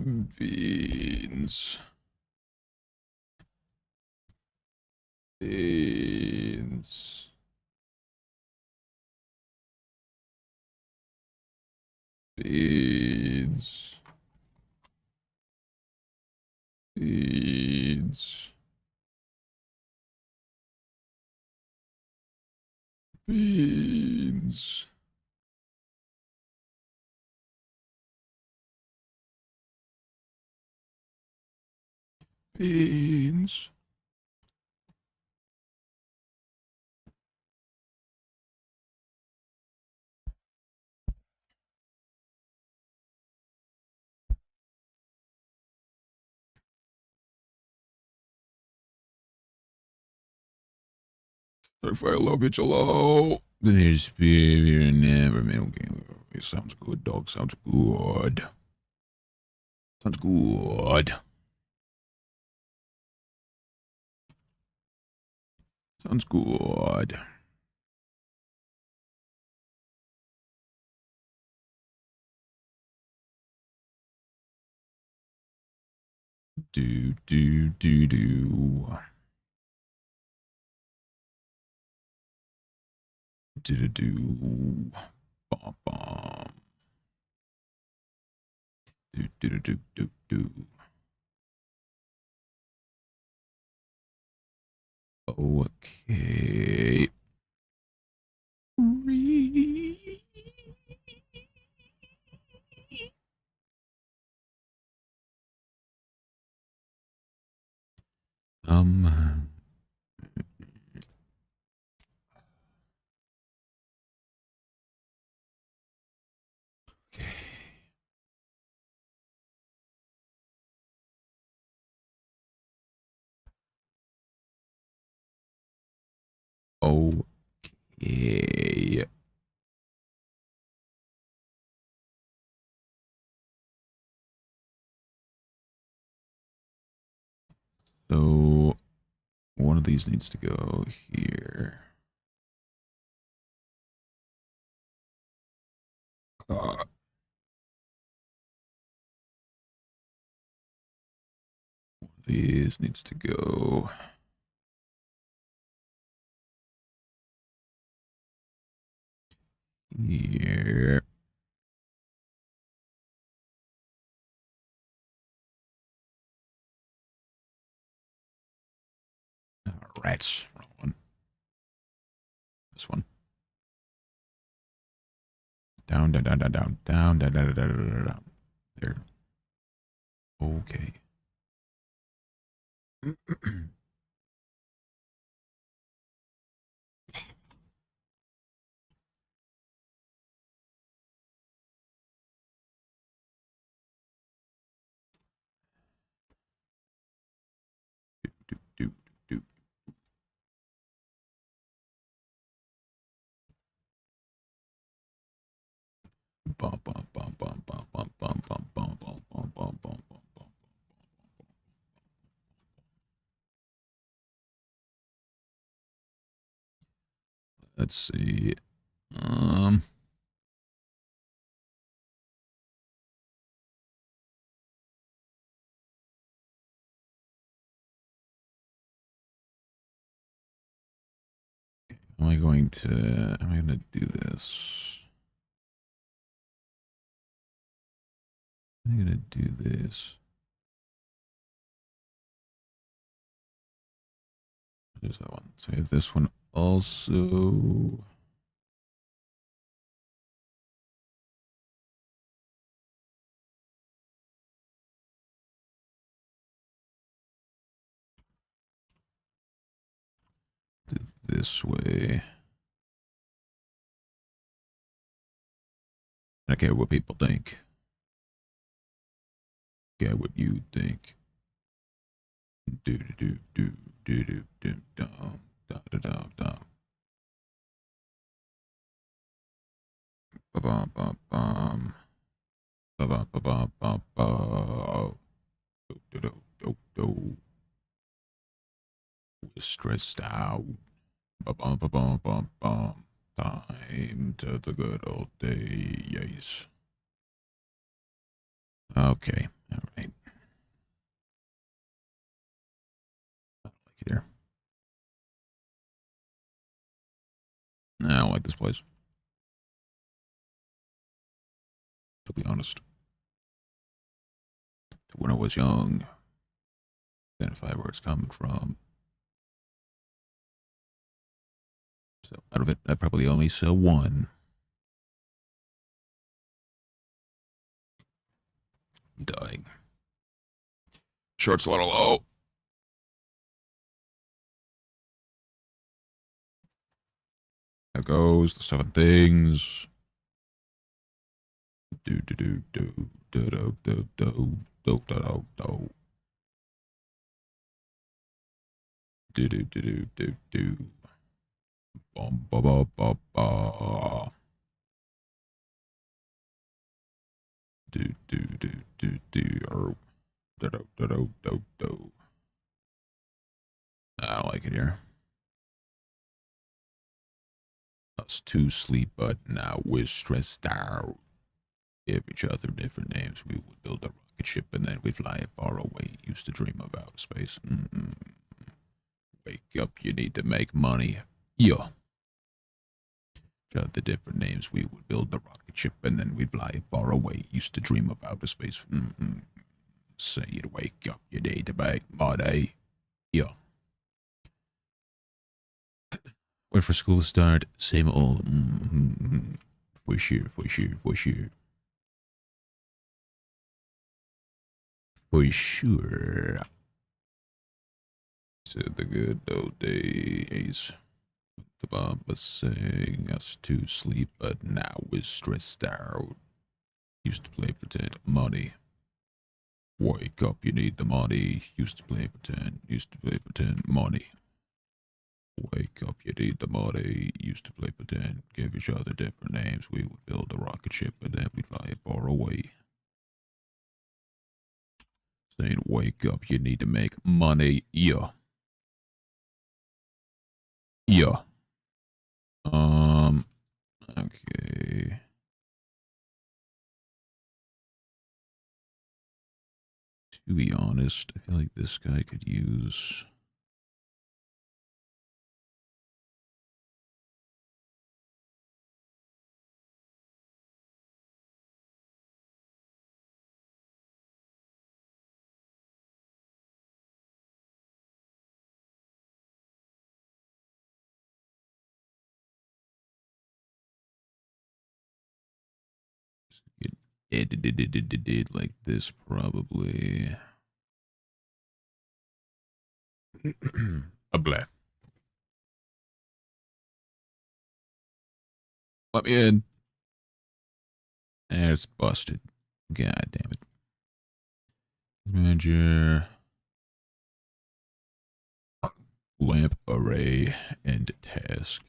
Beans. Beans. Beans. Beans. Beans. Beans. If I love it, hello. This behavior never made okay. Sounds good, dog. Sounds good. Sounds good. Sounds good. Do. Do. Bom, bom. Do. Okay. Um. Okay. Okay. So one of these needs to go here. Uh, one of these needs to go here. Rats. Wrong one. This one. Down. There. Okay. do, do. Bum, bum, bum, bum, bum, bum, bum, bum, bum, bum, bum, bum, bum, bum. Let's see. Um, am I going to do this? I'm going to do this. There's that one. So we have this one also. Do this way. I care what people think. Care what you think. Do do do do do do do da da da da. Ba ba ba bum. Ba ba ba ba ba ba. Do do do do do. Stressed out. Ba ba ba ba ba ba. Time to the good old days. Okay. All right. I don't like it here. I don't like this place. To be honest. When I was young, identify where it's coming from. So out of it, I probably only saw one. I'm dying. Short's a little low. There goes the seven things. Do do do do do do do do do do do do do do do do do. Bum ba ba ba ba. Do do do do do. Do do do do do do. I don't like it here. Us two sleep, but now we're stressed out. Give each other different names. We would build a rocket ship and then we'd fly it far away. Used to dream of outer space. Wake up, you need to make money. Yeah. Each other different names. We would build a rocket ship and then we'd fly it far away. Used to dream of outer space. Say it, wake up, you need to make money. Yeah. Wait for school to start. Same old. For sure, for sure, for sure. For sure. Said the good old days. The Baba saying us to sleep, but now we're stressed out. Used to play pretend. Money. Wake up, you need the money. Used to play pretend. Used to play pretend. Money. Wake up, you need the money. Used to play pretend. Give each other different names. We would build a rocket ship and then we'd fly it far away. Saying, wake up, you need to make money. Yeah. Yeah. Okay. To be honest, I feel like this guy could use. It like this probably. A blah. Let me in. And it's busted. God damn it. Manager. Lamp array and task.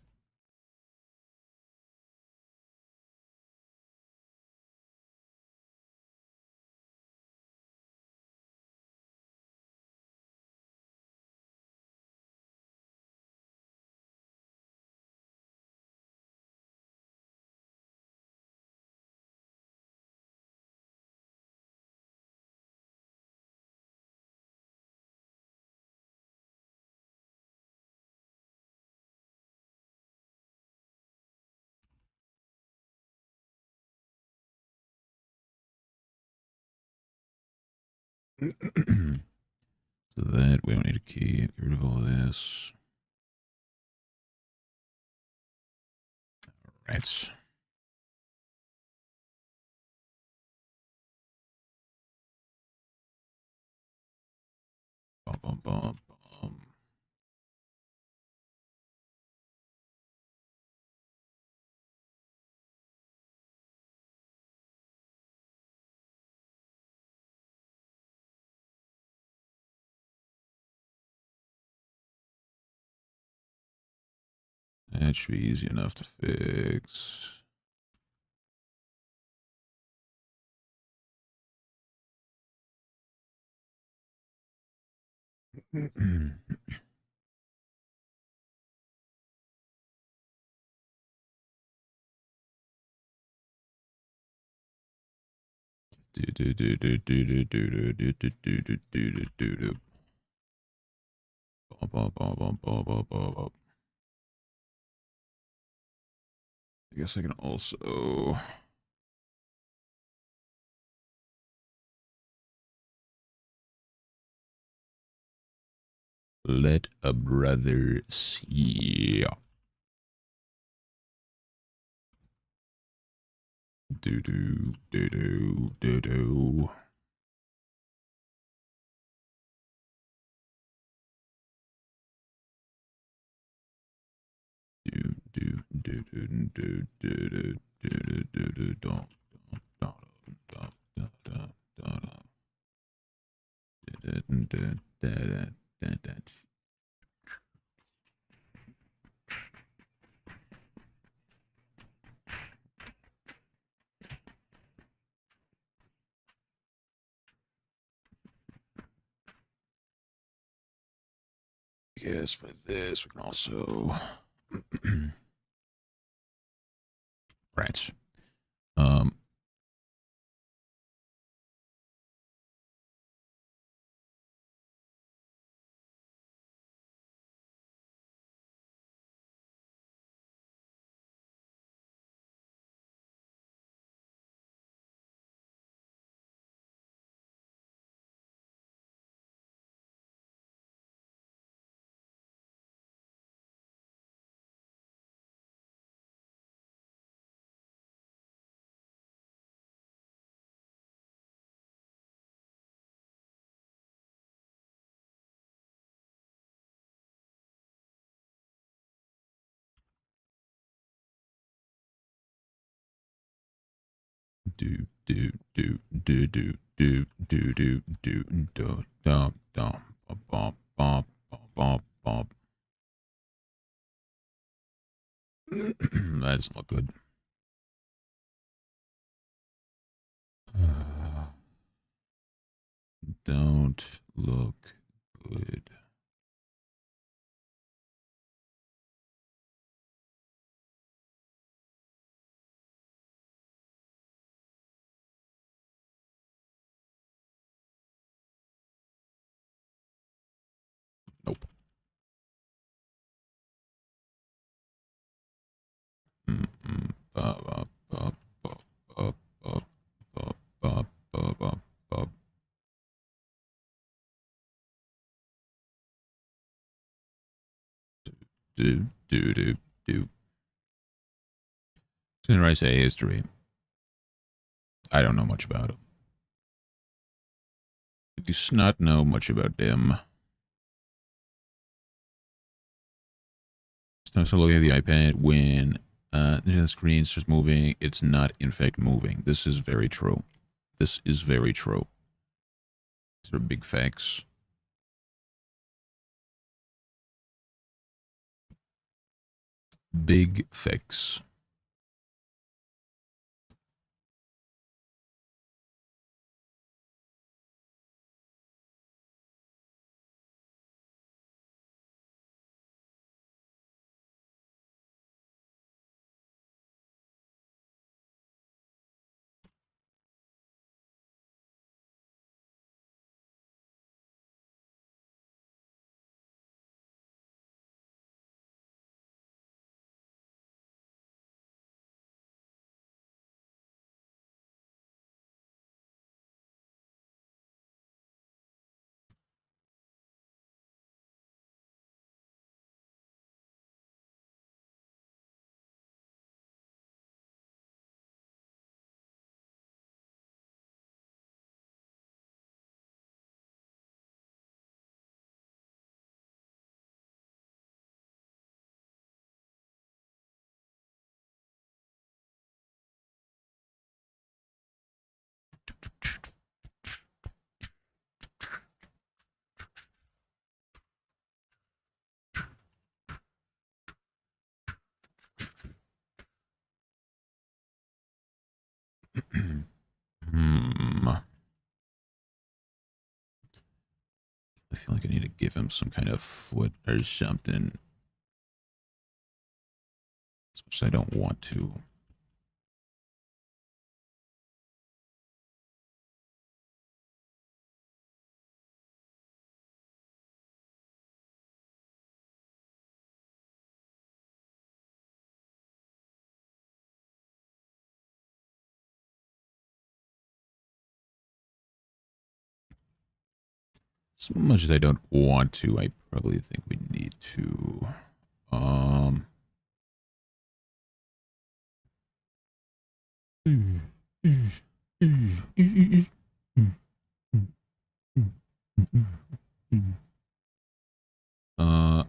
So that we don't need a key. Get rid of all of this. Rats. Bum, bum, bum, bum. That should be easy enough to fix. I guess I can also let a brother see. Do do do do do do. Do do do do do do do do do do do. Yes, for this we can also right. Um, do do do do do do do do do do dum dum bum bum bum bum. That doesn't look good. Don't look good. Nope. Ba, ba, ba, ba, ba, ba, ba, ba, ba, ba, ba. Do do do do. Sooner I say history. I don't know much about it. I do not know much about them. So looking at the iPad when the screen's just moving. It's not, in fact, moving. This is very true. This is very true. These are big facts. Big facts. I feel like I need to give him some kind of foot or something. As much as I don't want to. As much as I don't want to, I probably think we need to. Um.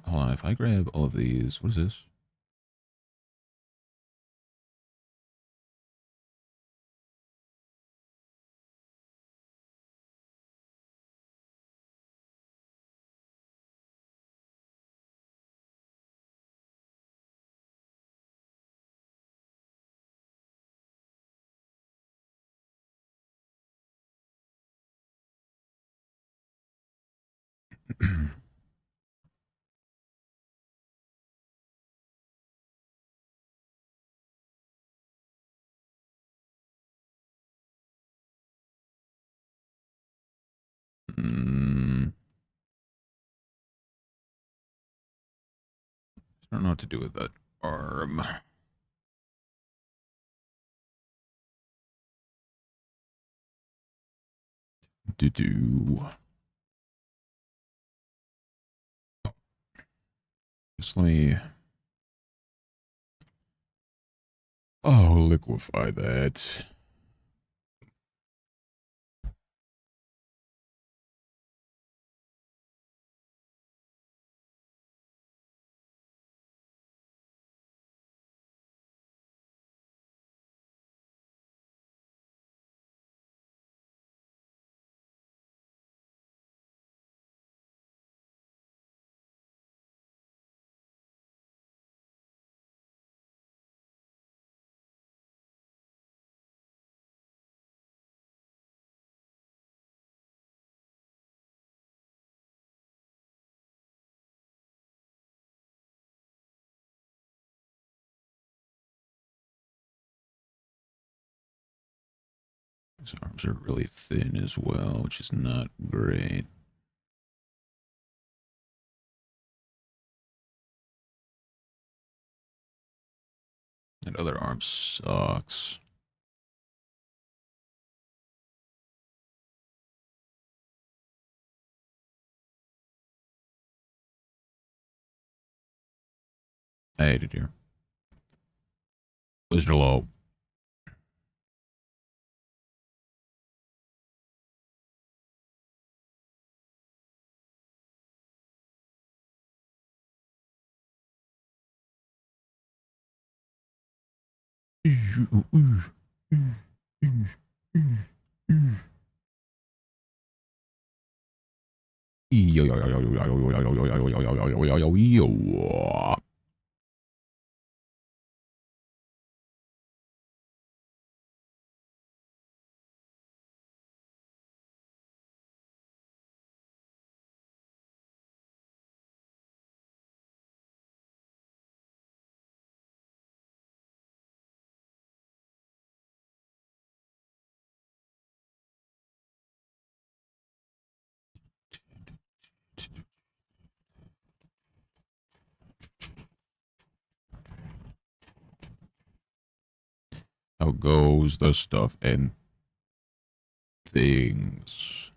Hold on. If I grab all of these, what is this? I don't know what to do with that arm. Do. Just let me. Oh, liquefy that. His arms are really thin as well, which is not great. That other arm sucks. I hate it here. Blizzard low. How goes the stuff and things?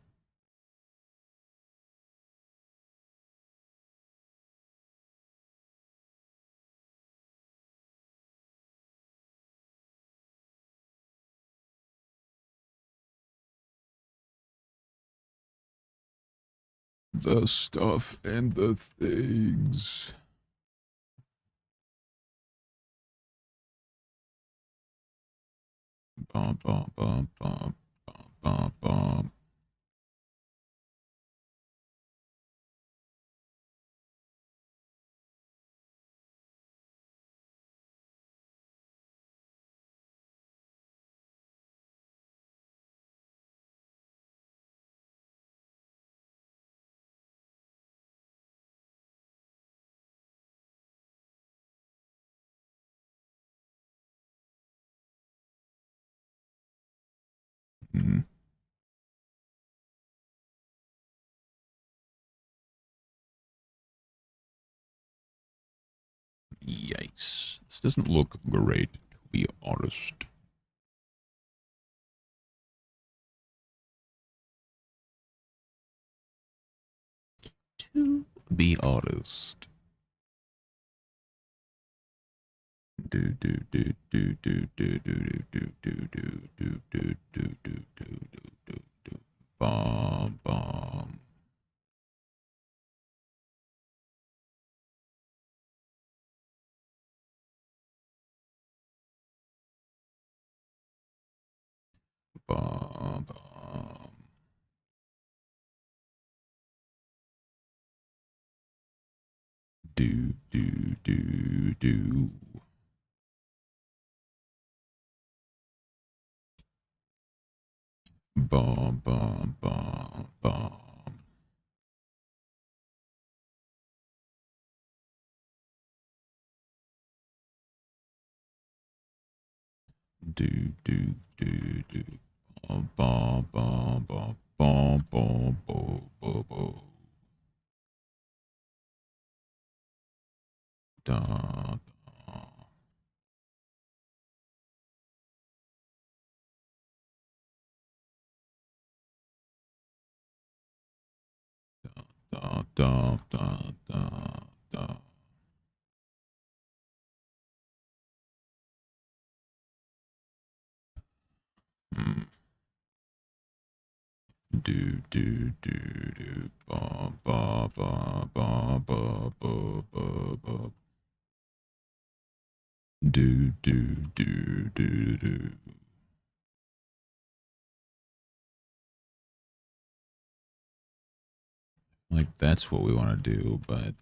The stuff and the things. Bum, bum, bum, bum, bum, bum, bum. Mm, yikes. This doesn't look great, to be honest. to be honest. Do do do do do do do do do do do do do do do do do. Bomb bomb. Bomb bomb. Do do do do. Bomb bomb bomb bomb. Do do do do. Bomb bomb bomb bomb bomb bomb bomb bomb. Da da da da da da da. Mm. Do do do do ba ba ba ba ba ba ba ba. Do do do do do. Like that's what we want to do, but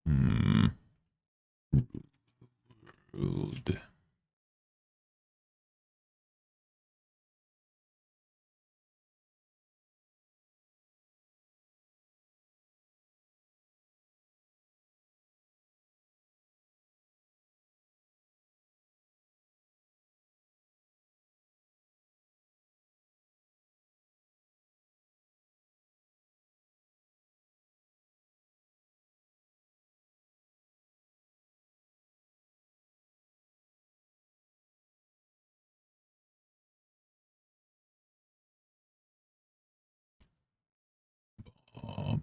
hmm. Ruled. Bomb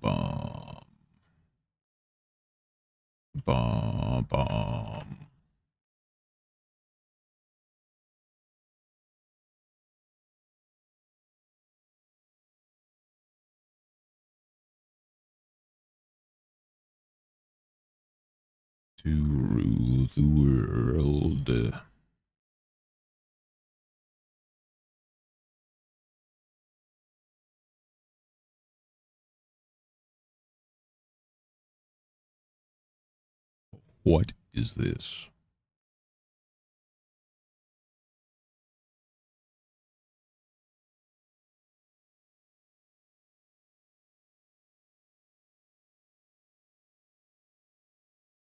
bomb bomb. To rule the world. What is this?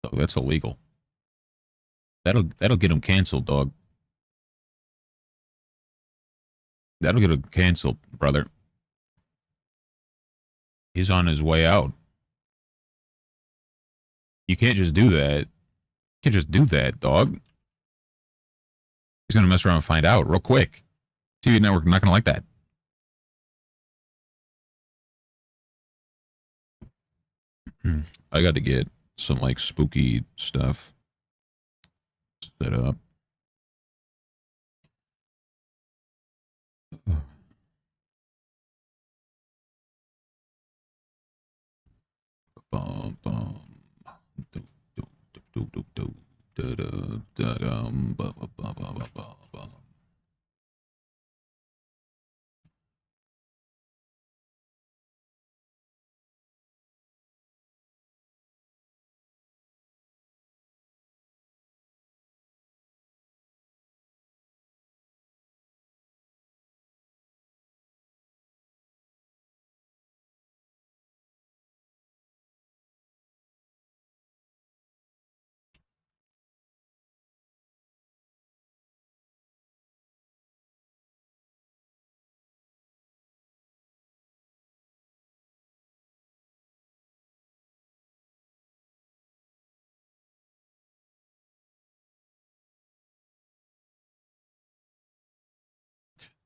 Oh, that's illegal. That'll get him canceled, dog. That'll get him canceled, brother. He's on his way out. You can't just do that. You can't just do that, dog. He's gonna mess around and find out real quick. TV network not gonna like that. I got to get some like spooky stuff set up. Bum, bum. Do, do, do, do, do, do, da, da, dum, ba, ba, ba, ba, ba, ba, ba.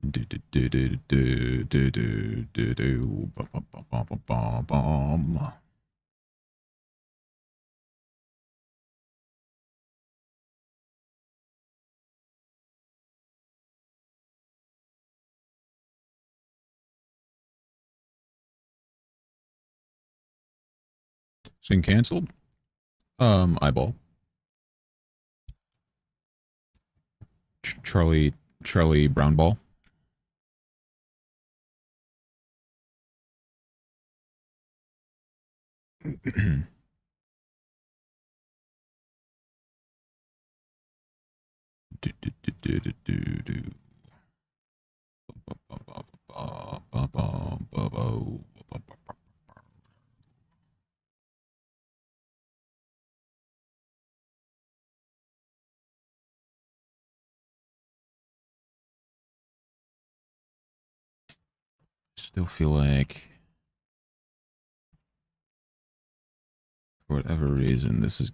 Do do do do do do do do do. Bum, bum, bum, bum, bum, bum. Scene canceled. Eyeball. Charlie Brown Ball. Do, do, do, do, do, do, do. Still feel like, for whatever reason, this is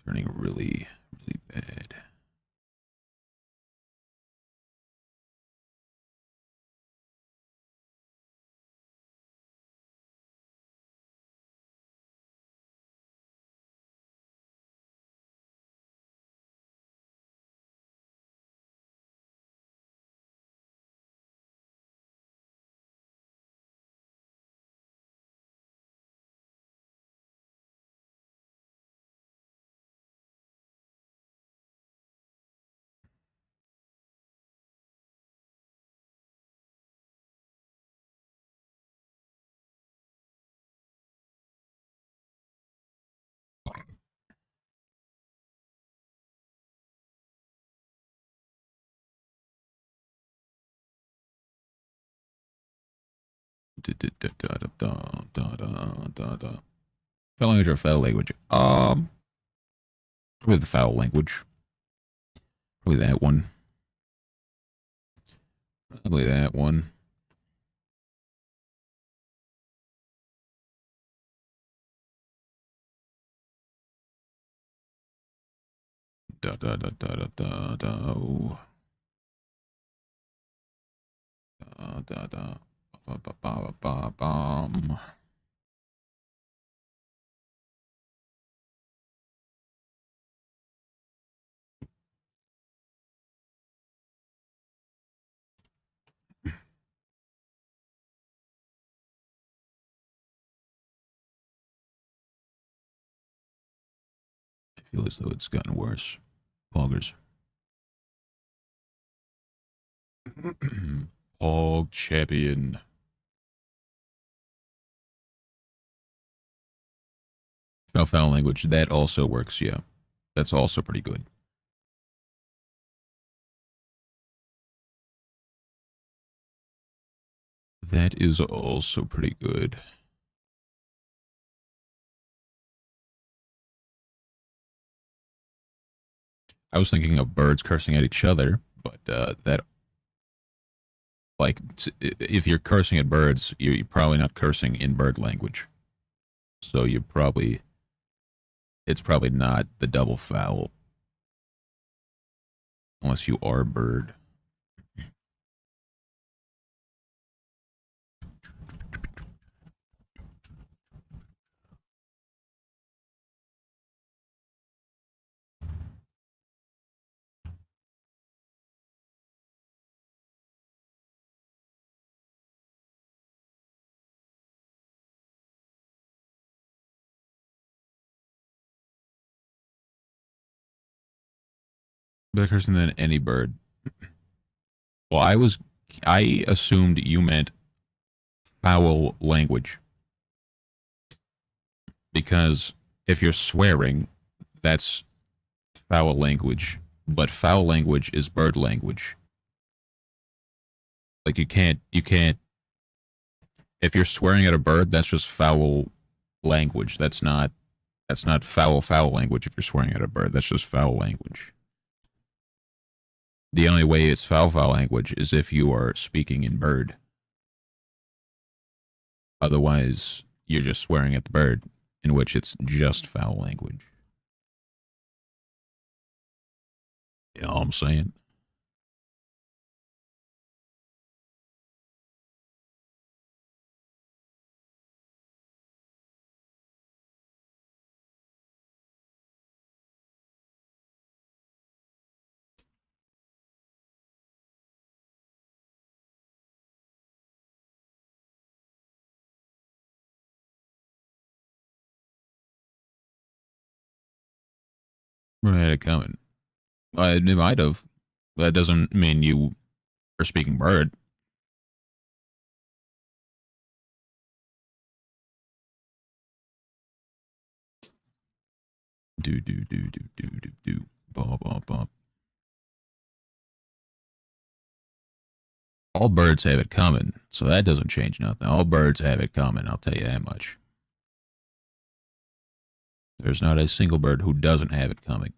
turning really, really bad. Foul language or foul language? Probably the foul language. Probably that one. Probably that one. Da da da da da da da. Da da da. Ba ba ba ba bum. I feel as though it's gotten worse. Poggers. Pog champion. Foul language. That also works, yeah. That's also pretty good. That is also pretty good. I was thinking of birds cursing at each other, but that, like, if you're cursing at birds, you're probably not cursing in bird language. So it's probably not the double foul unless you are a bird. Better cursing than any bird. Well, I assumed you meant foul language because if you're swearing, that's foul language, but foul language is bird language. Like you can't if you're swearing at a bird, that's just foul language. That's not foul language if you're swearing at a bird. That's just foul language. The only way it's foul language is if you are speaking in bird. Otherwise, you're just swearing at the bird, in which it's just foul language. You know what I'm saying? had it coming. It might have. That doesn't mean you are speaking bird. Do. Bop, bop, bop. All birds have it coming, so that doesn't change nothing. All birds have it coming, I'll tell you that much. There's not a single bird who doesn't have it coming.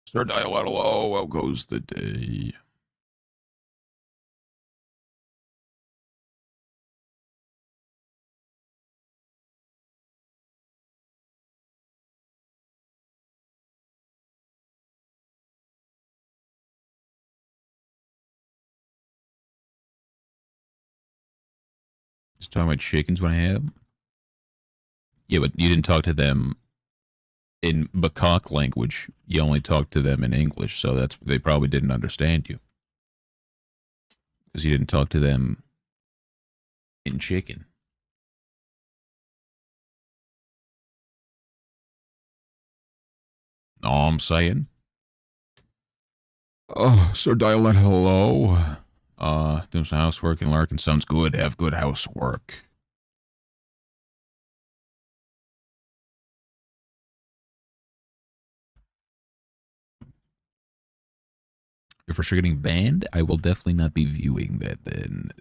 Sir Dial Hello, how goes the day? Just talking about chickens when I have them? Yeah, but you didn't talk to them in Bakak language. You only talked to them in English, so that's they probably didn't understand you because you didn't talk to them in chicken. All I'm saying. Oh, Sir Dialect, hello. Doing some housework and larking sounds good. Have good housework. If we're sure getting banned, I will definitely not be viewing that then.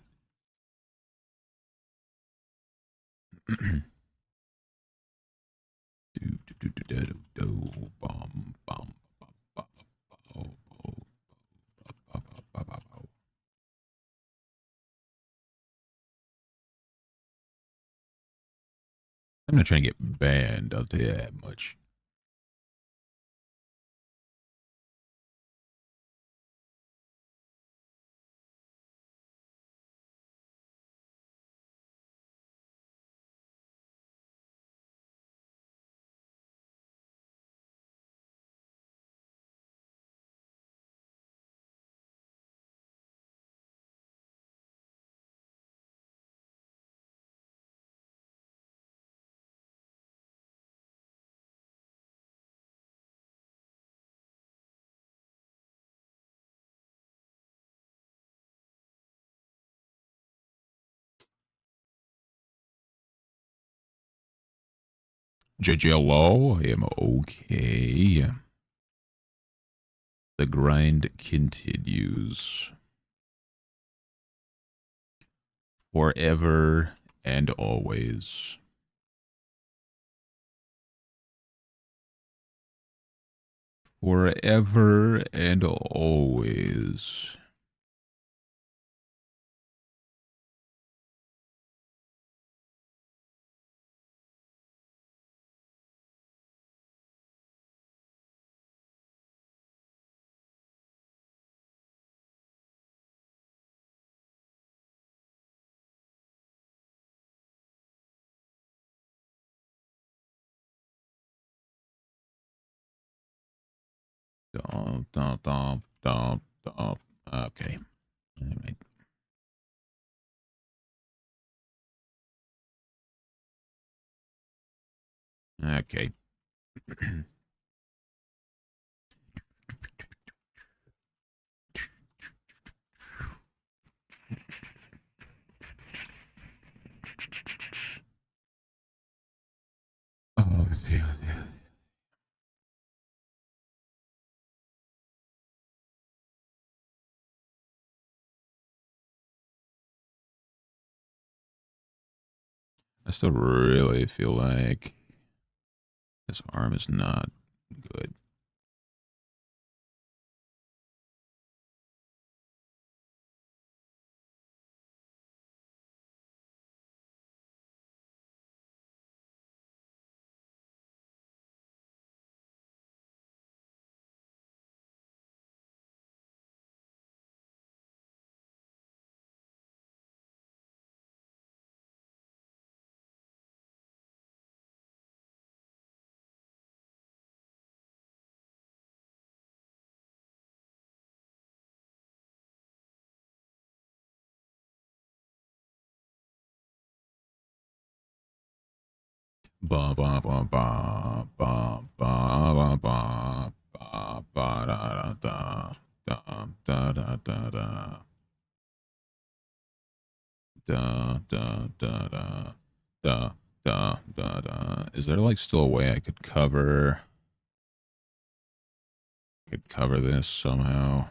I'm not trying to get banned, I'll tell you that much. JJLO, I am okay. The grind continues forever and always. Forever and always. Dum, dum, dum, dum, dum. Okay. All right. Okay. Oh, yeah. I still really feel like this arm is not good. Ba ba ba ba ba ba ba ba ba ba da da da da da da da da da da da da da da da. Is there like still a way I could cover this somehow?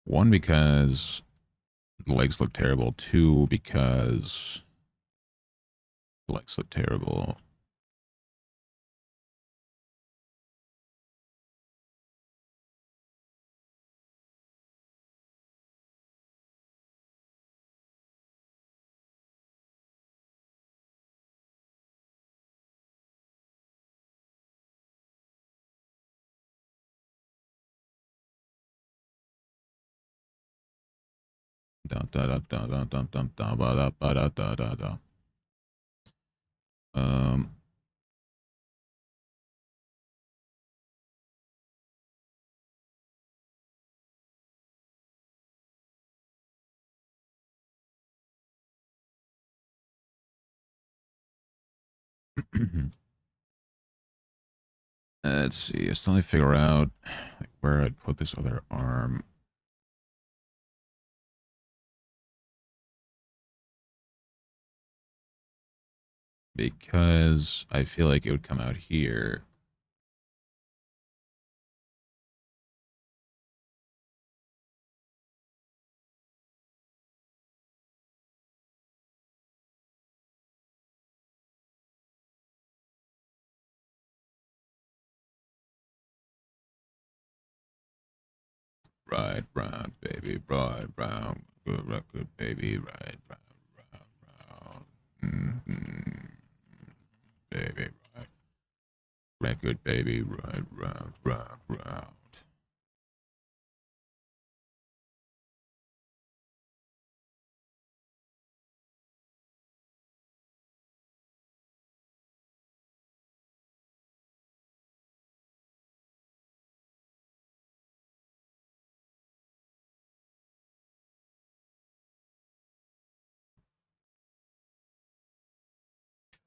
One, because the legs look terrible. Two, because the legs look terrible. Da da da da da da da da ba da ba da da da da. Um. Let's see. I still need to figure out like, where I'd put this other arm. Because I feel like it would come out here. Ride round, baby, ride round. Good record, baby, ride round, round, round. Mm-hmm. Baby, ride. Record, baby, ride round, round, round.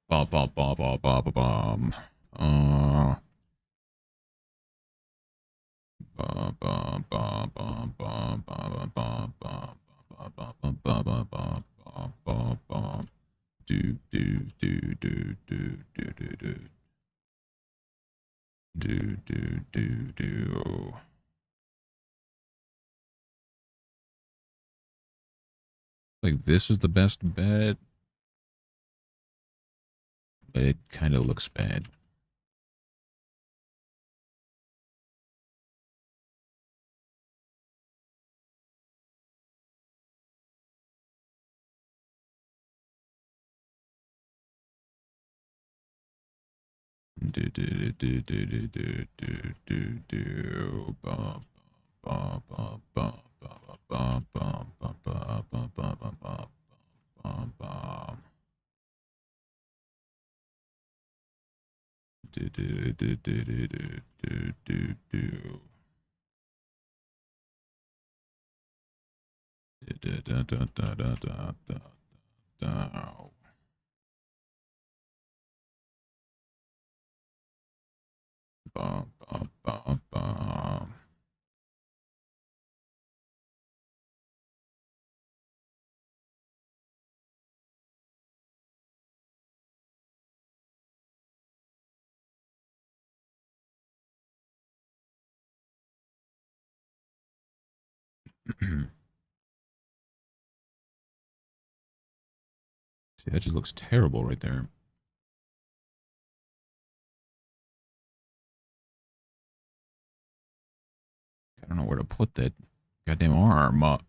Bum, bum, bum, bum, bum, bum, bum. Uh, bum, bum, bum, bum, bum, bum, bum, bum, bum, bum, bum, bum, bum, bum, bum, bum, bum. Do, do, do, do, do, do, do, do. Do, do, do, do. Like, this is the best bet, but it kind of looks bad. Do, do, do, do, do, do, do, do, do. Bum, bum, bum, bum, bum, bum, bum, bum, bum, bum, bum, bum, bum, bum, bum. Do, do, do, do, do, do, do, do, do. Da, da, da, da, da, da, da, da. Bum, bum, bum, bum. See, that just looks terrible right there. I don't know where to put that goddamn arm. I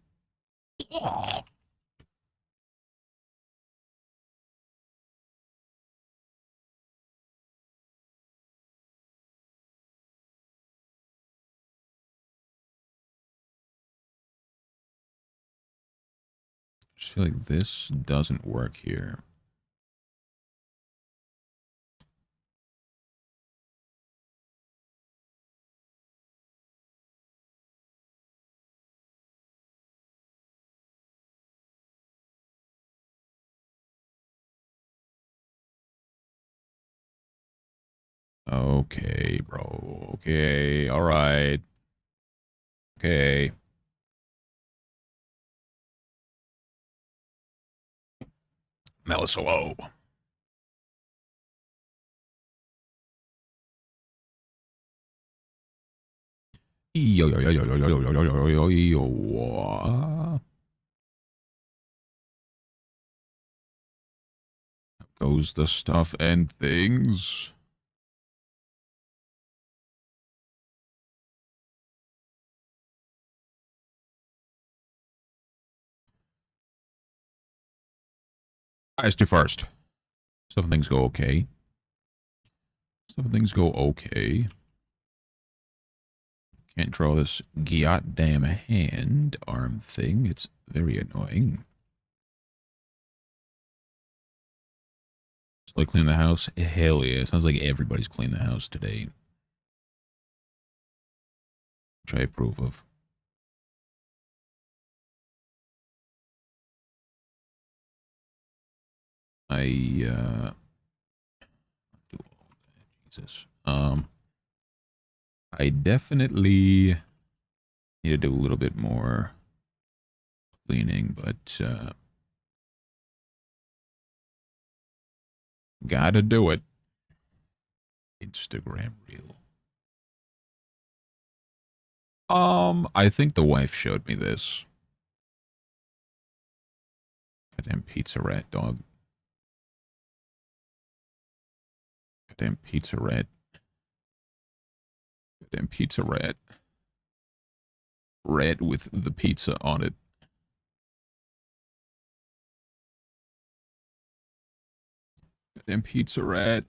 just feel like this doesn't work here. Okay, bro. Okay, alright. Okay. Melissa Low. Yo, yo, yo, yo, yo, yo, yo, yo, yo, yo, yo. Goes the stuff and things. I asked you first. Some things go okay. Some things go okay. Can't draw this goddamn hand arm thing. It's very annoying. So I clean the house? Hell yeah. Sounds like everybody's cleaned the house today. Which I approve of. I do all that. Jesus. I definitely need to do a little bit more cleaning, but gotta do it. Instagram reel. I think the wife showed me this. Goddamn pizza rat dog. Goddamn pizza rat. Goddamn pizza rat. Rat with the pizza on it. Goddamn pizza rat.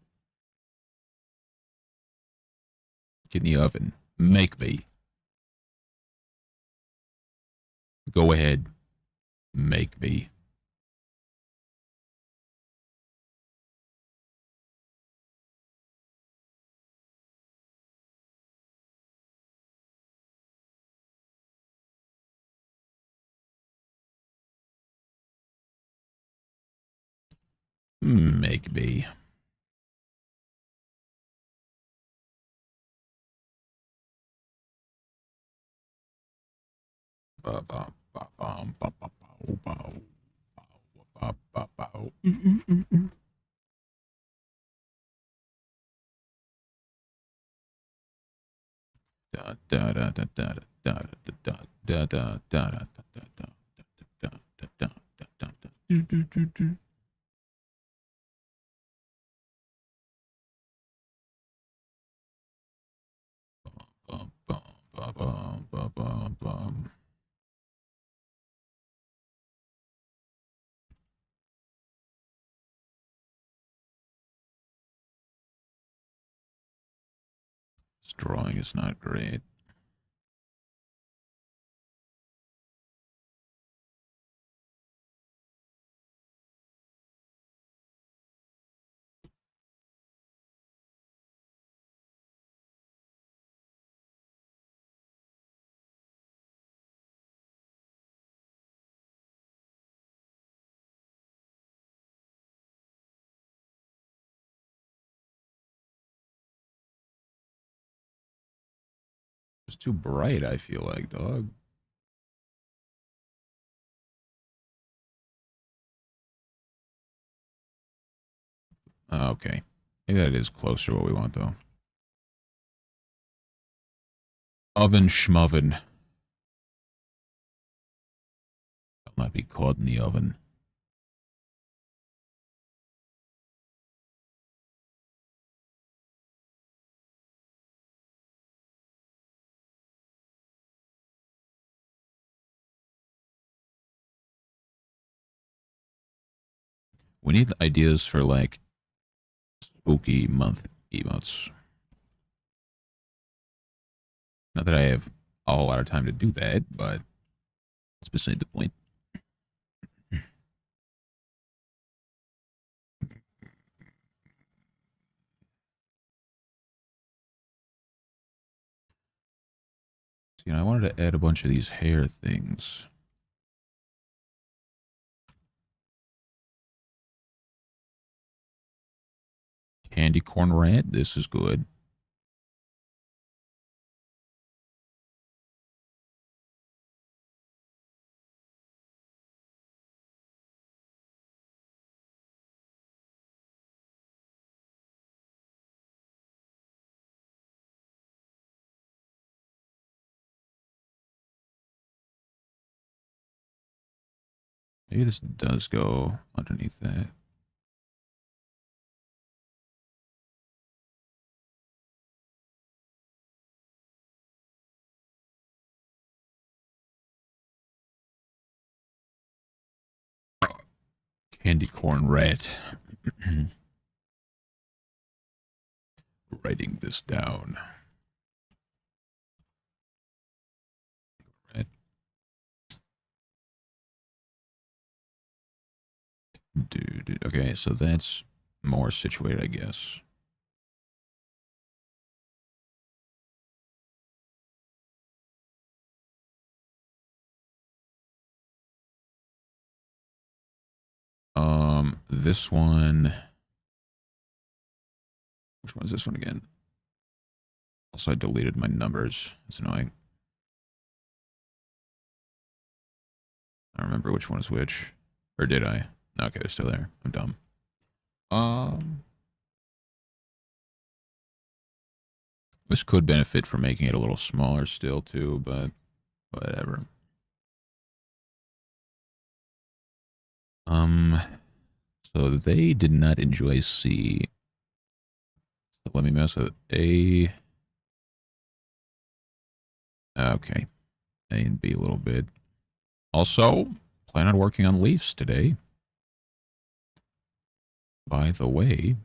Get in the oven. Make me. Go ahead. Make me. Make me. This drawing is not great. It's too bright, I feel like, dog. Okay. Maybe that is closer to what we want, though. Oven schmoven. I'll not be caught in the oven. We need ideas for, like, spooky month emotes. Not that I have a whole lot of time to do that, but that's beside the point. See, I wanted to add a bunch of these hair things. Candy corn rat. This is good. Maybe this does go underneath that. Candy corn rat. Writing this down. Rat. Dude. Okay, so that's more situated, I guess. This one. Which one is this one again? Also, I deleted my numbers. It's annoying. I don't remember which one is which. Or did I? No, okay, they're still there. I'm dumb. Um, this could benefit from making it a little smaller still, too, but whatever. So they did not enjoy C. So let me mess with A. Okay. A and B a little bit. Also, plan on working on Leafs today. By the way,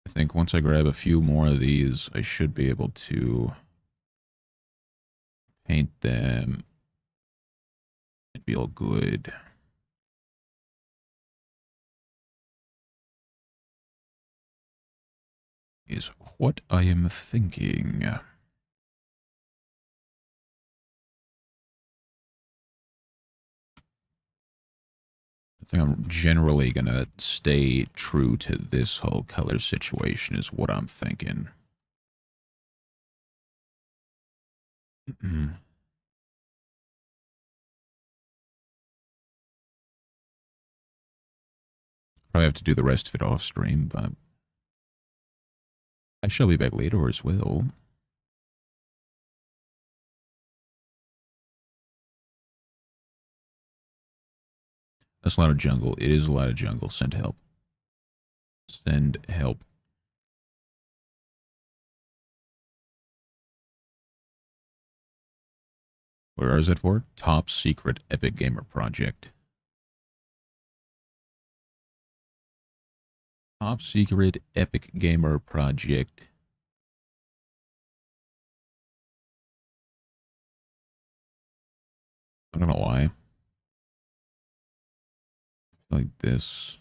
I think once I grab a few more of these, I should be able to paint them and feel good. Is what I am thinking. I think I'm generally gonna stay true to this whole color situation is what I'm thinking. Probably have to do the rest of it off stream, but I shall be back later as well. That's a lot of jungle. It is a lot of jungle. Send help. Send help. Where is it for? Top secret Epic Gamer project. Top secret Epic Gamer project. I don't know why. Like this.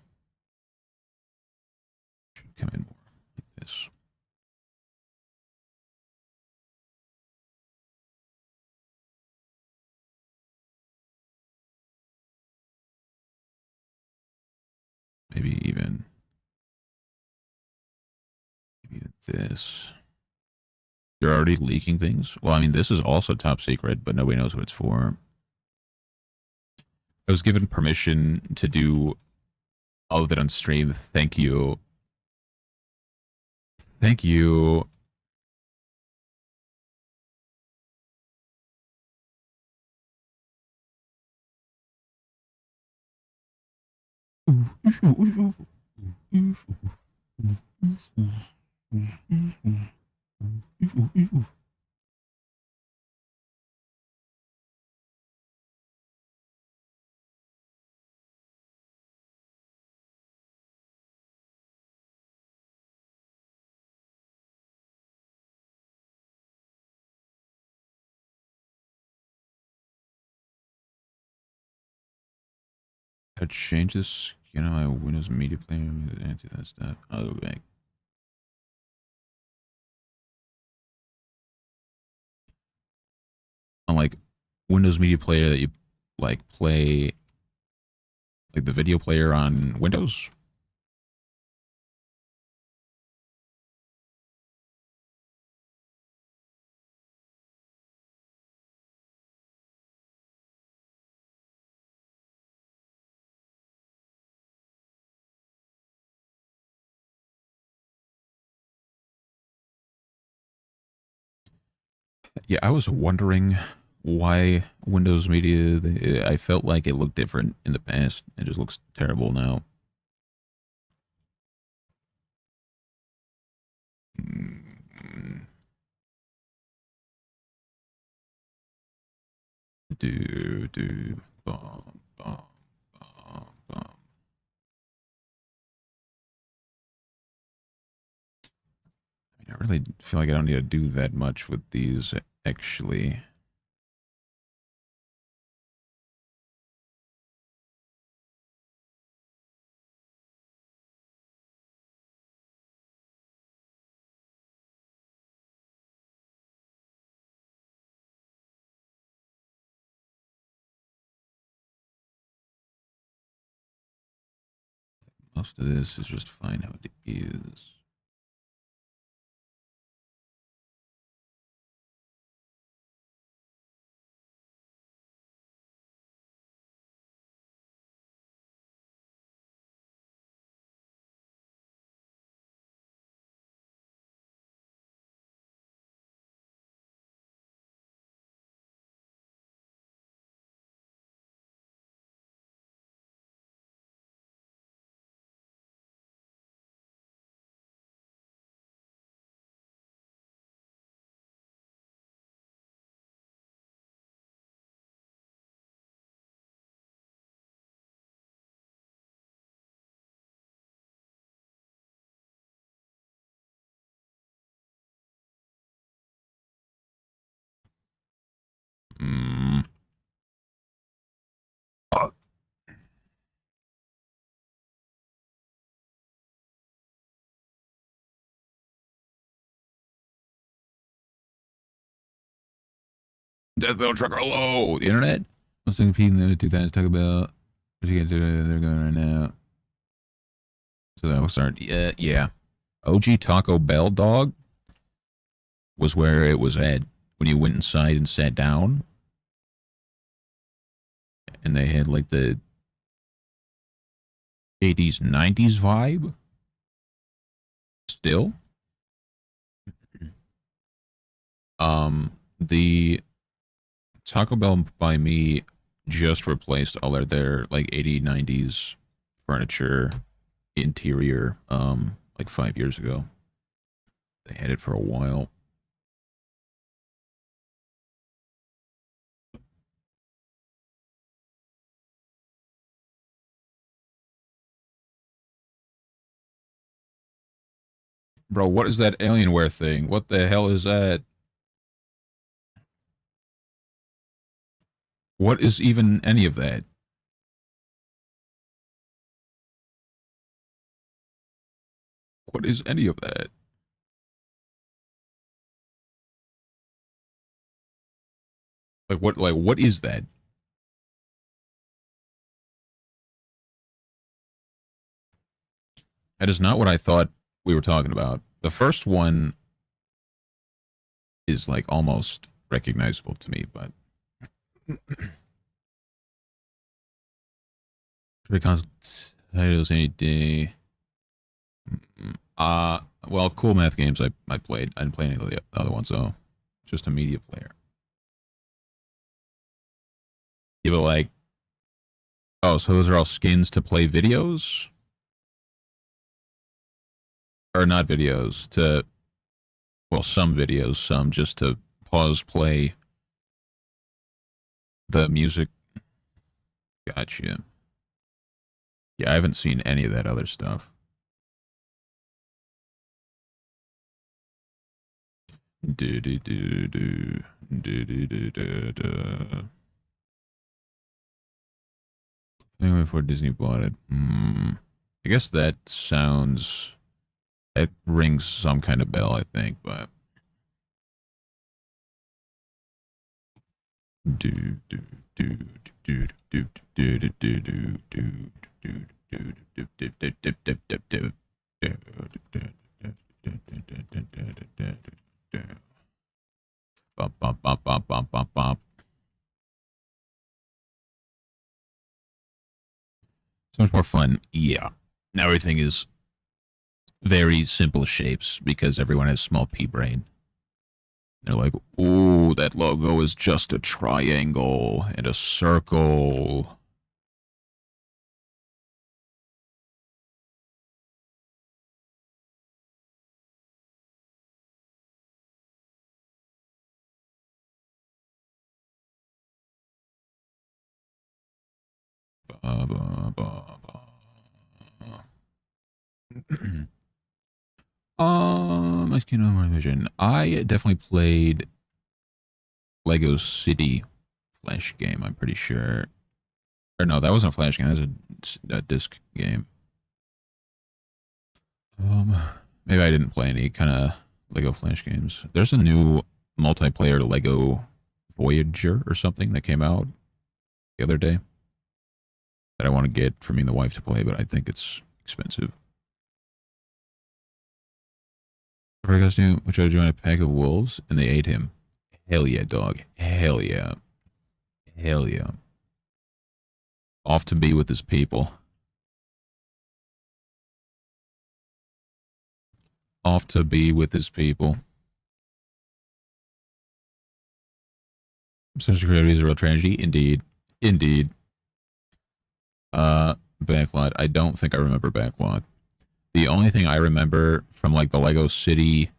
Should come in more like this. Maybe even this. You're already leaking things? Well, I mean, this is also top secret, but nobody knows what it's for. I was given permission to do all of it on stream. Thank you. Thank you. I change this, my Windows Media Player, answer that stuff. I'll go back. On like Windows Media Player that you like play Like the video player on Windows? Yeah, I was wondering why Windows Media, I felt like it looked different in the past. It just looks terrible now. Mm, do, bum, bum, bum, bum. I really feel like I don't need to do that much with these, actually. Most of this is just fine how it is. Mm. Oh, Death Metal Trucker, hello! The internet? I was thinking people in the 2000s talk about what you guys do. They're going right now. So that will start. Yeah. OG Taco Bell, dog, was where it was at when you went inside and sat down, and they had like the 80s, 90s vibe. Still, the Taco Bell by me just replaced all of their like 80s, 90s furniture interior like 5 years ago. They had it for a while. Bro, what is that Alienware thing? What the hell is that? What is even any of that? What is any of that? What is that? That is not what I thought we were talking about. The first one is like almost recognizable to me, but titles any day. Well, cool math games I played. I didn't play any of the other ones though. Just a media player. Yeah, but like, oh, so those are all skins to play videos, or not videos to, well, some videos, some just to pause play the music. Gotcha. Yeah, I haven't seen any of that other stuff. Do do do do do do do do do. Anyway, before Disney bought it. I guess that sounds. It rings some kind of bell, I think, but. Do do do do Bop, bop, bop, bop, bop, bop, bop. So much more fun. Yeah. Now everything is very simple shapes because everyone has small pea brain. They're like, ooh, that logo is just a triangle and a circle. Ba, ba, ba, ba. Ice Kingdom Vision. I definitely played Lego City Flash game, I'm pretty sure. Or no, that wasn't a Flash game, that was a disc game. Um, Maybe I didn't play any kind of Lego Flash games. There's a new multiplayer Lego Voyager or something that came out the other day that I want to get for me and the wife to play, but I think it's expensive. Furry costume, which I joined a pack of wolves and they ate him. Hell yeah, dog. Hell yeah. Hell yeah. Off to be with his people. Off to be with his people. Such creativity is a real tragedy. Indeed. Indeed. Backlot. I don't think I remember Backlot. The only thing I remember from like the Lego City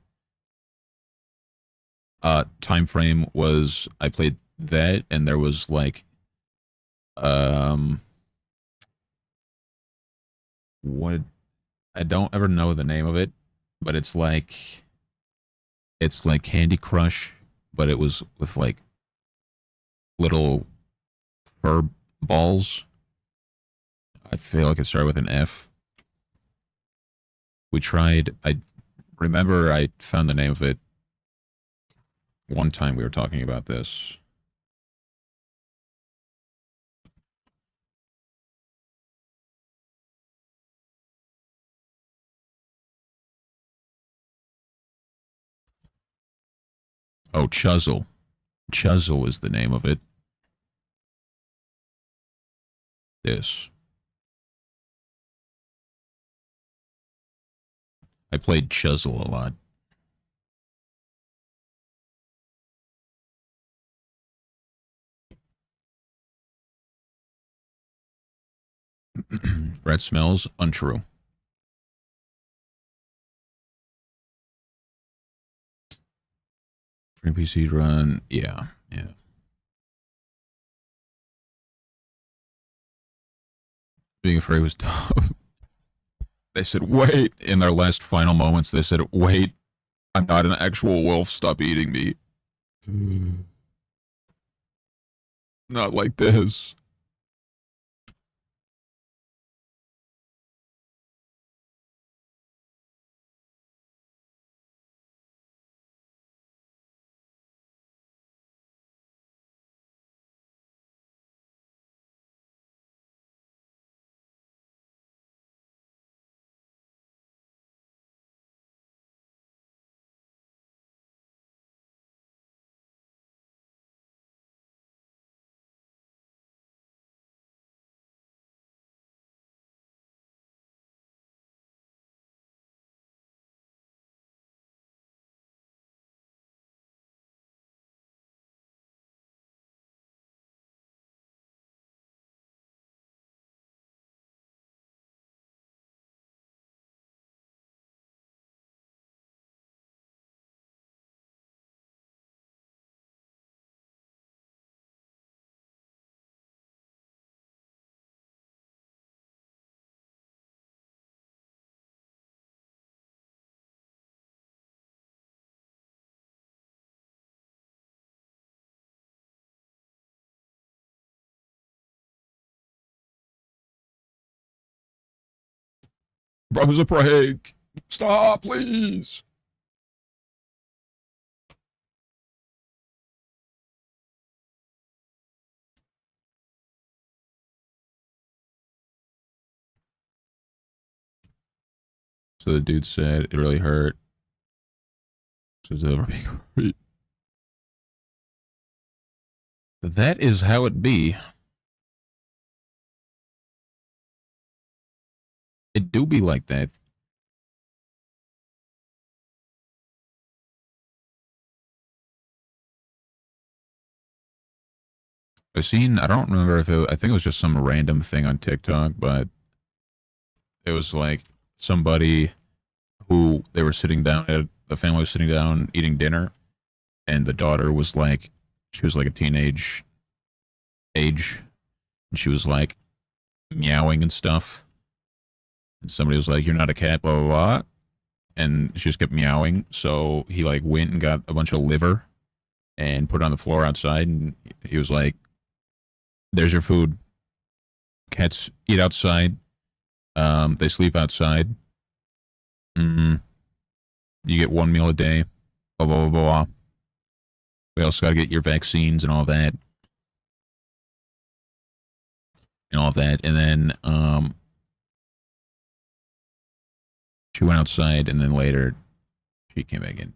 time frame was I played that and there was like um what I don't ever know the name of it, but it's like Candy Crush, but it was with like little fur balls. I feel like it started with an F. We tried. I remember I found the name of it one time we were talking about this. Oh, Chuzzle. Chuzzle is the name of it. This. I played Chuzzle a lot. Red smells untrue. Free PC run. Yeah. Yeah. Being afraid was tough. They said, wait. In their last final moments, they said, wait. I'm not an actual wolf. Stop eating me. Not like this. Brothers a prank. Stop, please. So the dude said it really hurt. That is how it be. It do be like that. I don't remember if I think it was just some random thing on TikTok, but it was like somebody who they were sitting down at, the family was sitting down eating dinner, and the daughter was like, she was like a teenage age, and she was like meowing and stuff. And somebody was like, "You're not a cat," blah blah blah, and she just kept meowing. So he like went and got a bunch of liver and put it on the floor outside, and he was like, "There's your food. Cats eat outside. They sleep outside. Mm, you get one meal a day. Blah blah blah blah. We also got to get your vaccines and all that, and all that." And then she went outside, and then later she came back in.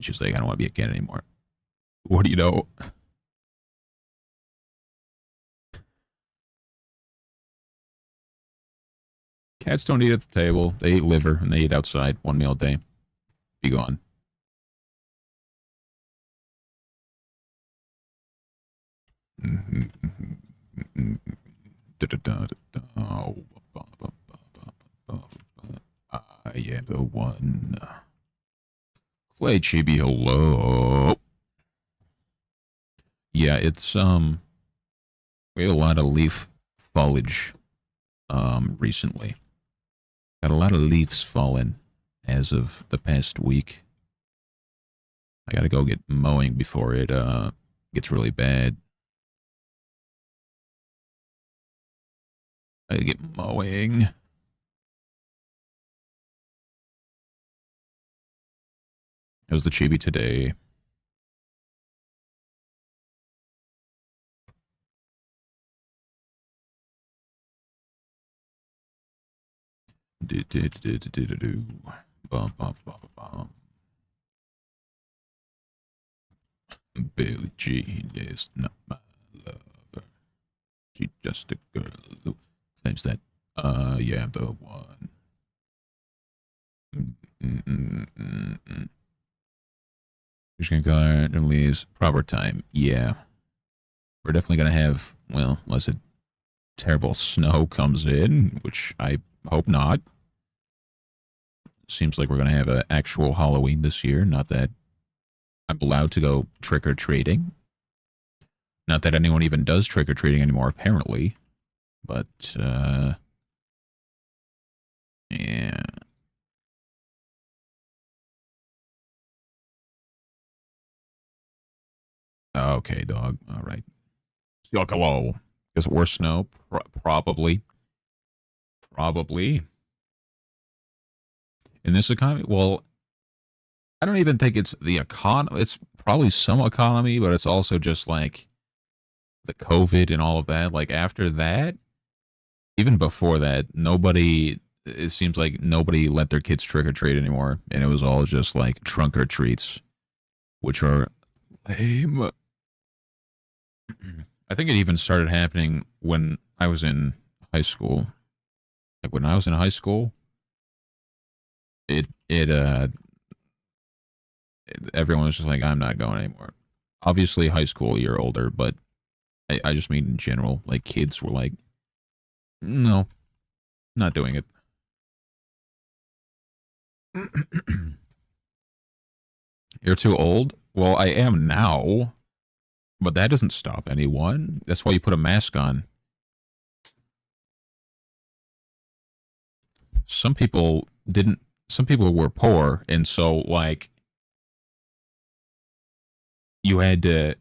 She's like, "I don't want to be a cat anymore." What do you know? Cats don't eat at the table. They eat liver, and they eat outside one meal a day. Be gone. I am the one. Clay Chibi, hello. Yeah, it's we had a lot of leaf foliage recently. Got a lot of leaves falling as of the past week. I gotta go get mowing before it gets really bad. I gotta get mowing. How's the chibi today? Bum, bum, bum, bum. Billie Jean is not my lover. She's just a girl who claims that yeah, I'm the one. Who's gonna go and leaves proper time? Yeah, we're definitely gonna have, well, unless a terrible snow comes in, which I hope not. Seems like we're gonna have an actual Halloween this year. Not that I'm allowed to go trick or treating. Not that anyone even does trick or treating anymore, apparently. But yeah. Okay, dog. All right. Yuck, hello. Is it worse snow? Probably. Probably. In this economy? Well, I don't even think it's the economy. It's probably some economy, but it's also just like the COVID and all of that. Like after that, even before that, nobody, it seems like nobody let their kids trick or treat anymore. And it was all just like trunk or treats, which are lame. I think it even started happening when I was in high school. Like when I was in high school, it everyone was just like, I'm not going anymore. Obviously, high school, you're older, but I just mean in general, like kids were like, no, not doing it. You're too old? Well, I am now, but that doesn't stop anyone. That's why you put a mask on. Some people didn't, some people were poor, and so, like, you had to,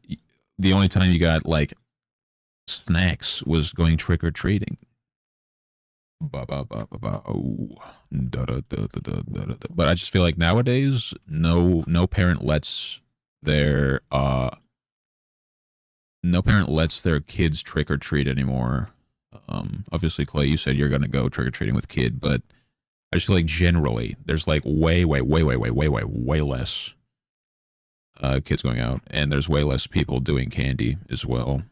the only time you got, like, snacks was going trick or treating. Ba, ba, ba, ba, ba, oh. Da, da, da, da, da, da, da. But I just feel like nowadays, no parent lets their no parent lets their kids trick or treat anymore. Obviously, Clay, you said you're gonna go trick or treating with kid, but I just feel like generally there's like way less kids going out, and there's way less people doing candy as well.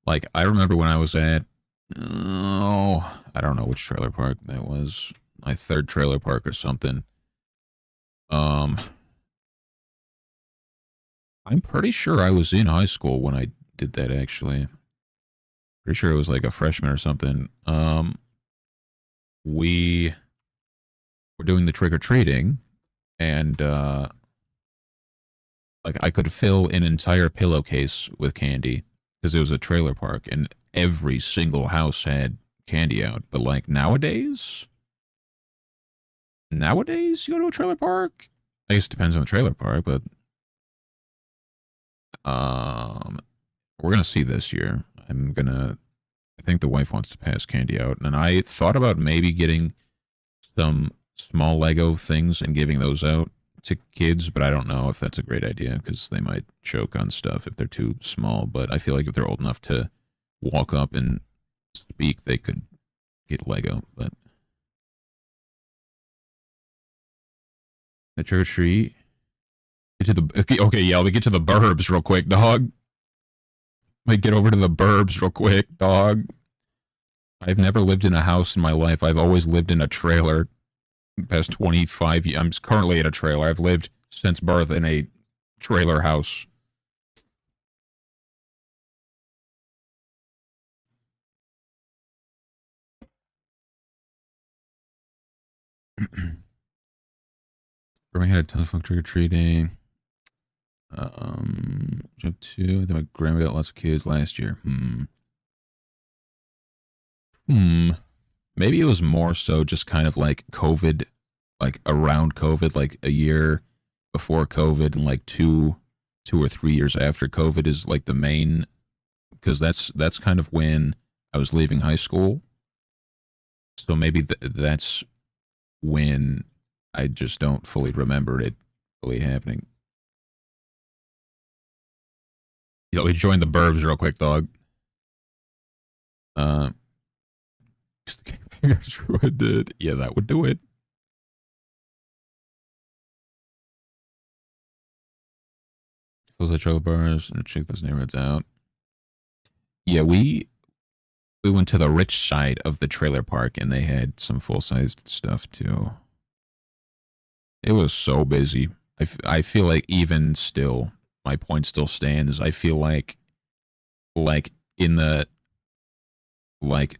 Like I remember when I was at I don't know which trailer park that was, my third trailer park or something. Um, I'm pretty sure I was in high school when I did that. Actually, pretty sure it was like a freshman or something. We were doing the trick or treating, and like I could fill an entire pillowcase with candy because it was a trailer park, and every single house had candy out. But like nowadays you go to a trailer park. I guess it depends on the trailer park, but um, we're gonna see this year. I think the wife wants to pass candy out, and I thought about maybe getting some small Lego things and giving those out to kids, but I don't know if that's a great idea because they might choke on stuff if they're too small. But I feel like if they're old enough to walk up and speak, they could get Lego. But the trick or treat. Get to the okay, yeah. Let me get to the burbs real quick, dog. Let me get over to the burbs real quick, dog. I've never lived in a house in my life. I've always lived in a trailer. Past 25 years. I'm currently in a trailer. I've lived since birth in a trailer house. Birmingham had a ton of fun trick or treating. Jump two. I think my grandma got lots of kids last year. Maybe it was more so just kind of like COVID, like around COVID, like a year before COVID, and like 2 or 3 years after COVID is like the main, because that's kind of when I was leaving high school. So maybe that's when I just don't fully remember it fully happening. You know, we joined the burbs real quick, dog. Uh, true, I did. Yeah, that would do it. Feels like trailer bars and check those neighborhoods out. Yeah, we went to the rich side of the trailer park, and they had some full sized stuff too. It was so busy. I feel like even still, my point still stands. I feel like in the like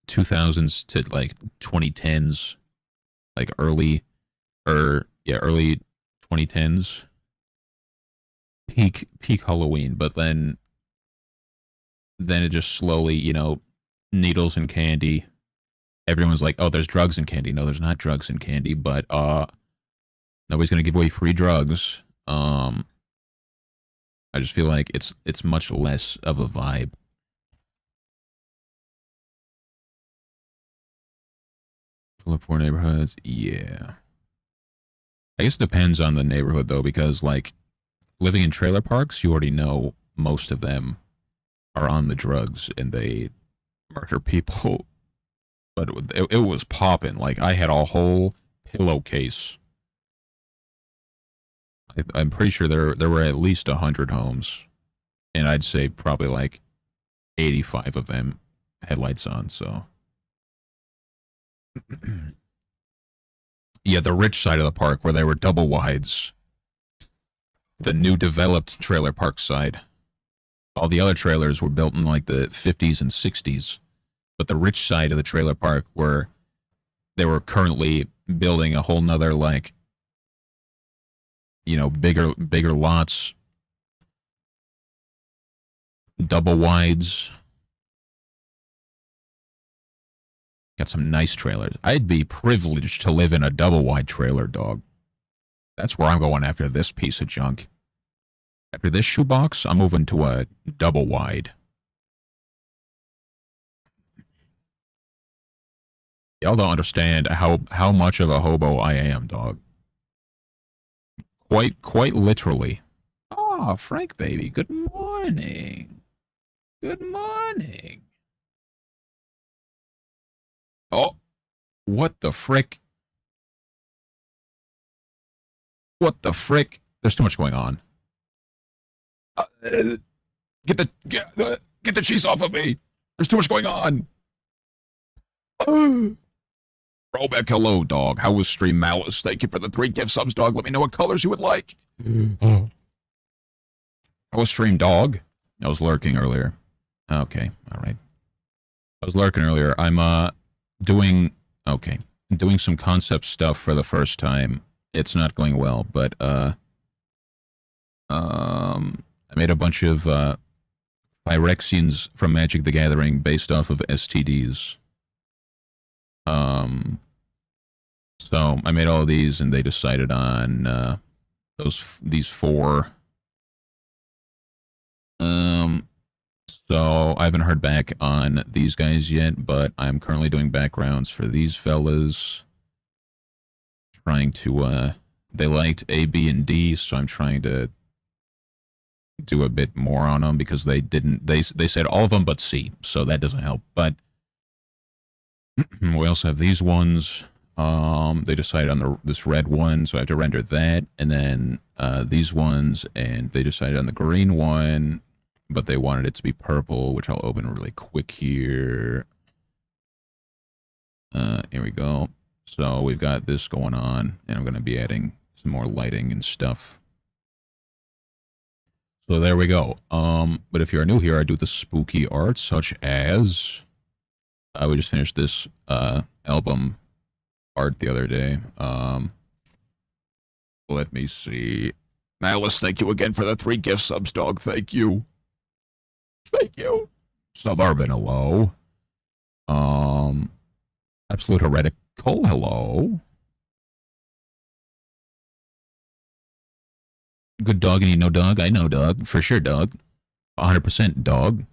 2000s to like 2010s, like early 2010s, peak Halloween, but then it just slowly, needles and candy. Everyone's like, "Oh, there's drugs in candy." No, there's not drugs in candy, but nobody's gonna give away free drugs. I just feel like it's much less of a vibe. Full of poor neighborhoods, yeah. I guess it depends on the neighborhood though, because like living in trailer parks, you already know most of them are on the drugs and they murder people. But it was popping. Like I had a whole pillowcase. I'm pretty sure there were at least 100 homes, and I'd say probably like 85 of them had lights on. So yeah, the rich side of the park where there were double wides, the new developed trailer park side. All the other trailers were built in like the 50s and 60s, but the rich side of the trailer park where they were currently building a whole nother like bigger lots, double wides. Got some nice trailers. I'd be privileged to live in a double wide trailer, dog. That's where I'm going after this piece of junk. After this shoebox, I'm moving to a double wide. Y'all don't understand how much of a hobo I am, dog. Quite literally. Oh, Frank baby, good morning. Good morning. Oh, what the frick? What the frick? There's too much going on. Get the cheese off of me. There's too much going on. Rollback, hello, dog. How was stream Malice? Thank you for the 3 gift subs, dog. Let me know what colors you would like. How was stream, dog? I was lurking earlier. Okay, all right. I was lurking earlier. I'm doing some concept stuff for the first time. It's not going well, but I made a bunch of Phyrexians from Magic the Gathering based off of STDs. So I made all of these, and they decided on these 4. So I haven't heard back on these guys yet, but I'm currently doing backgrounds for these fellas. Trying to they liked A, B, and D, so I'm trying to do a bit more on them because they didn't. They said all of them but C, so that doesn't help. But we also have these ones. They decided on this red one, so I have to render that, and then these ones, and they decided on the green one, but they wanted it to be purple, which I'll open really quick here. Here we go. So we've got this going on, and I'm going to be adding some more lighting and stuff. So there we go. But if you're new here, I do the spooky art, such as we just finished this album art the other day. Let me see. Malice, thank you again for the 3 gift subs, dog. Thank you. Thank you. Suburban, hello. Absolute Heretical, hello. Good dog, and you know dog? I know dog. For sure, dog. 100% dog.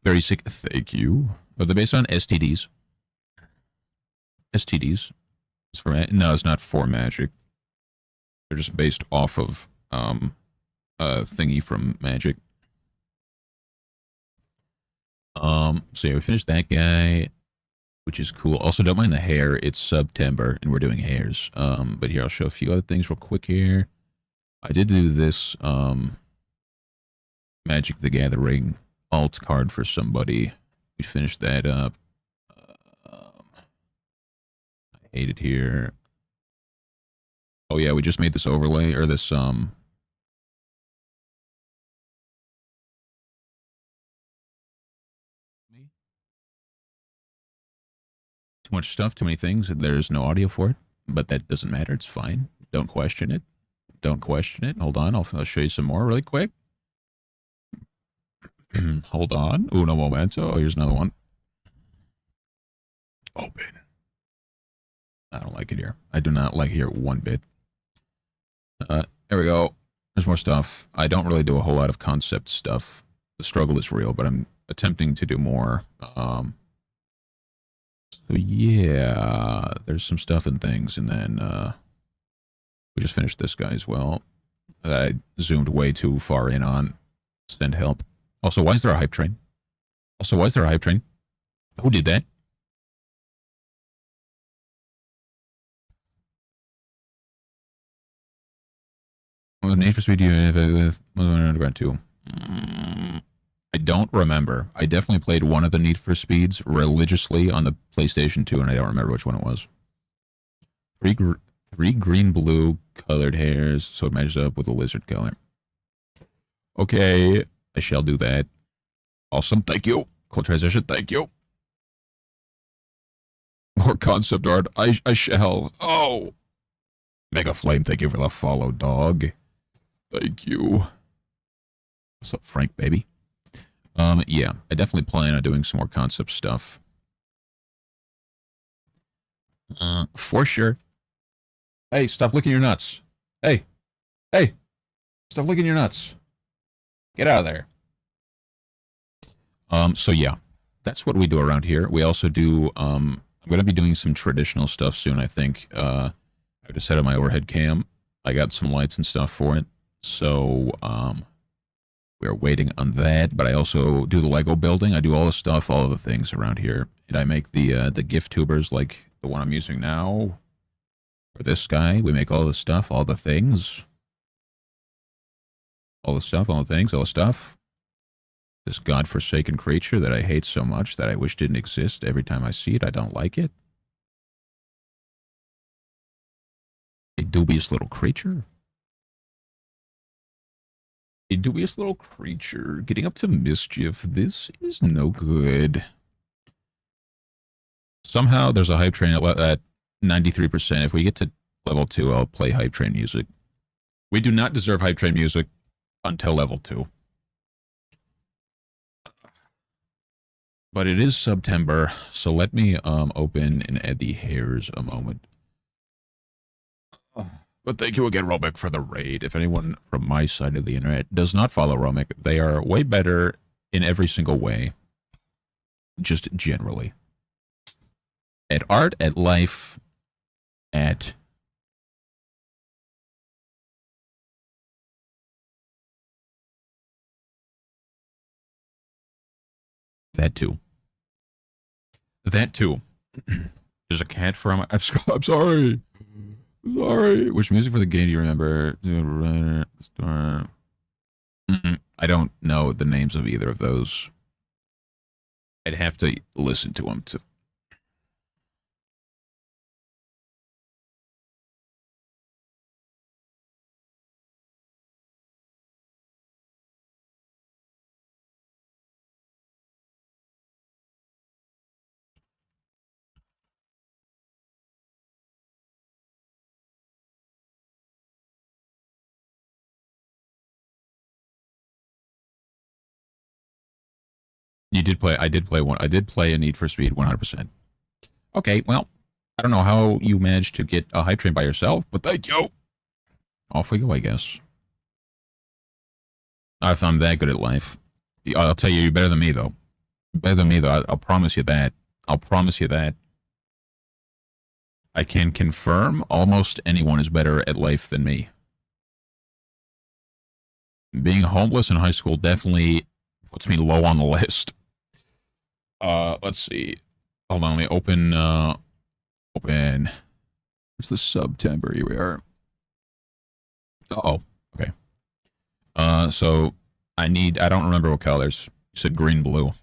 Very sick. Thank you. Are they based on STDs? STDs. It's for no, it's not for Magic. They're just based off of a thingy from Magic. So yeah, we finished that guy, which is cool. Also, don't mind the hair. It's September, and we're doing hairs. But here, I'll show a few other things real quick here. I did do this Magic the Gathering alt card for somebody. We finished that up. I hate it here. Oh yeah, we just made this overlay, or this Too much stuff, too many things. There's no audio for it, but that doesn't matter. It's fine. Don't question it. Don't question it. Hold on, I'll show you some more really quick. Hold on. Uno momento. Oh, here's another one. Open. I don't like it here. I do not like it here one bit. There we go. There's more stuff. I don't really do a whole lot of concept stuff. The struggle is real, but I'm attempting to do more. So yeah, there's some stuff and things, and then we just finished this guy as well. I zoomed way too far in on. Send help. Also, why is there a hype train? Also, why is there a hype train? Who did that? Well, Need for Speed do you have with Underground 2? I don't remember. I definitely played one of the Need for Speeds religiously on the PlayStation 2, and I don't remember which one it was. Three green-blue colored hairs, so it matches up with a lizard color. Okay, I shall do that. Awesome, thank you. Cool transition, thank you. More concept art, I shall. Oh! Mega Flame, thank you for the follow, dog. Thank you. What's up, Frank, baby? Yeah, I definitely plan on doing some more concept stuff. For sure. Hey, stop licking your nuts. Hey. Hey. Stop licking your nuts. Get out of there. So yeah, that's what we do around here. We also do, I'm going to be doing some traditional stuff soon, I think. I just set up my overhead cam. I got some lights and stuff for it. So, We are waiting on that, but I also do the Lego building. I do all the stuff, all of the things around here. And I make the gift tubers like the one I'm using now. For this guy, we make all the stuff, all the things. All the stuff, all the things, all the stuff. This godforsaken creature that I hate so much that I wish didn't exist. Every time I see it, I don't like it. A dubious little creature. A dubious little creature getting up to mischief. This is no good. Somehow there's a hype train at 93%. If we get to level 2, I'll play hype train music. We do not deserve hype train music until level 2. But it is September, so let me open and add the hairs a moment. But thank you again, Romic, for the raid. If anyone from my side of the internet does not follow Romic, they are way better in every single way. Just generally. At art, at life, at... That too. That too. There's a cat from... I'm sorry. Sorry. Which music for the game do you remember? I don't know the names of either of those. I'd have to listen to them to... You did play... I did play a Need for Speed 100%. Okay, well, I don't know how you managed to get a hype train by yourself, but thank you. Off we go, I guess. If I'm that good at life. I'll tell you, you're better than me, though. Better than me, though. I'll promise you that. I'll promise you that. I can confirm almost anyone is better at life than me. Being homeless in high school definitely puts me low on the list. Let's see. Hold on, let me open, open. It's the September, here we are. Uh-oh, okay. So, I don't remember what colors. You said green, blue.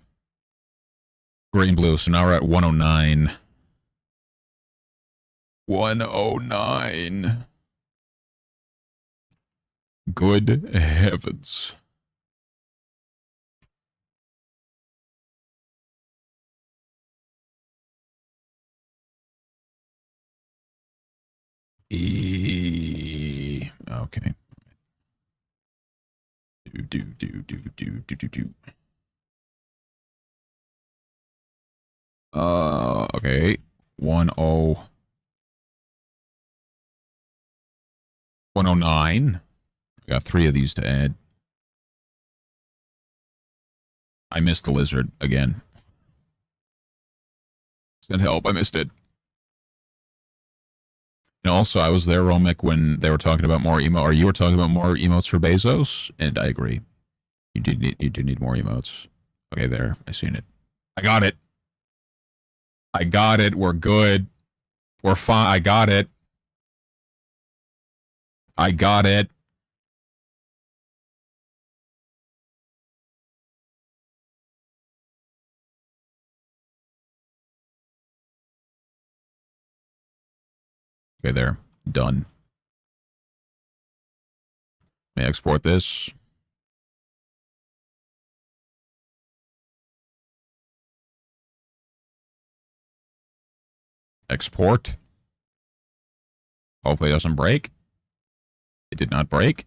Green, blue, so now we're at 109. 109. Good heavens. Okay. Okay. 109. I got 3 of these to add. I missed the lizard again. Send help, I missed it. And also, I was there, Romic, when they were talking about more or you were talking about more emotes for Bezos, and I agree. You do need more emotes. Okay, there, I seen it. I got it. I got it. We're good. We're fine. I got it. I got it. Okay, there. Done. May I export this? Export. Hopefully it doesn't break. It did not break.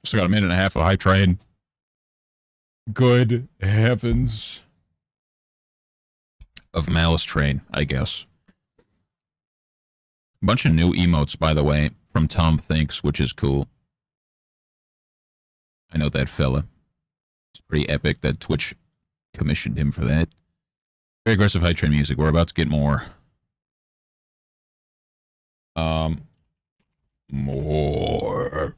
Still got a minute and a half of hype train. Good heavens. of Malice Train, I guess. Bunch of new emotes, by the way, from Tom Thinks, which is cool. I know that fella. It's pretty epic that Twitch commissioned him for that. Very aggressive high train music. We're about to get more. More.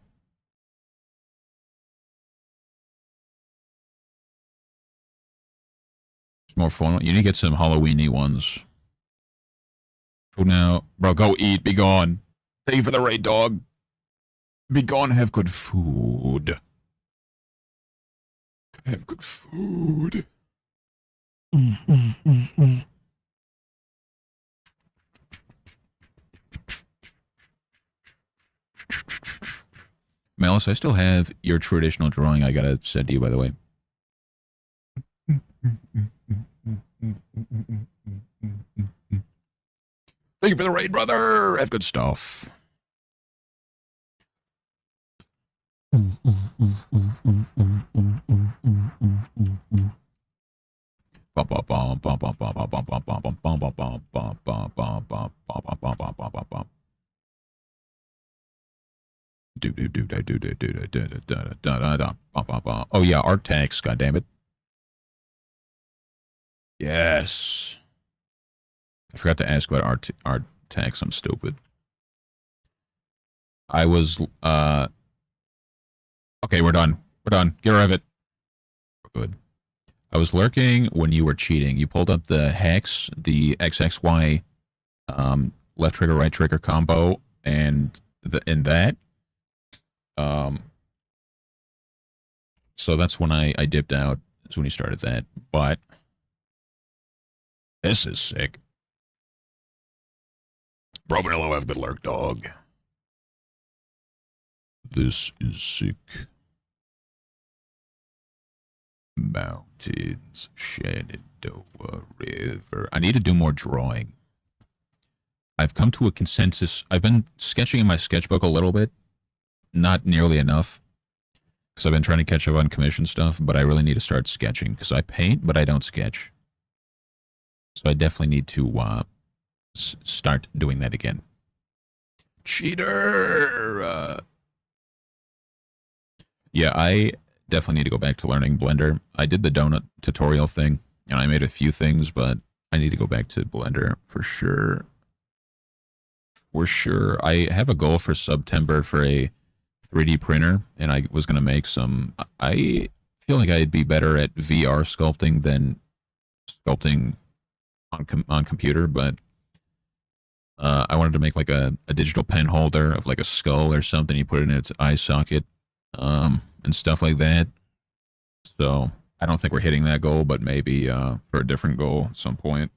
It's more fun. You need to get some Halloween-y ones. Oh, now. Bro, go eat. Be gone. Thank you for the raid, dog. Be gone. Have good food. Have good food. Malice, I still have your traditional drawing I gotta send to you, by the way. Thank you for the raid, brother. Have good stuff. Oh yeah, art tax, goddammit. Yes. I forgot to ask about art tax. I'm stupid. I was okay, we're done. We're done. Get rid of it. Good. I was lurking when you were cheating. You pulled up the hex, the XXY left trigger, right trigger combo, and in that. So that's when I dipped out. That's when you started that. But this is sick. Bro, Manillo, have good lurk, dog. This is sick. Mountains, Shenandoah River. I need to do more drawing. I've come to a consensus. I've been sketching in my sketchbook a little bit. Not nearly enough. Because I've been trying to catch up on commission stuff, but I really need to start sketching. Because I paint, but I don't sketch. So I definitely need to start doing that again. Cheater! Yeah, I definitely need to go back to learning Blender. I did the donut tutorial thing, and I made a few things, but I need to go back to Blender for sure. For sure. I have a goal for September for a 3D printer, and I was going to make some. I feel like I'd be better at VR sculpting than sculpting on computer, but I wanted to make like a digital pen holder of like a skull or something. You put it in its eye socket, and stuff like that. So I don't think we're hitting that goal, but maybe for a different goal at some point.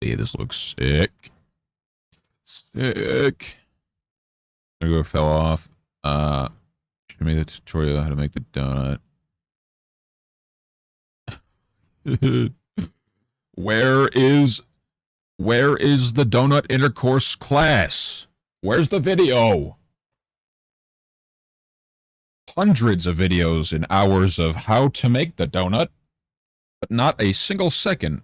Yeah, this looks sick. Sick. I go fell off. Show me the tutorial how to make the donut. Where is the donut intercourse class? Where's the video? Hundreds of videos and hours of how to make the donut, but not a single second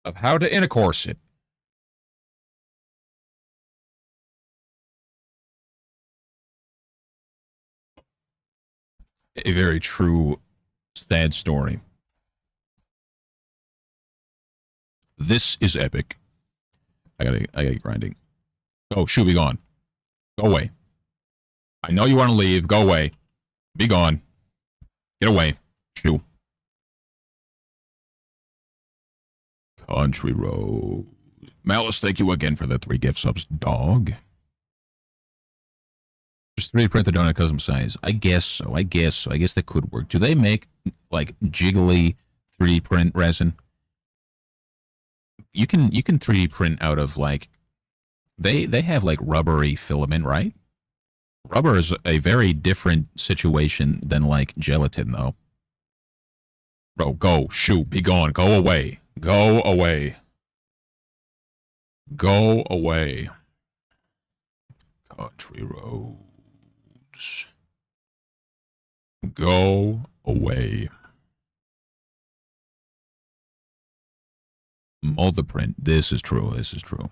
of how to intercourse it. A very true, sad story. This is epic. I gotta grinding. Oh, shoot, be gone. Go away. I know you want to leave. Go away. Be gone. Get away. Shoo. Country Road. Malice, thank you again for the 3 gift subs, dog. Just 3D print the donut custom size. I guess so. I guess that could work. Do they make, like, jiggly 3D print resin? You can 3D print out of, like... They have, like, rubbery filament, right? Rubber is a very different situation than, like, gelatin, though. Bro, go. Shoot. Be gone. Go away. Go away. Go away. Country Road. Go away. Mold the print. This is true. This is true.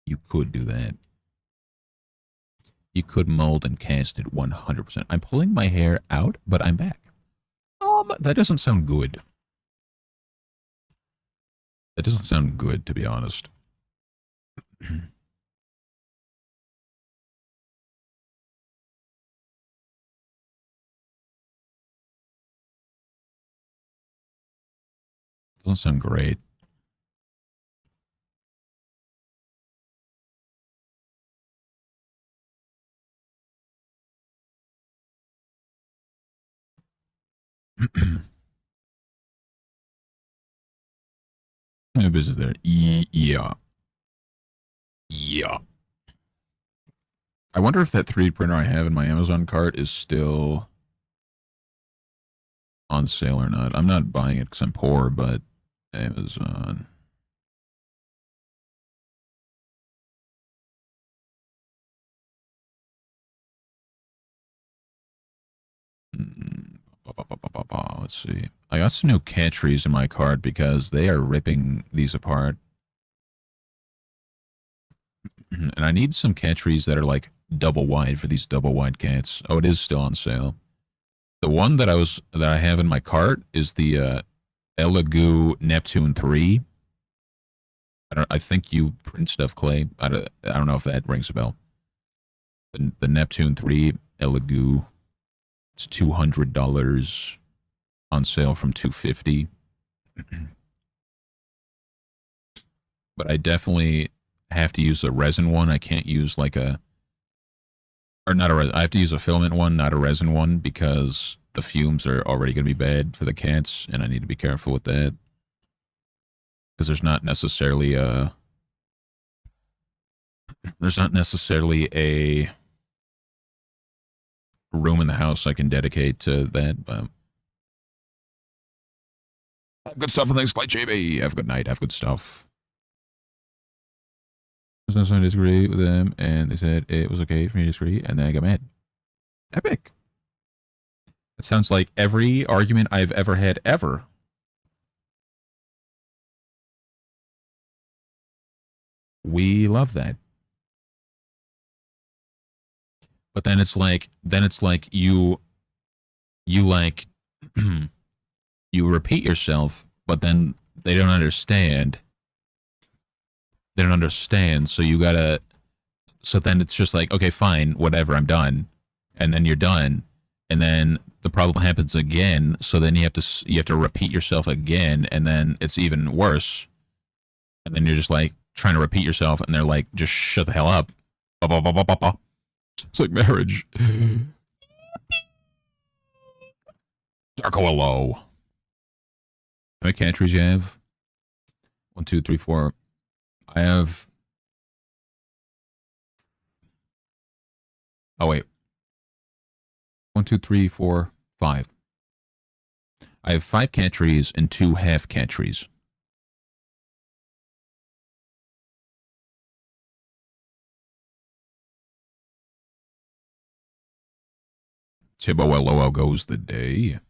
You could do that. You could mold and cast it 100%. I'm pulling my hair out, but I'm back. That doesn't sound good. That doesn't sound good, to be honest. Doesn't sound great. No business there. Yeah. Yeah. I wonder if that 3D printer I have in my Amazon cart is still on sale or not. I'm not buying it because I'm poor, but Amazon. Let's see. I got some new cat trees in my cart because they are ripping these apart. And I need some cat trees that are like double wide for these double wide cats. Oh, it is still on sale. The one that I have in my cart is the Elegoo Neptune 3. I think you print stuff, Clay. I don't know if that rings a bell. The Neptune 3 Elegoo. It's $200 on sale from $250. But I definitely have to use a resin one. I can't use like a, or not a resin. I have to use a filament one, not a resin one, because the fumes are already going to be bad for the cats, and I need to be careful with that. Because there's not necessarily a room in the house I can dedicate to that. But good stuff and thanks, Clay JB. Have a good night. Have good stuff. I disagree with them, and they said it was okay for me to disagree, and then I got mad. Epic. It sounds like every argument I've ever had ever. We love that. But then it's like you like you repeat yourself, but then they don't understand. They don't understand, so you gotta. So then it's just like, okay, fine, whatever, I'm done, and then you're done, and then the problem happens again. So then you have to repeat yourself again, and then it's even worse. And then you're just like trying to repeat yourself, and they're like, just shut the hell up. It's like marriage. Darko hello. How many countries you have? 1, 2, 3, 4. I have. Oh wait. 1, 2, 3, 4, 5. I have 5 cat trees and 2 half cat trees. Tibbo goes the day.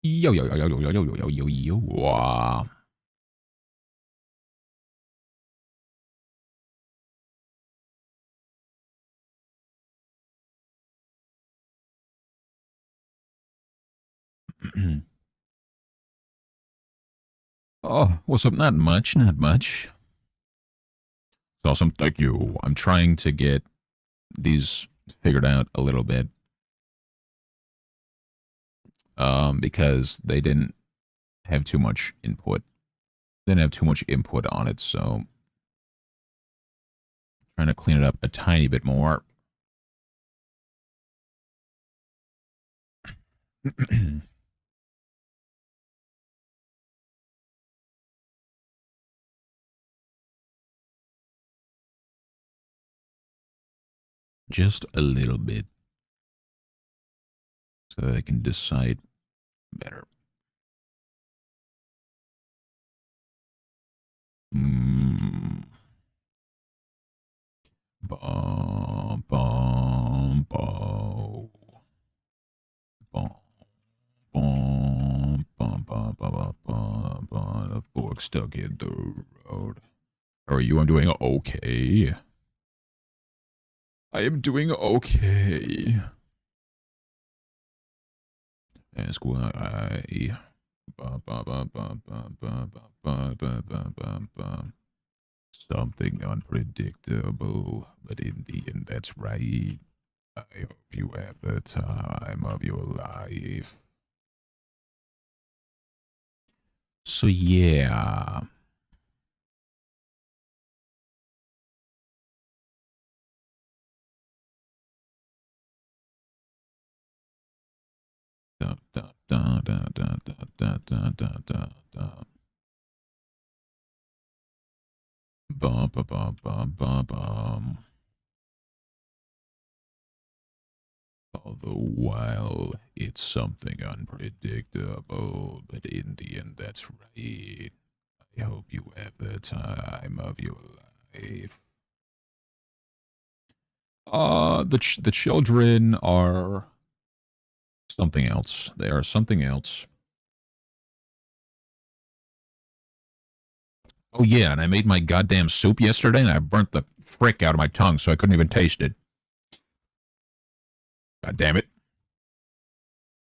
Yo yo yo yo yo yo yo yo yo yo. Wow. Oh, what's up? Not much, not much. It's awesome. Thank you. I'm trying to get these figured out a little bit. Because they didn't have too much input. Didn't have too much input on it, so trying to clean it up a tiny bit more. Just a little bit. So that I can decide better. Mm. Ba, ba. dog stuck in the road. How are you? I'm doing okay. I am doing okay. Ask why. Ba, ba, ba, ba, ba, ba, ba, ba, ba, ba, ba, ba. Something unpredictable, but in the end, that's right. I hope you have the time of your life. So, yeah. Da, da, da, da, da, da, da, da, da, da. Bum, bum, bum, bum, bum, bum. All the while, it's something unpredictable, but in the end, that's right. I hope you have the time of your life. The children are something else. They are something else. Oh yeah, and I made my goddamn soup yesterday, and I burnt the frick out of my tongue, so I couldn't even taste it. God damn it!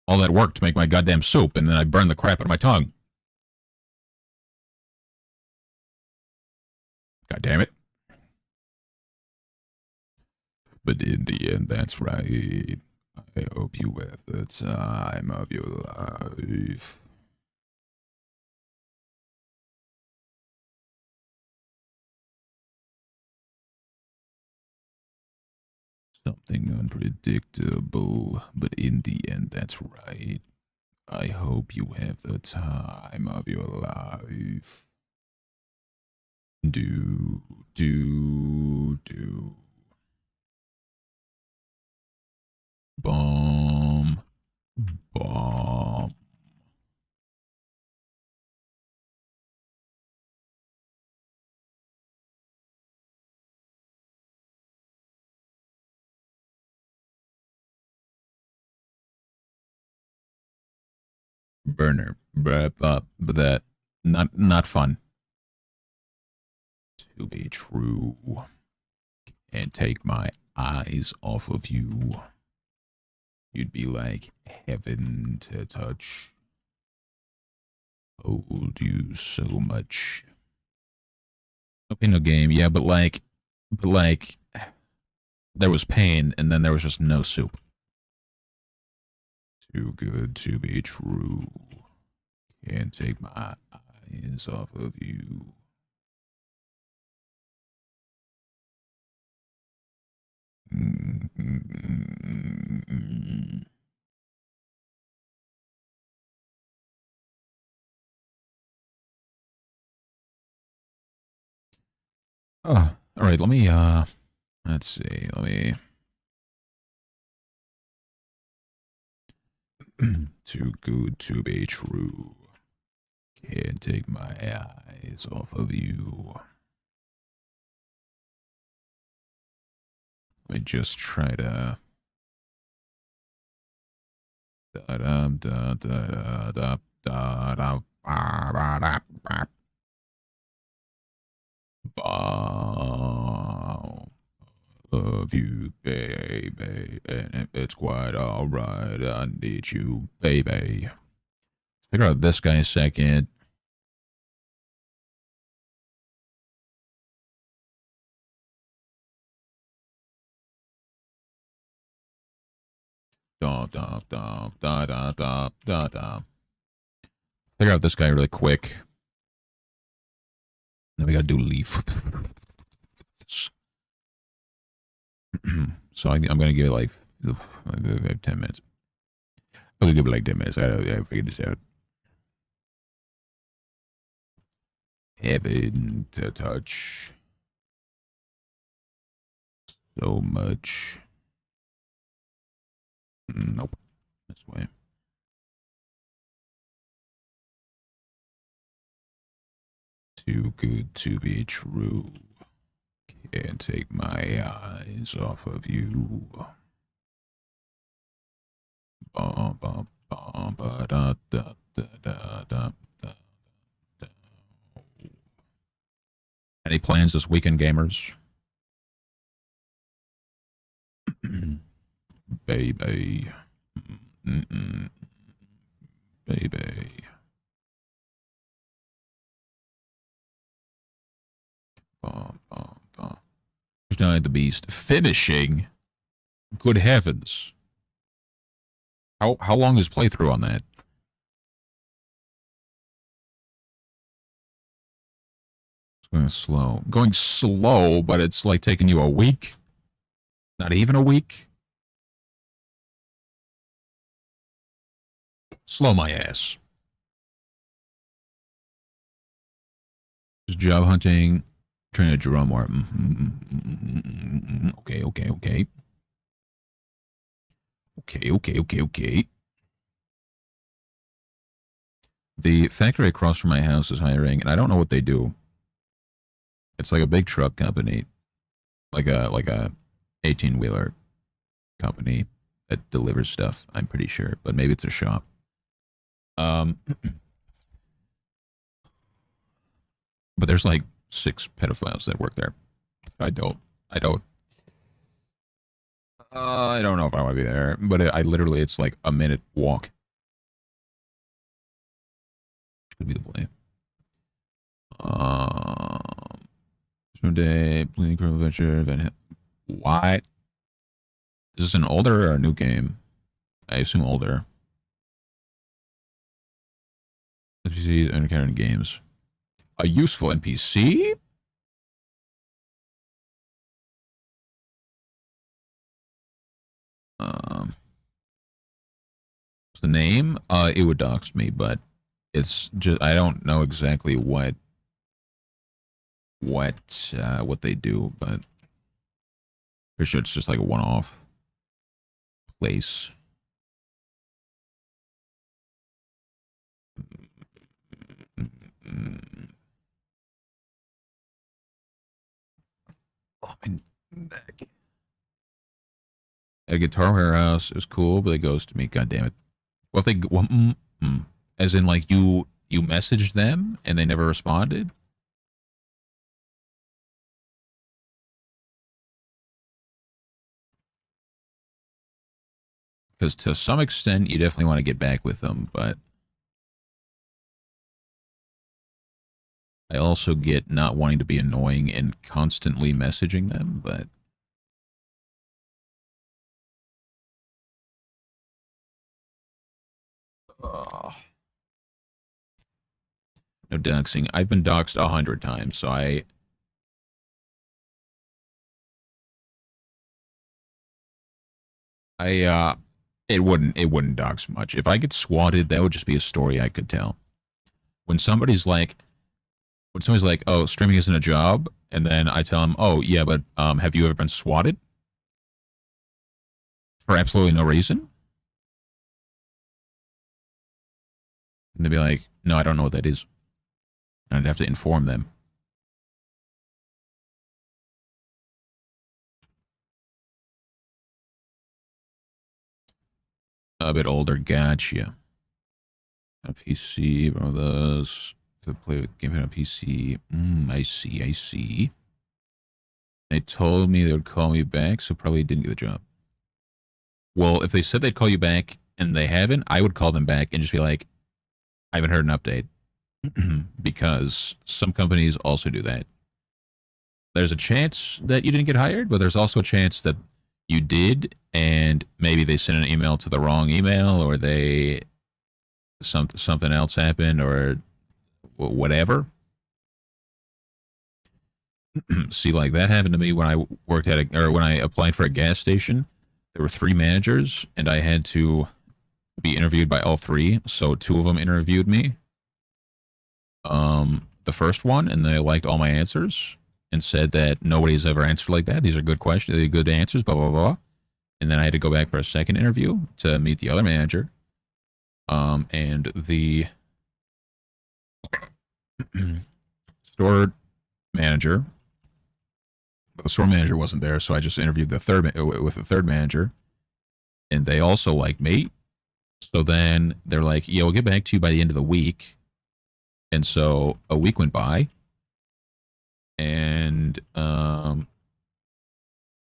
All that work to make my goddamn soup, and then I burned the crap out of my tongue. God damn it! But in the end, that's right. I hope you have the time of your life. Something unpredictable, but in the end, that's right. I hope you have the time of your life. Do, do. Bomb, bomb. Burner, but that, not fun. To be true, and take my eyes off of you. You'd be like heaven to touch. Hold you so much. No pain, no game. Yeah, but like, there was pain, and then there was just no soup. Too good to be true. Can't take my eyes off of you. Oh, all right. Let me. Let's see. Let me. Too good to be true. Can't take my eyes off of you. Let me just try to. Da da da da da da da ba da ba ba. Love you, baby, and if it's quite alright, I need you, baby. Figure out this guy second. Da da da da da da da da. Figure out this guy really quick. Then we gotta do leaf. So I'm gonna give it like 10 minutes. I'm gonna give it like 10 minutes. I gotta figure this out. Heaven to touch so much. Nope. This way. Too good to be true. Can't take my eyes off of you. Bum, bum, bum, ba, da, da, da, da, da, da, da. Any plans this weekend, gamers? Baby. Mm-mm. Baby. Bum, bum, bum. Died the beast. Finishing? Good heavens. How long is playthrough on that? It's going slow. Going slow, but it's like taking you a week? Not even a week? Slow my ass. Just job hunting, trying to draw more. Okay, okay, okay. Okay. The factory across from my house is hiring, and I don't know what they do. It's like a big truck company, like a 18-wheeler company that delivers stuff. I'm pretty sure, but maybe it's a shop. But there's like 6 pedophiles that work there. I don't I don't know if I want to be there, but I literally, it's like a minute walk. Could be the play. Day, playing Criminal Adventure, event. What? Is this an older or a new game? I assume older. NPCs and encountered games. A useful NPC? What's the name? It would dox me, but it's just I don't know exactly what they do, but pretty sure it's just like a one-off place. Oh, my neck. At a guitar warehouse is cool, but it goes to me. God damn it! Well, if they, well, as in like you messaged them and they never responded. Because to some extent, you definitely want to get back with them, but I also get not wanting to be annoying and constantly messaging them, but no doxing. I've been doxed 100 times, so it wouldn't dox much. If I get swatted, that would just be a story I could tell. When somebody's like, oh, streaming isn't a job, and then I tell them, oh yeah, but have you ever been swatted for absolutely no reason? And they'd be like, no, I don't know what that is. And I'd have to inform them. A bit older, gotcha. A PC, one of those. To play with game on PC. I see. They told me they would call me back, so probably didn't get the job. Well, if they said they'd call you back and they haven't, I would call them back and just be like, I haven't heard an update. Because some companies also do that. There's a chance that you didn't get hired, but there's also a chance that you did, and maybe they sent an email to the wrong email, or something else happened, or whatever. See, like that happened to me when I worked when I applied for a gas station. There were 3 managers, and I had to be interviewed by all 3. So 2 of them interviewed me. The first one, and they liked all my answers and said that nobody's ever answered like that. These are good questions, good answers, blah blah blah. And then I had to go back for a second interview to meet the other manager. And the store manager. But the store manager wasn't there, so I just interviewed with the third manager, and they also liked me. So then they're like, "Yeah, we'll get back to you by the end of the week." And so a week went by, And I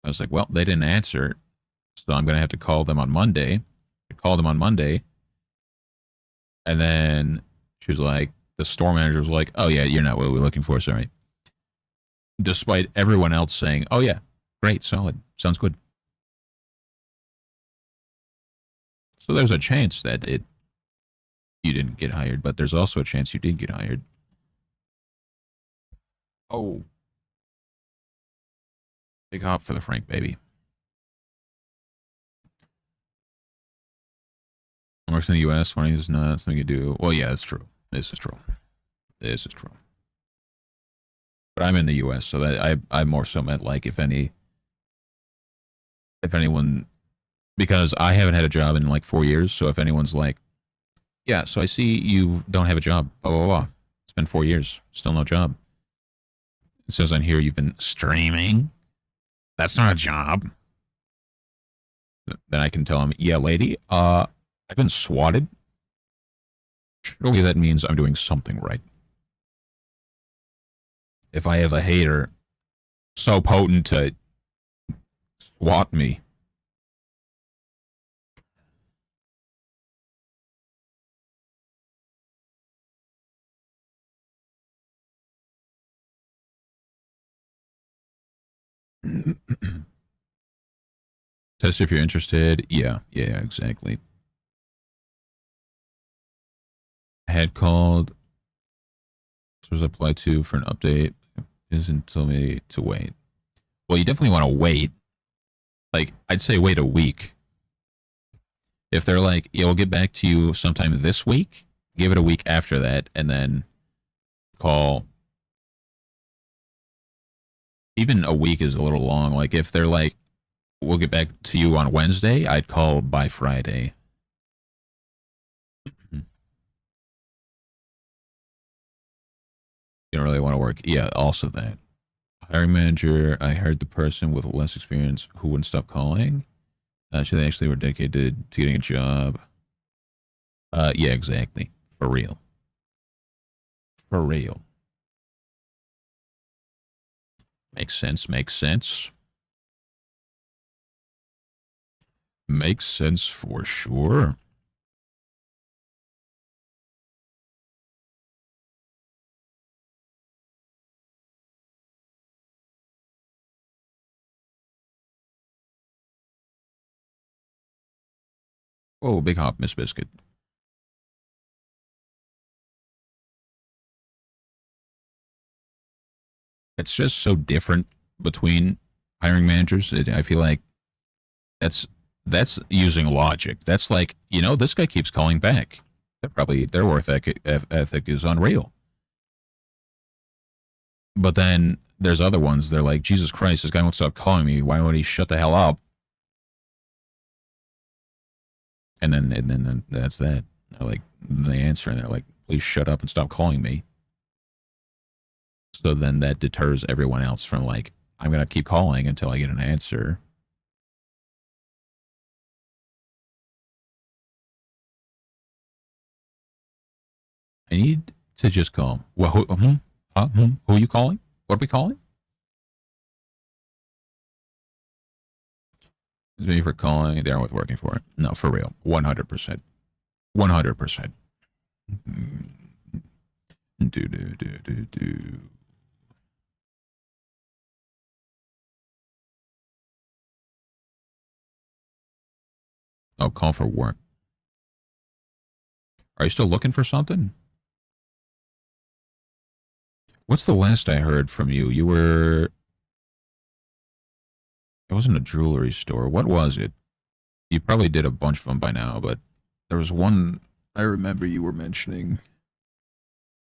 was like, well, they didn't answer, so I'm gonna have to call them on Monday. I called them on Monday, and then she was like, the store manager was like, oh yeah, you're not what we're looking for, sorry. Despite everyone else saying, oh yeah, great, solid, sounds good. So there's a chance that you didn't get hired, but there's also a chance you did get hired. Oh, big hop for the Frank baby. Works in the U.S. Funny is not something you do. Well, yeah, that's true. This is true. This is true. But I'm in the U.S., so that I more so meant like if anyone, because I haven't had a job in like 4 years. So if anyone's like, yeah, so I see you don't have a job, blah blah blah. It's been 4 years, still no job. It says on here you've been streaming. That's not a job. Then I can tell them, yeah, lady, I've been swatted. Surely that means I'm doing something right. If I have a hater so potent to swat me. Test if you're interested. Yeah, exactly. Had called. Was applied to for an update. Isn't tell me to wait. Well, you definitely want to wait. Like, I'd say wait a week. If they're like, yeah, we'll get back to you sometime this week, give it a week after that, and then call. Even a week is a little long. Like, if they're like, we'll get back to you on Wednesday, I'd call by Friday. You don't really want to work. Yeah, also that. Hiring manager, I hired the person with less experience who wouldn't stop calling. So they actually were dedicated to getting a job. Yeah, exactly. For real. For real. Makes sense. Makes sense. Makes sense for sure. Oh, big hop, Miss Biscuit. It's just so different between hiring managers. I feel like that's that's using logic. That's like, this guy keeps calling back. Their work ethic is unreal. But then there's other ones. They're like, Jesus Christ, this guy won't stop calling me. Why won't he shut the hell up? And then that's that. Like, they answer and they're like, please shut up and stop calling me. So then that deters everyone else from like, I'm gonna keep calling until I get an answer. I need to just call. Well, who are you calling? What are we calling? It's me for calling. They aren't worth working for. No, for real. 100%. 100%. Do. Oh, call for work. Are you still looking for something? What's the last I heard from you? You were. It wasn't a jewelry store. What was it? You probably did a bunch of them by now, but there was one I remember you were mentioning.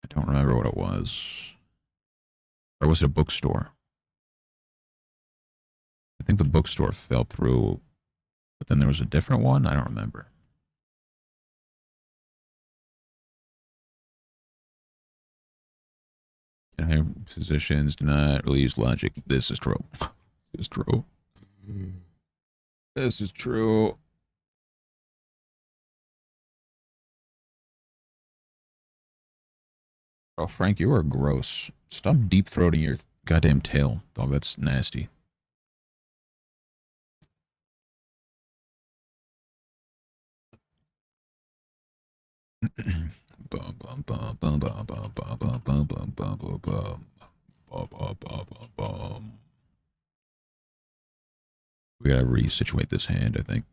I don't remember what it was. Or was it a bookstore? I think the bookstore fell through, but then there was a different one. I don't remember. Higher positions do not really use logic. This is true. This is true. This is true. Oh, Frank, you are gross. Stop deep throating your Goddamn tail, dog. That's nasty. Bum, bum, bum, bum, bum, bum, bum, bum, bum, bum, bum, bum, bum. Bum, bum, bum, bum, bum. We gotta resituate this hand, I think.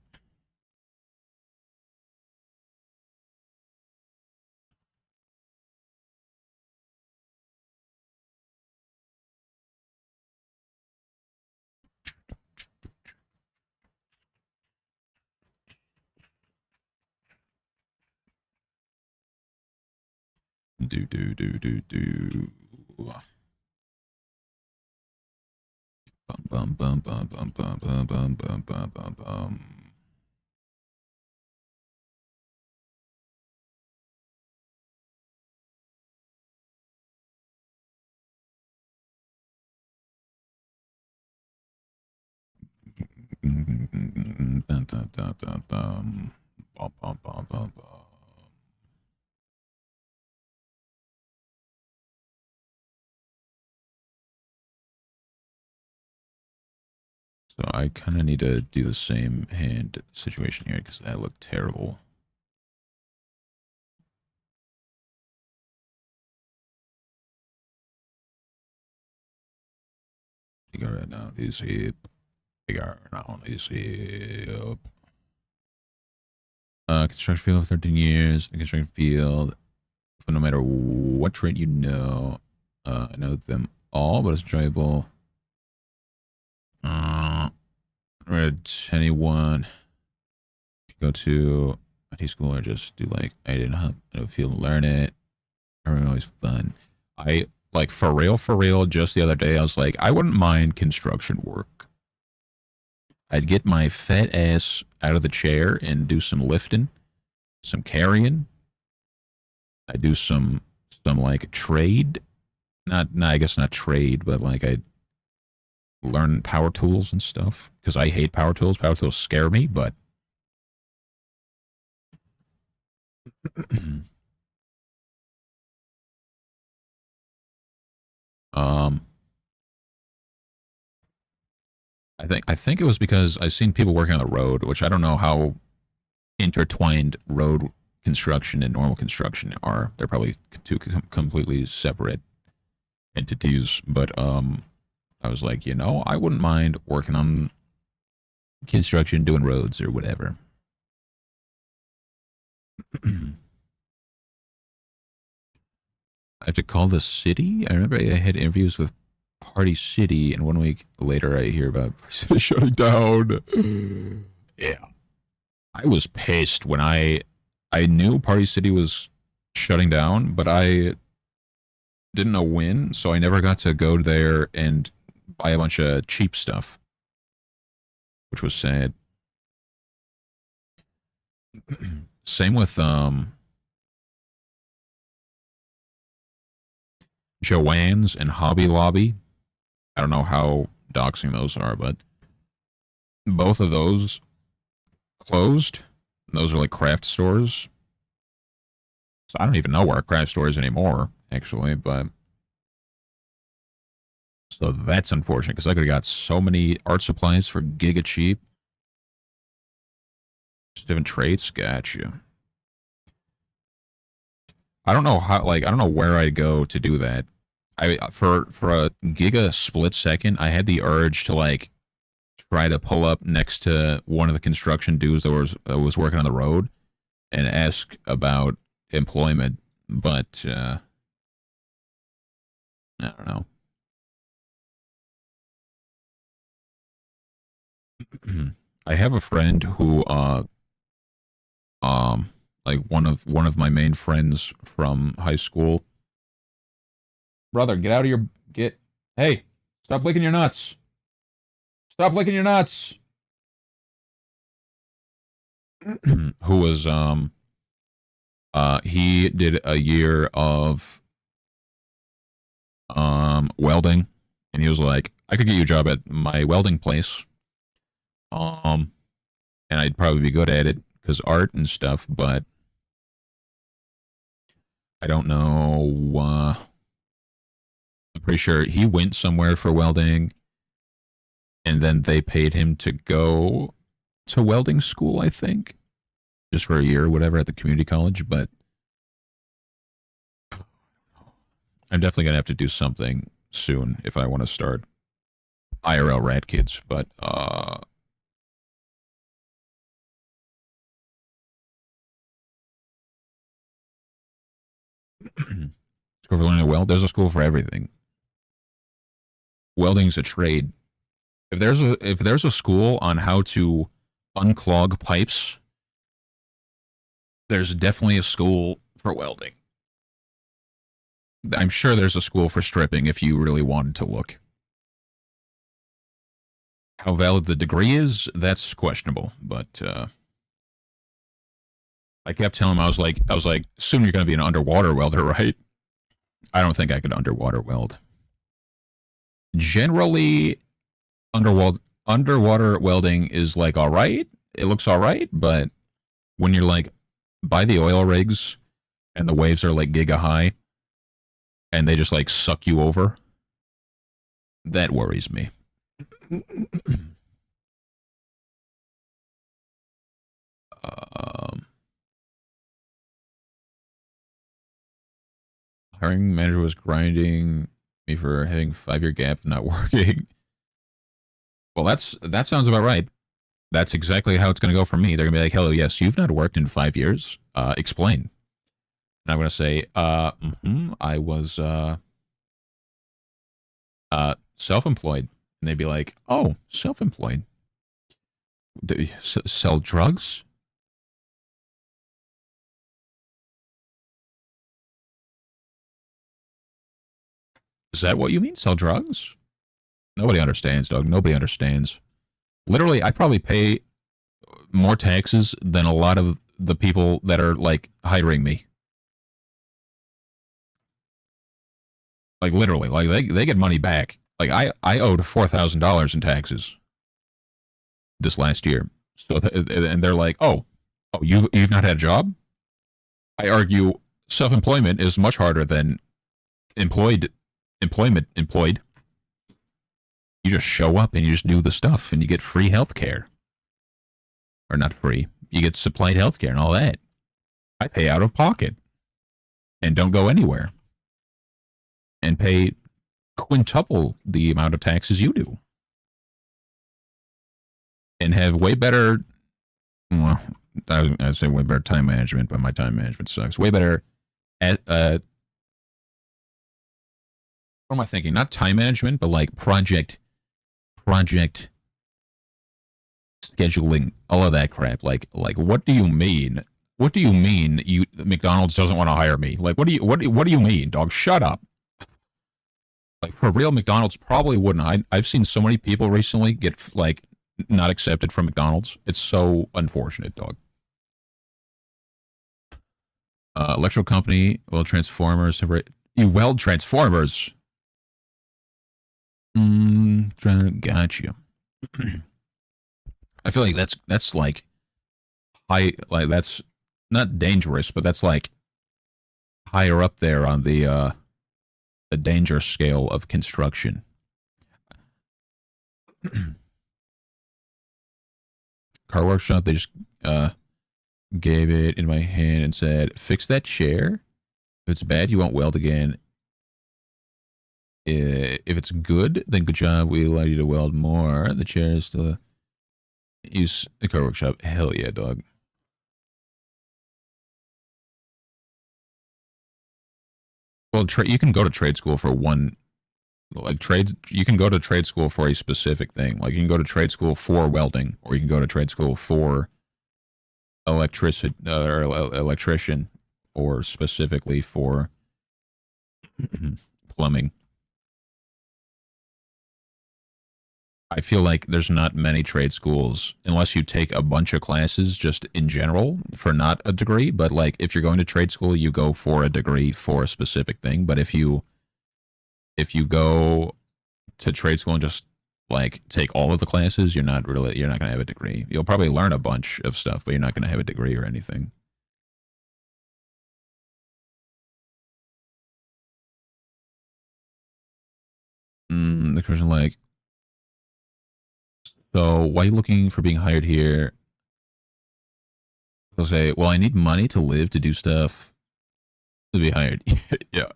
Do do do do do. Bum bum bum bum bum bum bum bum bum bum bum. Dun, dun, dun, dun, dun. Bum, bum, bum, bum, bum. So I kind of need to do the same hand situation here because that looked terrible. Figure it out his hip. Figure it out his hip. Construction field, 13 years. Construction field. So no matter what trade you know, I know them all, but it's enjoyable. Read anyone go to IT school or just do like I didn't feel to learn it. Everyone always fun. I like for real. Just the other day, I was like, I wouldn't mind construction work. I'd get my fat ass out of the chair and do some lifting, some carrying. I do some like trade. I guess not trade, but like I learn power tools and stuff because I hate power tools. Power tools scare me, but um, I think it was because I've seen people working on the road, which I don't know how intertwined road construction and normal construction are. They're probably two completely separate entities, but I was like, I wouldn't mind working on construction, doing roads or whatever. I have to call the city. I remember I had interviews with Party City, and 1 week later, I hear about shutting down. Yeah, I was pissed when I knew Party City was shutting down, but I didn't know when, so I never got to go there and buy a bunch of cheap stuff, which was sad. Same with Joanne's and Hobby Lobby. I don't know how doxing those are, but both of those closed. Those are like craft stores. So I don't even know where a craft store is anymore, actually, but so that's unfortunate because I could have got so many art supplies for giga cheap. Just different traits, gotcha. I don't know how, like, I don't know where I go to do that. For a giga split second, I had the urge to like try to pull up next to one of the construction dudes that was working on the road and ask about employment, but I don't know. I have a friend who like one of my main friends from high school. Brother, get out of your get. Hey, stop licking your nuts. Stop licking your nuts. Who was he did a year of welding, and he was like, I could get you a job at my welding place. Um and I'd probably be good at it because art and stuff, but I don't know. I'm Pretty sure he went somewhere for welding, and then they paid him to go to welding school, I think, just for a year or whatever at the community college. But I'm definitely gonna have to do something soon if I want to start IRL rat kids. But school for learning to weld. There's a school for everything. Welding's a trade. If there's a school on how to unclog pipes, there's definitely a school for welding. I'm sure there's a school for stripping if you really wanted to look. How valid the degree is, that's questionable. But I kept telling him, I was like, soon you're going to be an underwater welder, right? I don't think I could underwater weld. Generally, underwater welding is like all right. It looks all right, but when you're like by the oil rigs and the waves are like giga high and they just like suck you over, that worries me. um, hiring manager was grinding me for having 5-year gap not working. Well, that sounds about right. That's exactly how it's going to go for me. They're going to be like, "Hello, yes, you've not worked in 5 years. Explain." And I'm going to say, I was self-employed." And they'd be like, "Oh, self-employed. Do you sell drugs?" Is that what you mean? Sell drugs? Nobody understands, dog. Nobody understands. Literally, I probably pay more taxes than a lot of the people that are like hiring me. Like literally, like they get money back. Like I owed $4,000 in taxes this last year. So and they're like, oh, you've not had a job. I argue self-employment is much harder than employed. You just show up and you just do the stuff and you get free health care. Or not free. You get supplied health care and all that. I pay out of pocket and don't go anywhere and pay quintuple the amount of taxes you do and have way better, well, I say way better time management, but my time management sucks. Way better what am I thinking? Not time management, but like project scheduling, all of that crap. Like what do you mean? What do you mean you McDonald's doesn't want to hire me? Like what do you mean, dog? Shut up. Like for real, McDonald's probably wouldn't. I've seen so many people recently get like not accepted from McDonald's. It's so unfortunate, dog. Electrical company, well, Transformers. You weld Transformers. Gotcha. I feel like that's like high, like that's not dangerous, but that's like higher up there on the danger scale of construction. Car workshop, they just gave it in my hand and said, "Fix that chair. If it's bad, you won't weld again. If it's good, then good job. We allow you to weld more. The chair is still use the car workshop. Hell yeah, dog." Well, you can go to trade school for one, like trade. You can go to trade school for a specific thing. Like you can go to trade school for welding, or you can go to trade school for electrician, or specifically for plumbing. I feel like there's not many trade schools unless you take a bunch of classes just in general for not a degree. But like if you're going to trade school, you go for a degree for a specific thing. But if you go to trade school and just like take all of the classes, you're not gonna have a degree. You'll probably learn a bunch of stuff, but you're not gonna have a degree or anything. the question like, so why are you looking for being hired here? They'll say, well, I need money to live, to do stuff, to be hired. Yeah.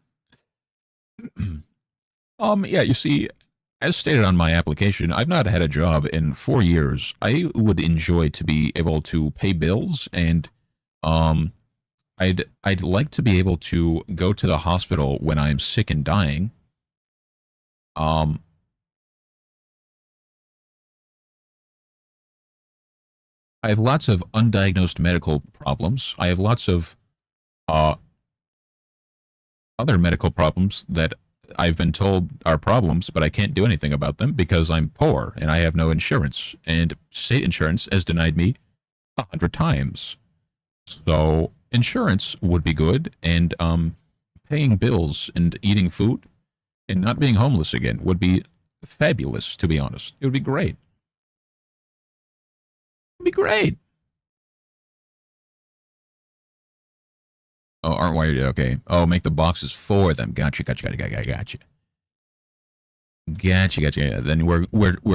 Yeah, you see, as stated on my application, I've not had a job in 4 years. I would enjoy to be able to pay bills and um I'd like to be able to go to the hospital when I'm sick and dying. Um I have lots of undiagnosed medical problems. I have lots of uh other medical problems that I've been told are problems, but I can't do anything about them because I'm poor and I have no insurance. And state insurance has denied me 100 times. So insurance would be good, and paying bills and eating food and not being homeless again would be fabulous. To be honest, it would be great. It'd be great. Oh, aren't wired yet. Okay. Oh, make the boxes for them. Gotcha. Gotcha. Gotcha. Gotcha. Gotcha. Gotcha. Gotcha. Then we're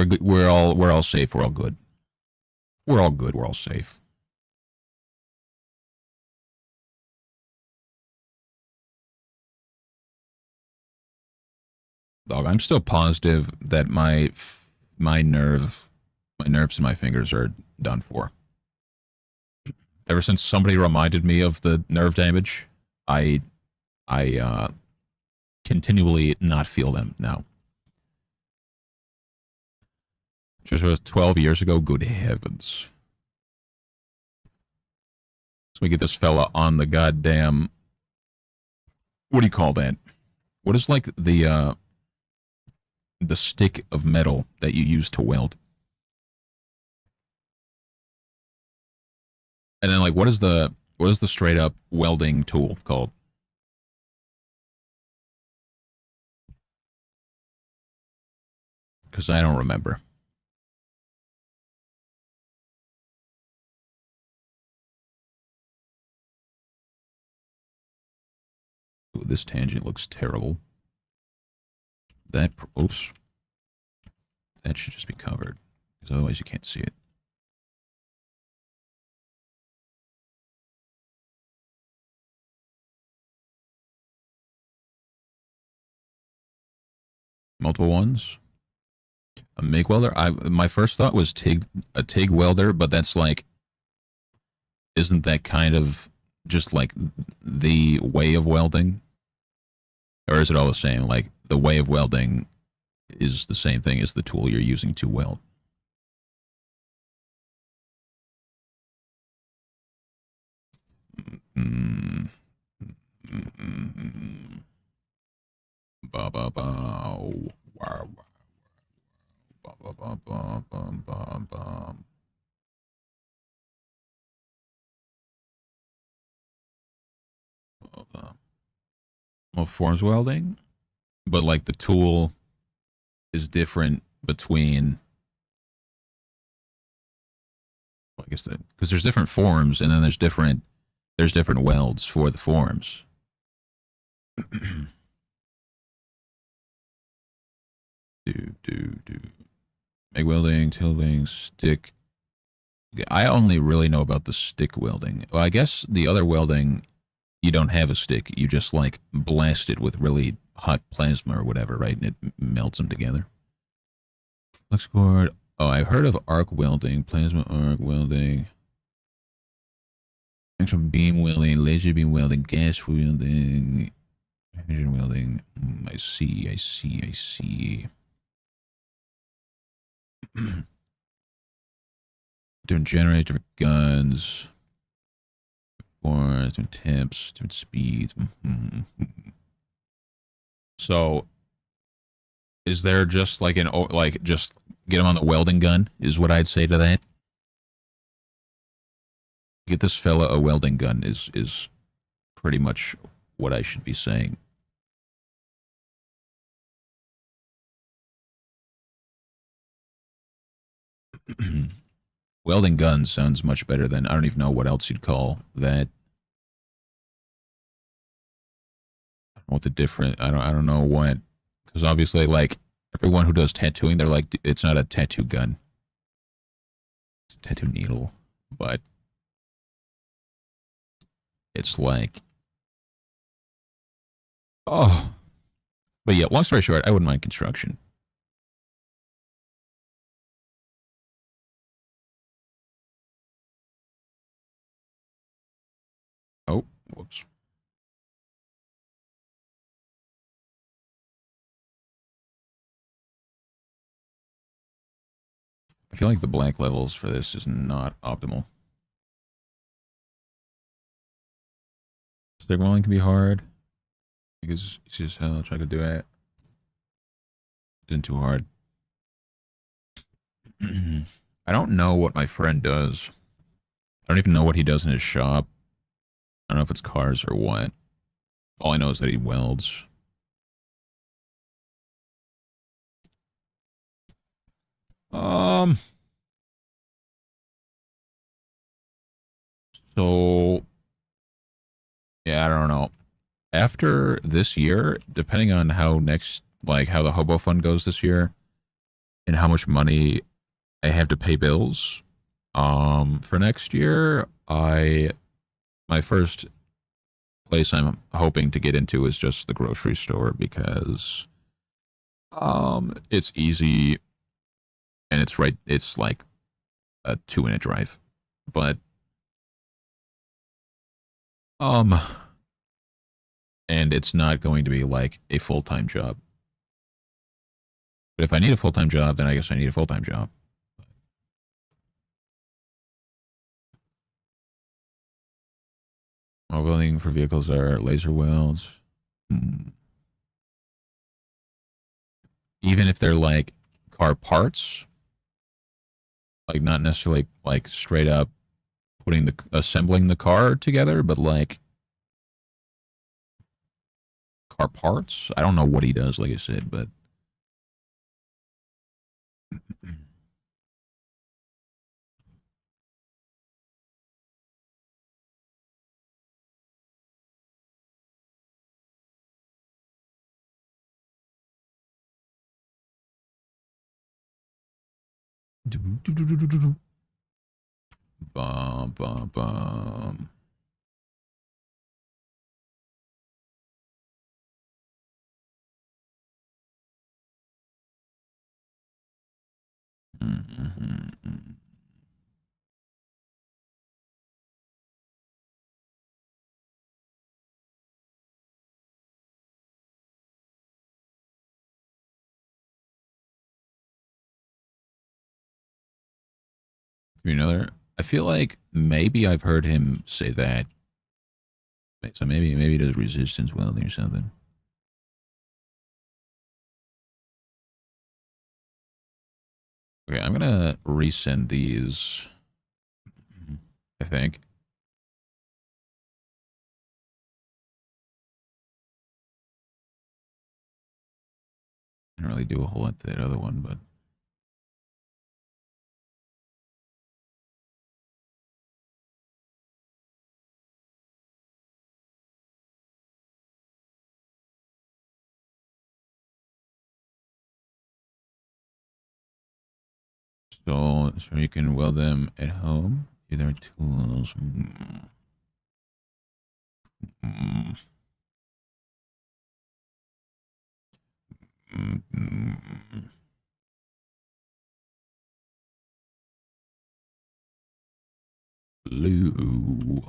good. We're all safe. We're all good. We're all good. We're all safe. Dog, I'm still positive that my nerves in my fingers are done for. Ever since somebody reminded me of the nerve damage, I I continually not feel them now. Just was 12 years ago. Good heavens! So we get this fella on the goddamn. What do you call that? What is like the stick of metal that you use to weld? And then like what is the straight up welding tool called? Because I don't remember. Ooh, this tangent looks terrible. That oops, that should just be covered because otherwise you can't see it. Multiple ones. A MIG welder. My first thought was a TIG welder, but that's like, isn't that kind of just like the way of welding, or is it all the same? Like the way of welding is the same thing as the tool you're using to weld. Mm, mm, mm, ba ba ba. Wow. Ba ba ba ba ba ba ba. Well, forms welding, but like the tool is different between. Well, I guess that because there's different forms, and then there's different welds for the forms. Do MIG welding, tilting, stick. I only really know about the stick welding. Well, I guess the other welding, you don't have a stick. You just like blast it with really hot plasma or whatever, right? And it melts them together. Flux cord. Oh, I've heard of arc welding, plasma arc welding, actual beam welding, laser beam welding, gas welding, hydrogen welding. I see, I see, I see. Different generators, different guns, different temps, different speeds. So, is there just like like just get them on the welding gun? Is what I'd say to that. Get this fella a welding gun is pretty much what I should be saying. Welding gun sounds much better than I don't even know what else you'd call that. What the different I don't know what because obviously like Everyone who does tattooing, they're like, it's not a tattoo gun. It's a tattoo needle. But it's like, oh. But yeah, long story short, I wouldn't mind construction. Oh, whoops. I feel like the black levels for this is not optimal. Signaling can be hard. Because it's just how I try to do it. Isn't too hard. I don't know what my friend does. I don't even know what he does in his shop. I don't know if it's cars or what. All I know is that he welds. Um, so yeah, I don't know. After this year, depending on how next, like how the Hobo Fund goes this year, and how much money I have to pay bills, for next year, my first place I'm hoping to get into is just the grocery store because, it's easy and it's right. It's like a 2 minute drive, but um, and it's not going to be like a full time job. But if I need a full time job, then I guess I need a full time job. While welding for vehicles are laser welds. Hmm. Even if they're like car parts, like not necessarily like straight up putting the assembling the car together, but like car parts. I don't know what he does, like I said, but bum bum bum. Mm-hmm. Give me another. I feel like maybe I've heard him say that. So maybe he does resistance welding or something. Okay, I'm gonna resend these. I think. I didn't really do a whole lot to that other one, but so you can weld them at home. Either tools. Mm, mm. Blue.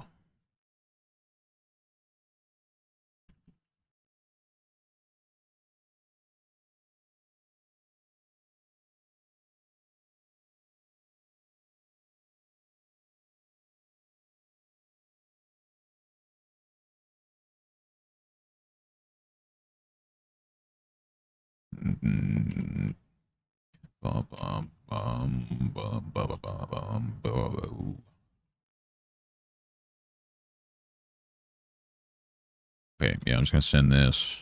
Mm, bum, bum, bum, bum, bum, bum, bum, bum. Okay, yeah, I'm just gonna send this.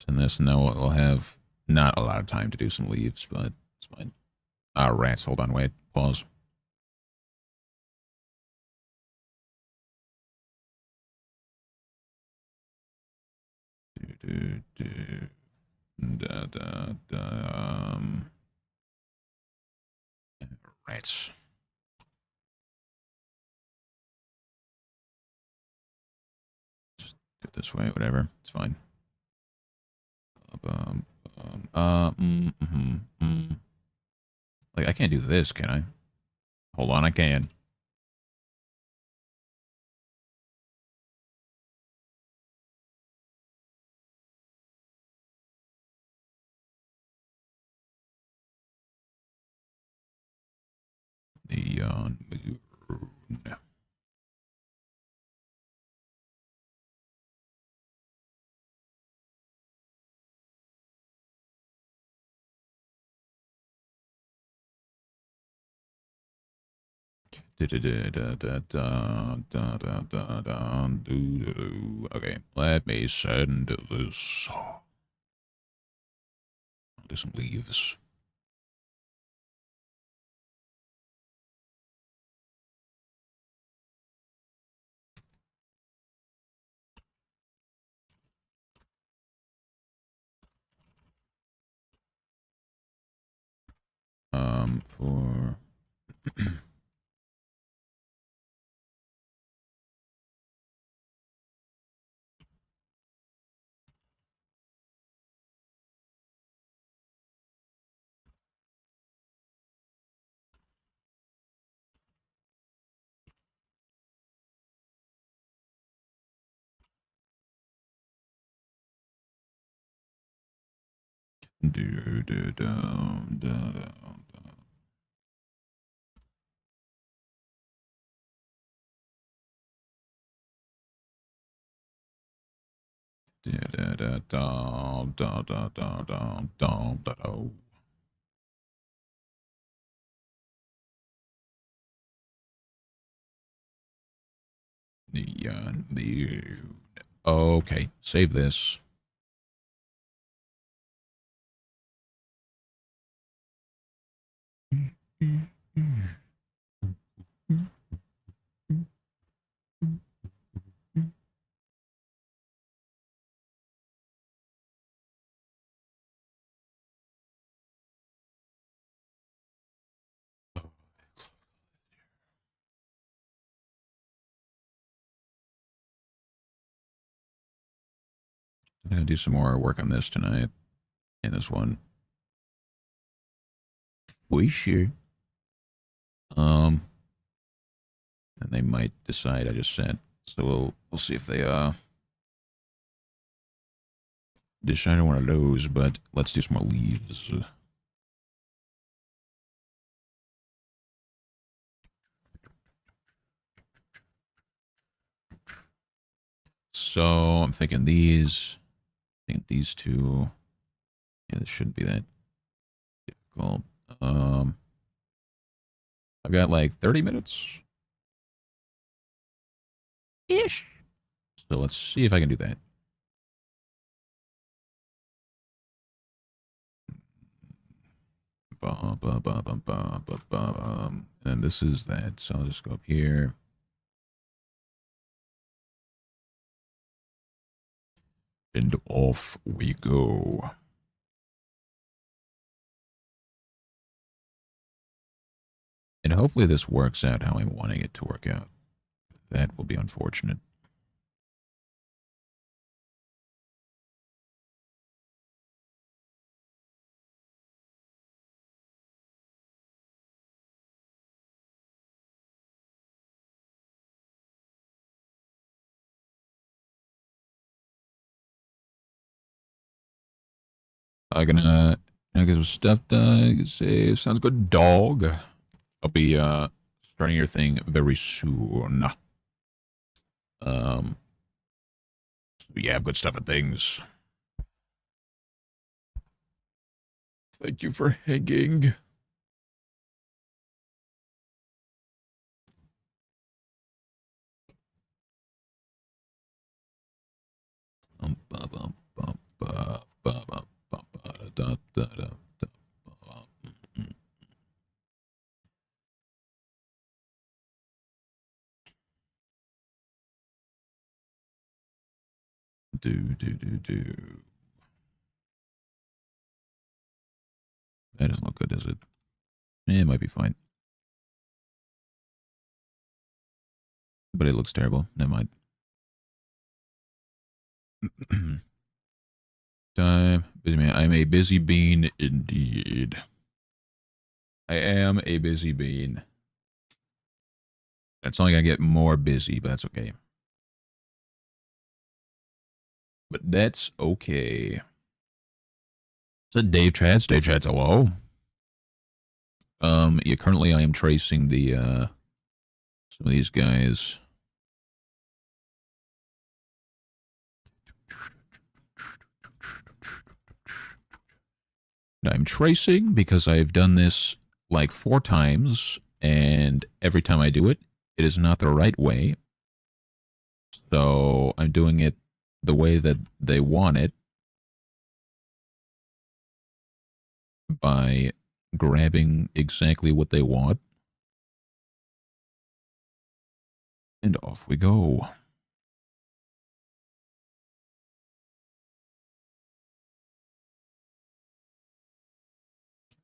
Send this, and then we'll have not a lot of time to do some leaves, but it's fine. Ah, rats. Hold on, wait. Pause. do, do. Da, da, da, right. Just do it this way, whatever. It's fine. Like, I can't do this, can I? Hold on, I can. Neon moon. Okay, let me send this. Do some leaves. For do do do do da da da da da da da da da da. Neon moon. Okay, save this. I'm gonna do some more work on this tonight. And this one. We sure. Um, and they might decide I just sent. So we'll see if they decide on one of those. But let's do some more leaves. So I'm thinking these. I think these two. Yeah, this shouldn't be that difficult. I've got like 30 minutes ish. So let's see if I can do that. And this is that. So I'll just go up here. And off we go. And hopefully this works out how I'm wanting it to work out. That will be unfortunate. Gonna get some stuff done. Say sounds good, dog. I'll be starting your thing very soon. Um, yeah, good stuff and things. Thank you for hanging. Do. That doesn't look good, does it? It might be fine. But it looks terrible. Never mind. Time. Busy man. I'm a busy bean indeed. I am a busy bean. It's only gonna get more busy, but that's okay. But that's okay. So Dave Chats. Dave Chats, hello. Yeah, currently I am tracing the some of these guys. I'm tracing because I've done this like 4 times, and every time I do it, it is not the right way. So I'm doing it the way that they want it by grabbing exactly what they want. And off we go.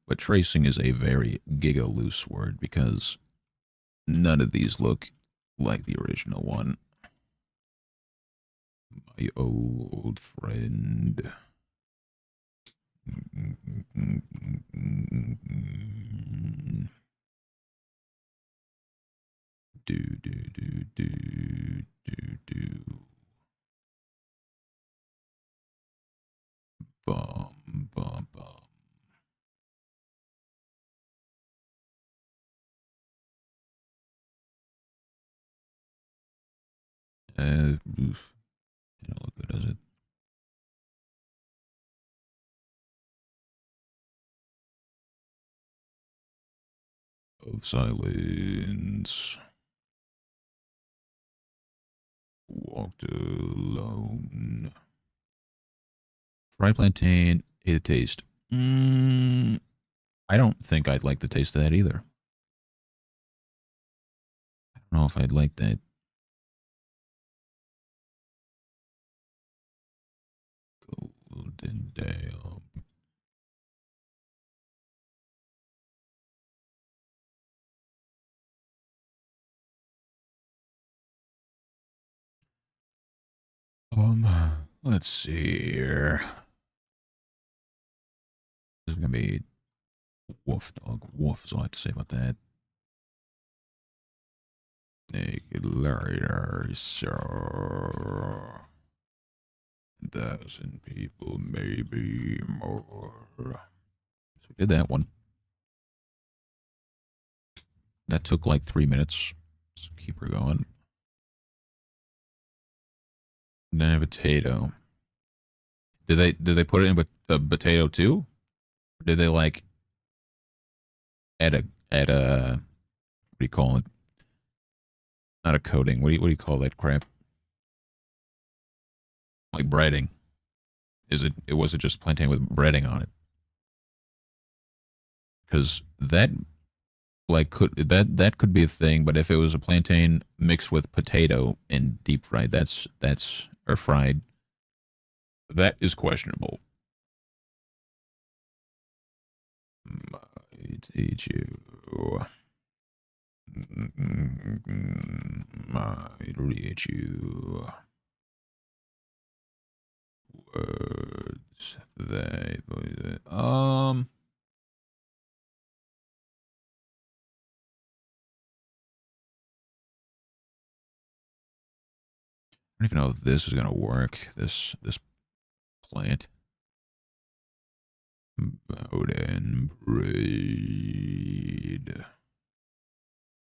But tracing is a very giga loose word because none of these look like the original one. My old friend. Do. Bum. Oof. Don't look good, does it? Of silence. Walked alone. Fried plantain, ate a taste. I don't think I'd like the taste of that either. I don't know if I'd like that. Golden Dale. Let's see here. This is gonna be wolf dog. Wolf is all I have to say about that. Naked later, sir. 1,000 people, maybe more. So we did that one. That took like 3 minutes. Let's keep her going. Then a potato. Did they put it in a potato too? Or did they like add a what do you call it? Not a coating. What do you call that crap? Like breading. Was it just plantain with breading on it? Because that could be a thing, but if it was a plantain mixed with potato and deep fried, that's or fried, that is questionable. Might eat you. Might reach you. Words they I don't even know if this is gonna work. This plant. Bowden breed.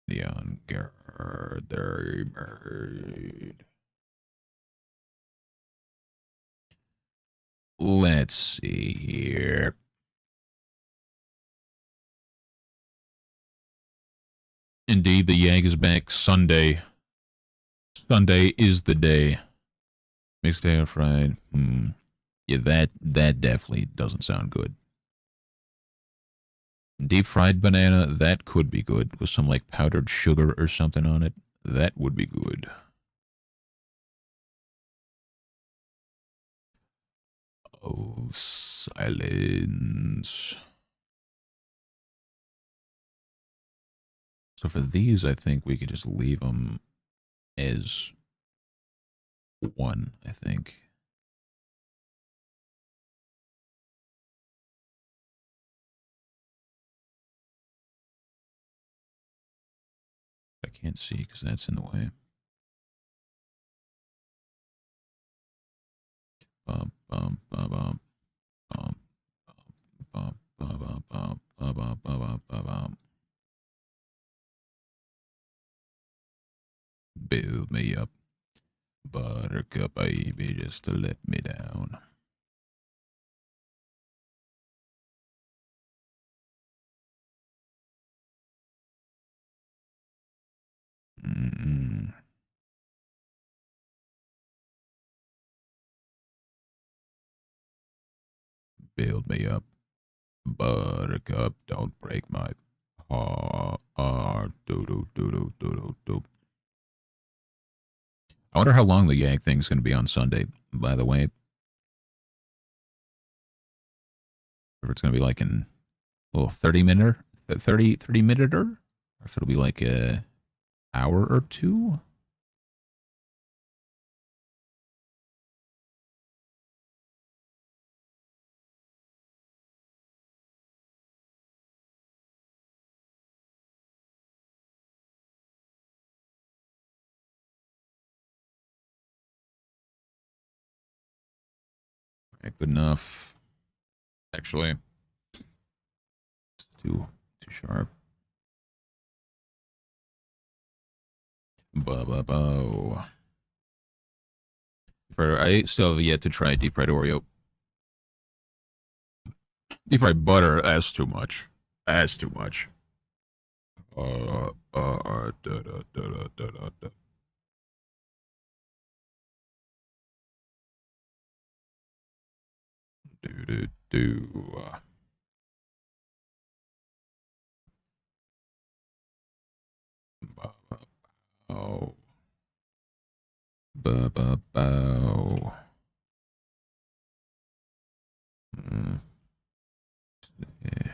Neon guard they made. Let's see here. Indeed, the Yag is back Sunday. Sunday is the day. Mixed potato fried. Yeah, that definitely doesn't sound good. Deep fried banana, that could be good with some like powdered sugar or something on it. That would be good. of silence. So for these, I think we could just leave them as one, I think. I can't see because that's in the way. Bum, bum, bum, bum, bum, bum, bum, bum, bum, bum, bum, bum, bum, bum. Build me up, buttercup baby, just to let me down. Mm-mm. Build me up, buttercup, don't break my heart. Do do do do do do do. I wonder how long the Yank thing's going to be on Sunday. By the way, if it's going to be like in a little 30-minute, 30-minute, or if it'll be like a hour or two. Right, good enough. Actually, too sharp. Ba. I still have yet to try deep fried Oreo. Deep fried butter, that's too much. That's too much. Da, da, da, da, da, da. Do, do, do. Ba, ba, bow. Ba, ba, bow. Mm, yeah.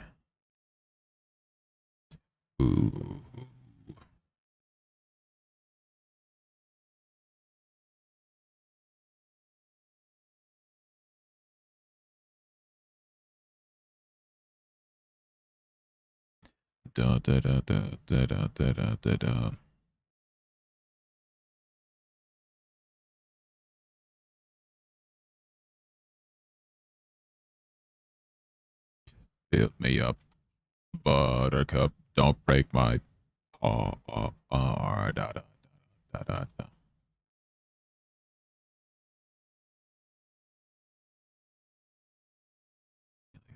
Ooh. Da, da, da, da, da, da, da, da, da, da. Build me up, buttercup. Don't break my da, da, da, da, da. I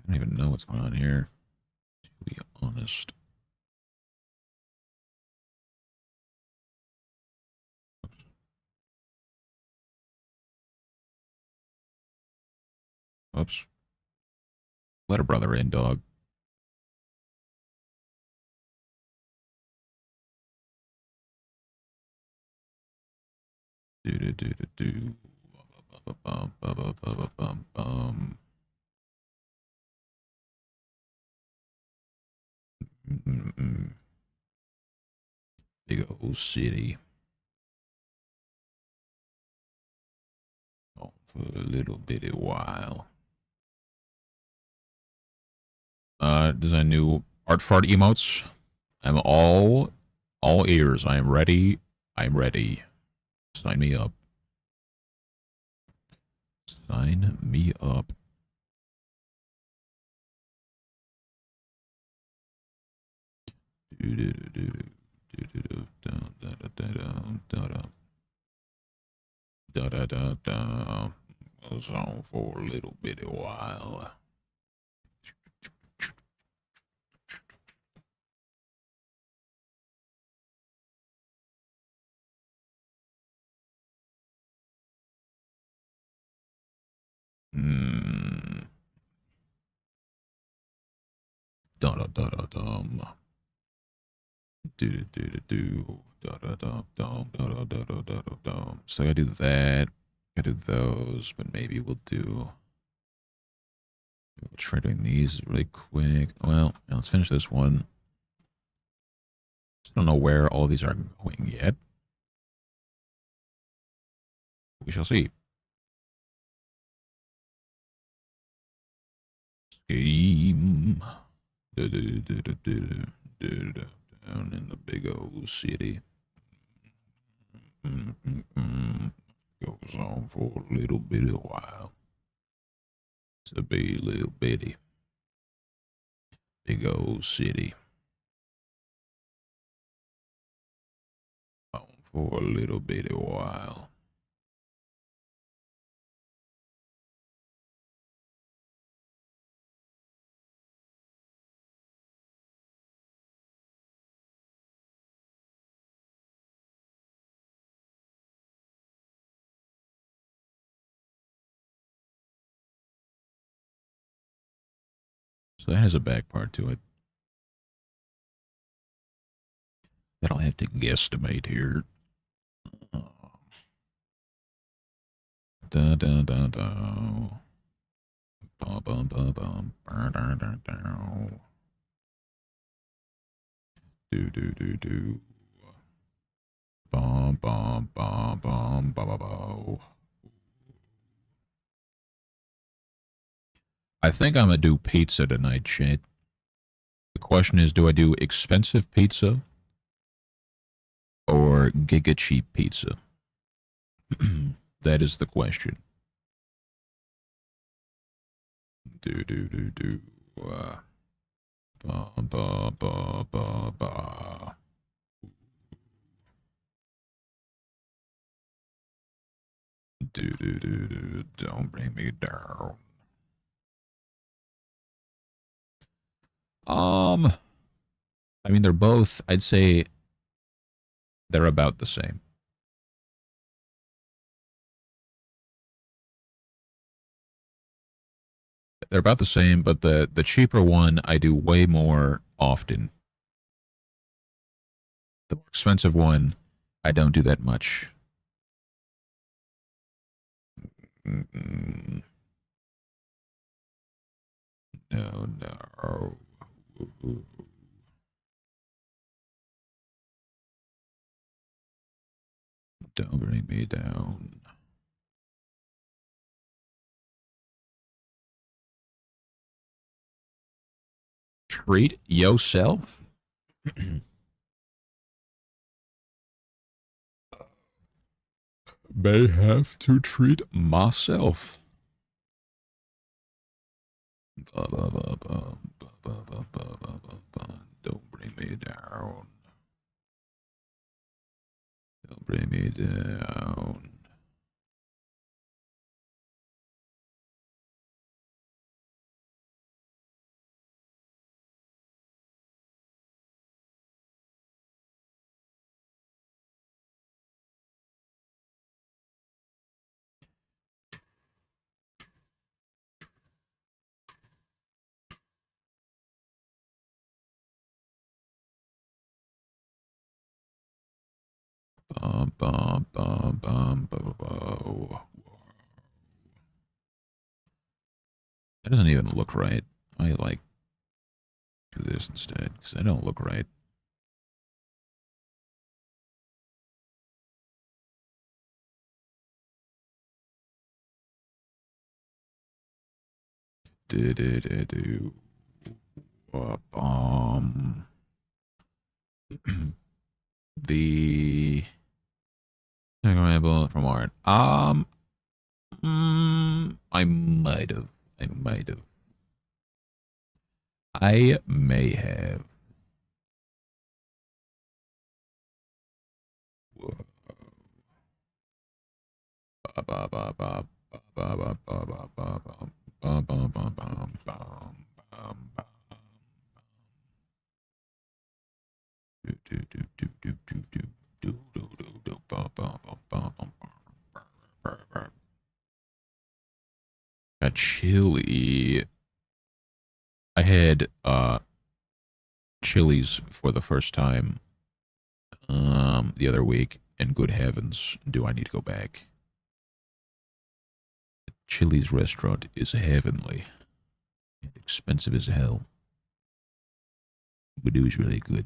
don't even know what's going on here, to be honest. Oops. Let a brother in, dog. Do do do do do. Bum, bum, bum, bum, bum, bum. Mm-mm. Big old city. Oh, for a little bitty while. Design new art fart emotes. I'm all ears. I am ready. I'm ready. Sign me up. Sign me up. Do do do do do do do da da da da da da da da da. Goes on for a little bitty while. Hmm. Da da da da dum. Do do do do do. Da da da dum. Da da da da da da dum. So I do that. I do those, but maybe we'll do. We'll try doing these really quick. Well, let's finish this one. Just don't know where all of these are going yet. We shall see. Scheme. Down in the big old city. Goes on for a little bit of while. To be a little bitty. Big old city. On for a little bitty while. So that has a back part to it. That I'll have to guesstimate here. Da da da da. Bum bum bum bum. Do do do do. Bum bum bum bum bum bum. I think I'm gonna do pizza tonight, Shane. The question is, do I do expensive pizza or giga cheap pizza? That is the question. Do do do do. Ba ba ba ba ba. Do do do do. Don't bring me down. I mean, they're both. I'd say they're about the same. They're about the same, but the cheaper one I do way more often. The more expensive one, I don't do that much. Mm-mm. No, no. Don't bring me down. Treat yourself? May have to treat myself. Don't bring me down. Don't bring me down. Bum, bum, bum, bum, bum, bum. That doesn't even look right. I like do this instead because that don't look right. Do do do do. The example from art. I might have. I might have. I may have. A chili. I had chilies for the first time the other week, and good heavens, do I need to go back? Chili's restaurant is heavenly. Expensive as hell. But it was really good.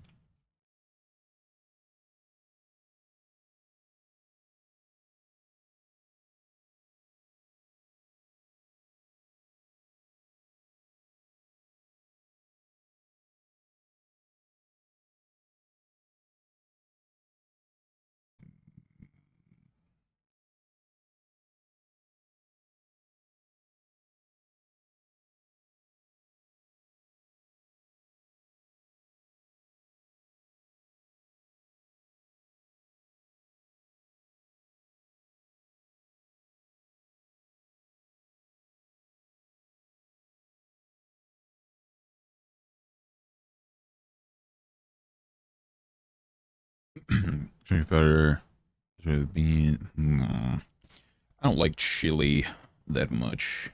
Drink better. Bean. I don't like chili that much.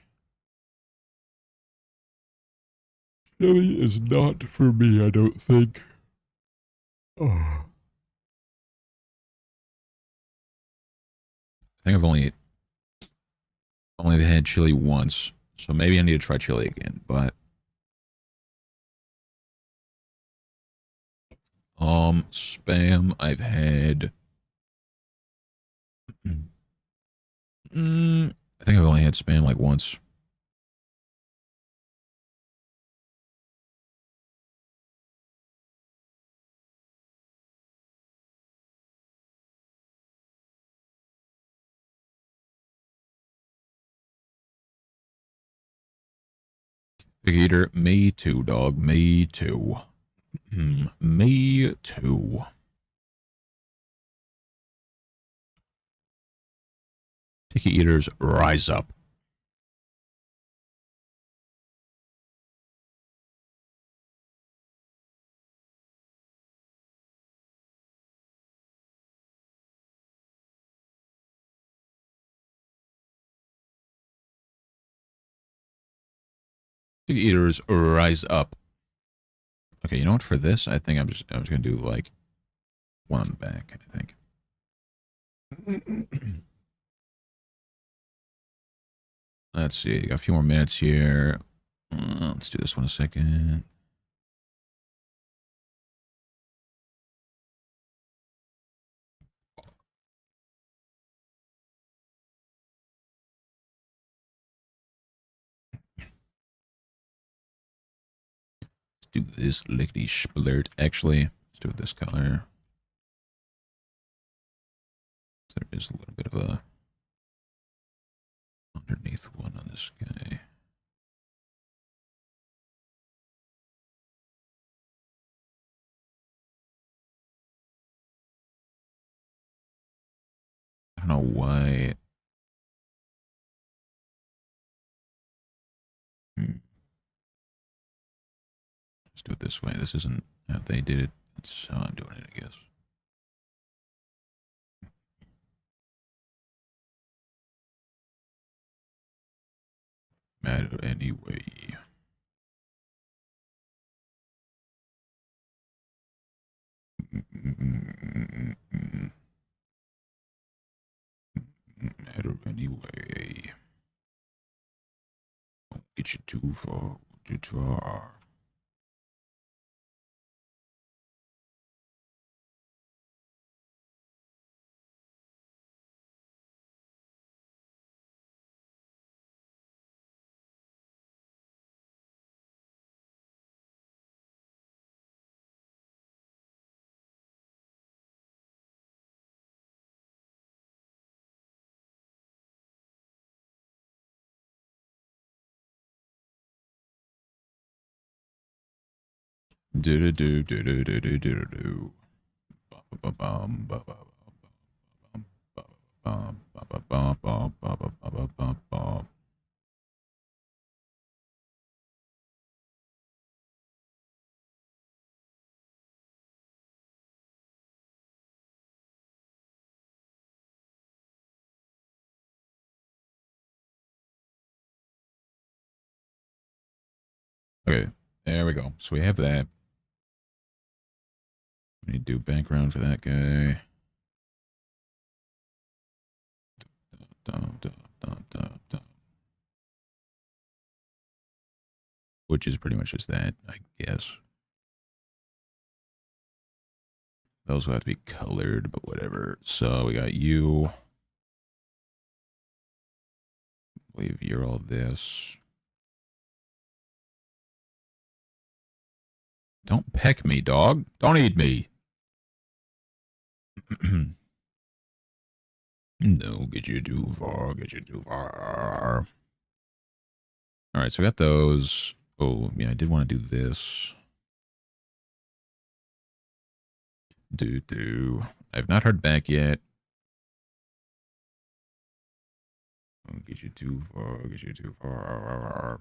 Chili is not for me, I don't think. Oh. I think I've only had chili once, so maybe I need to try chili again. But spam I've had. I think I've only had spam like once. Big eater, me too, dog. Me too. Me too. Picky eaters, rise up. Picky eaters, rise up. Okay, you know what? For this, I think I'm just gonna do like one on the back. I think. Let's see. Got a few more minutes here. Let's do this one a second. Let's do this lickety splurt. Actually, let's do it this color. There is a little bit of a underneath one on this guy. I don't know why. Let's do it this way. This isn't how they did it. That's how I'm doing it, I guess. Matter anyway. Matter anyway. Don't get you too far. Too far. Do do do do do do do do do. Okay, there we go. So we have that. We need to do background for that guy. Dum, dum, dum, dum, dum. which is pretty much just that, I guess. Those will have to be colored, but whatever. So we got you. I believe you're all this. Don't peck me, dog. Don't eat me. No, get you too far. Get you too far. All right, so we got those. Oh, yeah, I did want to do this. Do. I've not heard back yet. Don't get you too far. Get you too far.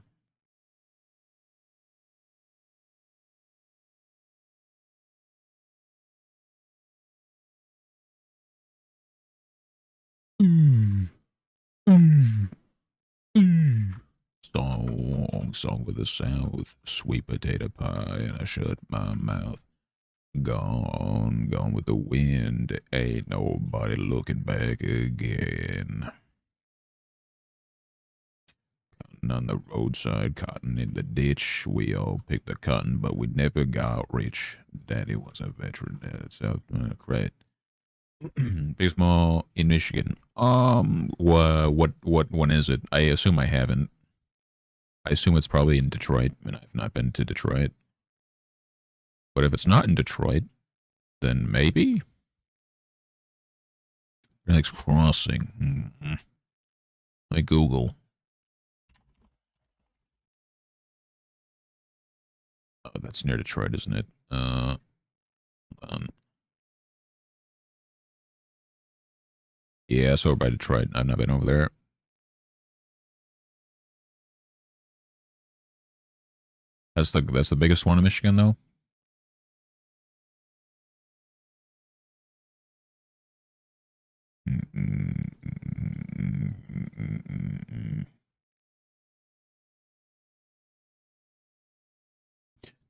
Mm, mm, mm. Song with the South, sweet potato pie, and I shut my mouth. Gone with the wind. Ain't nobody looking back again. Cotton on the roadside, cotton in the ditch. We all picked the cotton, but we never got rich. Daddy was a veteran at South Credit. Big Small in Michigan. What one is it? I assume I haven't. I assume it's probably in Detroit, and I've not been to Detroit. But if it's not in Detroit, then maybe Alex Crossing. I Google. Oh, that's near Detroit, isn't it? Hold on. Yeah, it's over by Detroit. I've not been over there. That's the biggest one in Michigan, though.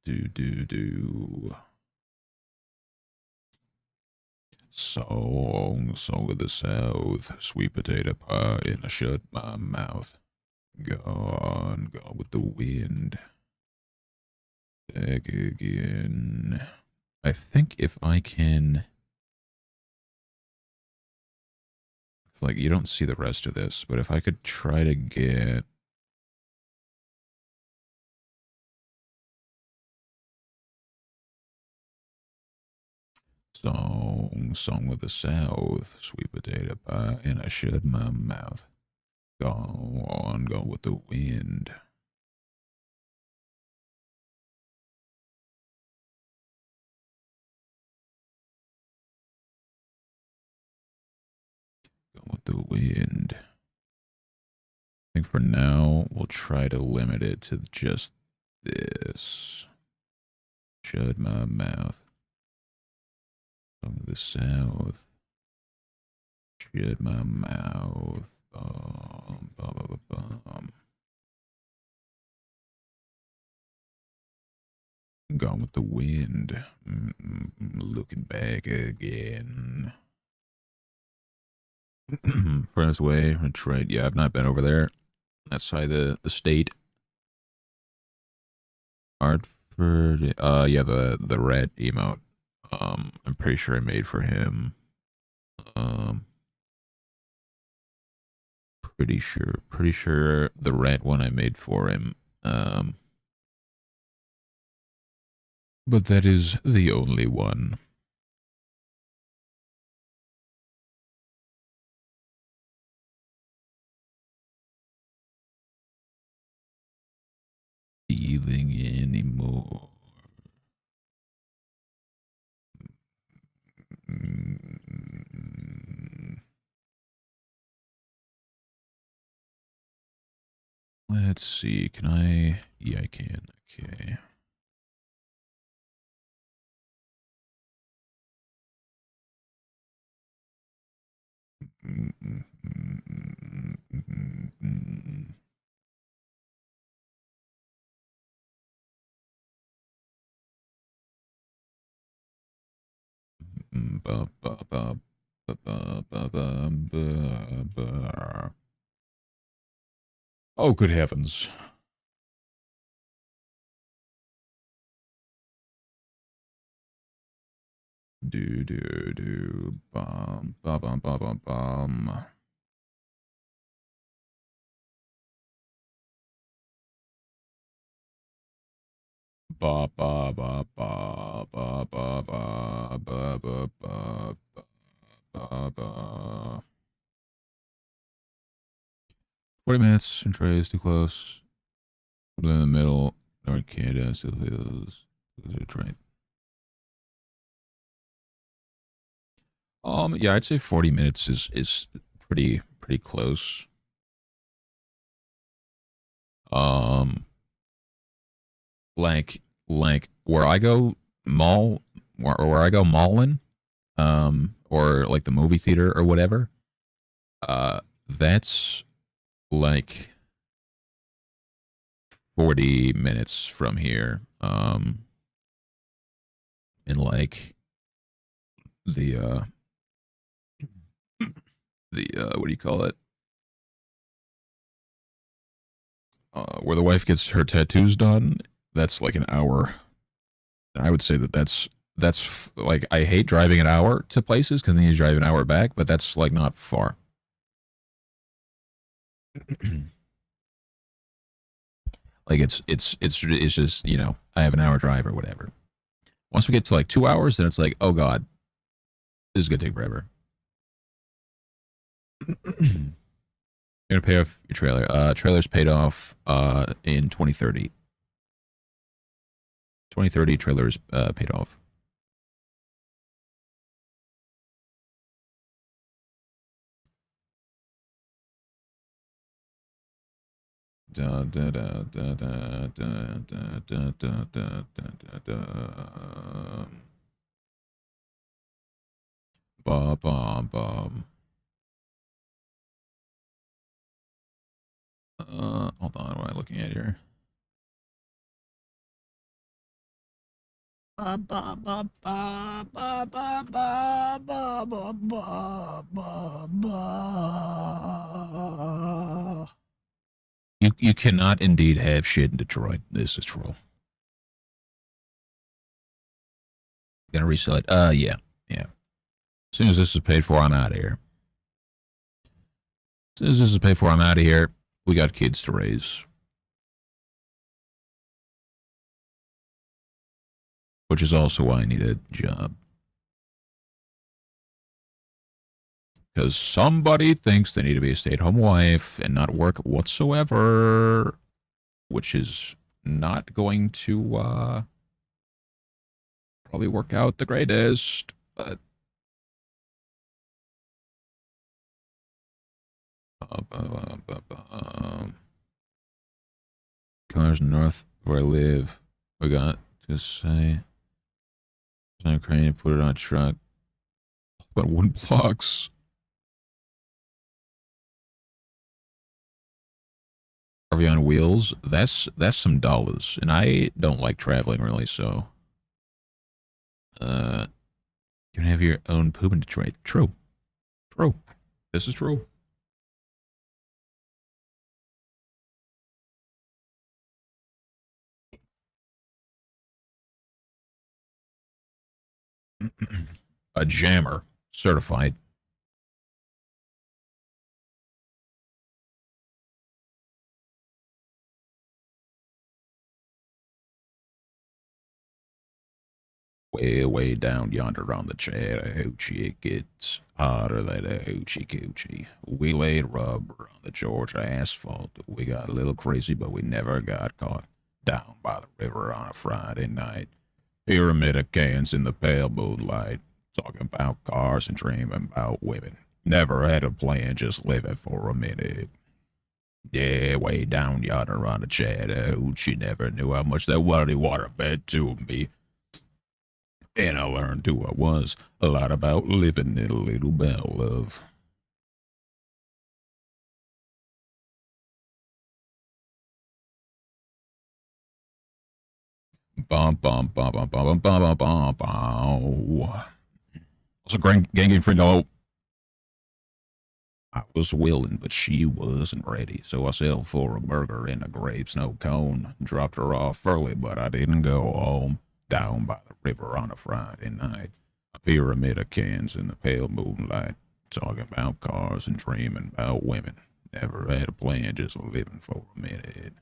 Do. Song of the South, sweet potato pie, and I shut my mouth. Gone with the wind. Back again. I think if I can... Like, you don't see the rest of this, but if I could try to get... Song of the South, sweet potato pie, and I shut my mouth. Gone with the wind. Gone with the wind. I think for now, we'll try to limit it to just this. Shut my mouth. Song of the South. Shut my mouth. Gone with the wind. Looking back again. Furnace Way, Detroit. Yeah, I've not been over there. That side of the state. Hartford. Yeah, the red emote. I'm pretty sure I made for him. Pretty sure the red one I made for him. But that is the only one. Feeling anymore. Let's see. Can I? Yeah, I can. Okay. Oh, good heavens. Do do do bum bum bum bum bum bum. Ba ba ba ba ba ba ba ba ba ba ba ba. 40 minutes and Trey is too close. In the middle, North Canada still feels right. Yeah, I'd say 40 minutes is pretty close. Um, like where I go where I go mallin, or like the movie theater or whatever. That's like 40 minutes from here. And like the what do you call it? Where the wife gets her tattoos done, that's like an hour. I would say that's like I hate driving an hour to places because then you drive an hour back, but that's like not far. Like it's just I have an hour drive or whatever. Once we get to like 2 hours, then it's like, oh god, this is gonna take forever. You're gonna pay off your trailer. Trailer's paid off in 2030. 2030 trailers paid off. Da, da, da, da, da, da, da, da, da, da, da, da. Ba, ba, ba. Hold on, what am I looking at here? Ba, ba, ba, ba, ba, ba, ba, ba, ba, ba, ba, ba. You cannot indeed have shit in Detroit. This is true. Gonna resell it. Yeah, yeah. As soon as this is paid for, I'm out of here. As soon as this is paid for, I'm out of here. We got kids to raise. Which is also why I need a job. Because somebody thinks they need to be a stay-at-home wife and not work whatsoever, which is not going to probably work out the greatest. But Connors north where I live. We got to say, I'm Ukraine to put it on a truck. About 1 blocks. RV on wheels. That's some dollars, and I don't like traveling really. So, you can have your own poop in Detroit. True, true. This is true. A jammer, certified. Way down yonder on the Chattahoochee, it gets hotter than a hoochie coochie. We laid rubber on the Georgia asphalt. We got a little crazy, but we never got caught. Down by the river on a Friday night. Pyramid of cans in the pale moonlight. Talking about cars and dreaming about women. Never had a plan, just living for a minute. Yeah, way down yonder on the Chattahoochee. Never knew how much that muddy water meant to me. And I learned who I was, a lot about living in a little bell of. Bum bum bum bum bum bum bum bum bum. Also, gang friend, I was willing, but she wasn't ready. So I settled for a burger and a grape snow cone. Dropped her off early, but I didn't go home. Down by the river on a Friday night. pyramid of cans in the pale moonlight, talking about cars and dreaming about women. Never had a plan, just living for a minute.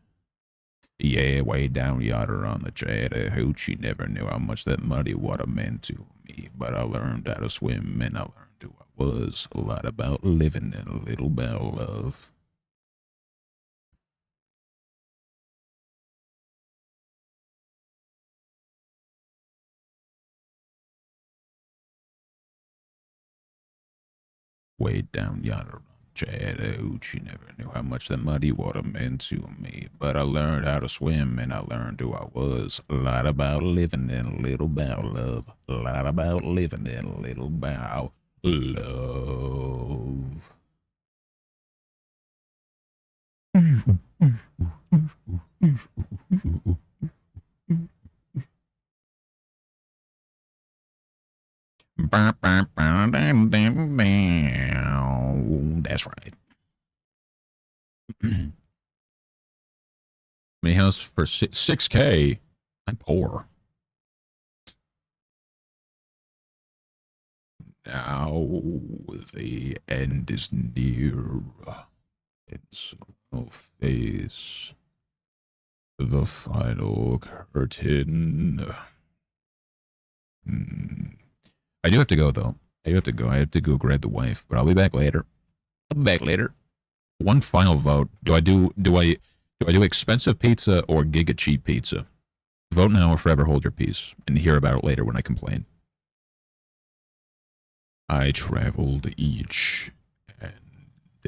Yeah, way down yonder on the Chattahoochee, never knew how much that muddy water meant to me. But I learned how to swim, and I learned who I was. A lot about living and a little about love. Way down yonder on Chattahoochee, never knew how much that muddy water meant to me. But I learned how to swim, and I learned who I was. A lot about living and a little about love. A lot about living and a little about love. That's right. My house for 6K. I'm poor. Now the end is near, and so I'll face the final curtain. I do have to go though. I do have to go. I have to go grab the wife, but I'll be back later. I'll be back later. One final vote. Do I do expensive pizza or giga cheap pizza? Vote now or forever hold your peace, and hear about it later when I complain. I traveled each and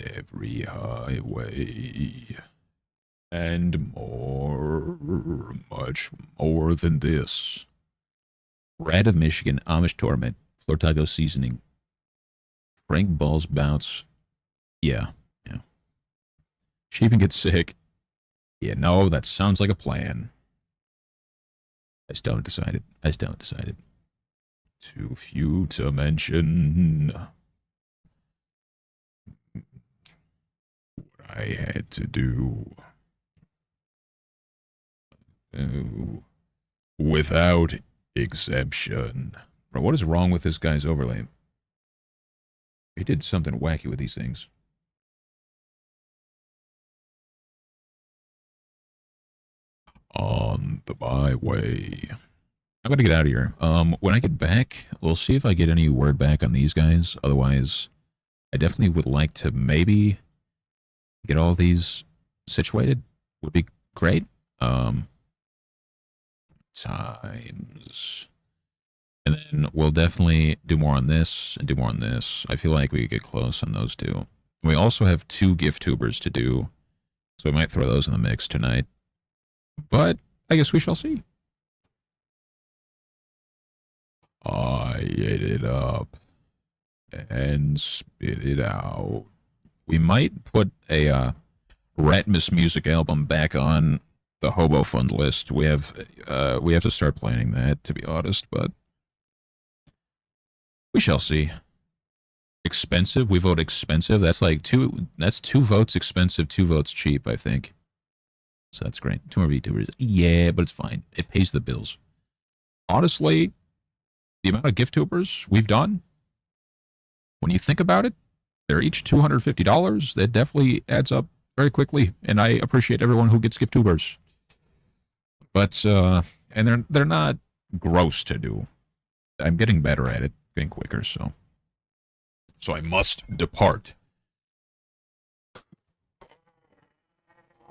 every highway, and more, much more than this. Rat of Michigan, Amish Torment, Floor Taco Seasoning, Frank Balls Bounce. Yeah. Sheep and get sick. Yeah, no, that sounds like a plan. I still haven't decided. Too few to mention. What I had to do. Without exception. Bro, what is wrong with this guy's overlay? He did something wacky with these things. On the byway. I'm gonna get out of here. When I get back, we'll see if I get any word back on these guys. Otherwise, I definitely would like to maybe get all these situated. Would be great. Times. And then we'll definitely do more on this and do more on this. I feel like we could get close on those two. We also have 2 gift tubers to do, so we might throw those in the mix tonight. But I guess we shall see. I ate it up and spit it out. We might put a Ratmus music album back on the Hobo Fund list. We have to start planning that, to be honest, but we shall see. Expensive? We vote expensive? That's like 2 votes expensive, 2 votes cheap, I think. So that's great. 2 more VTubers. Yeah, but it's fine. It pays the bills. Honestly, the amount of gift tubers we've done, when you think about it, they're each $250. That definitely adds up very quickly, and I appreciate everyone who gets gift tubers. But and they're not gross to do. I'm getting better at it, getting quicker, so I must depart.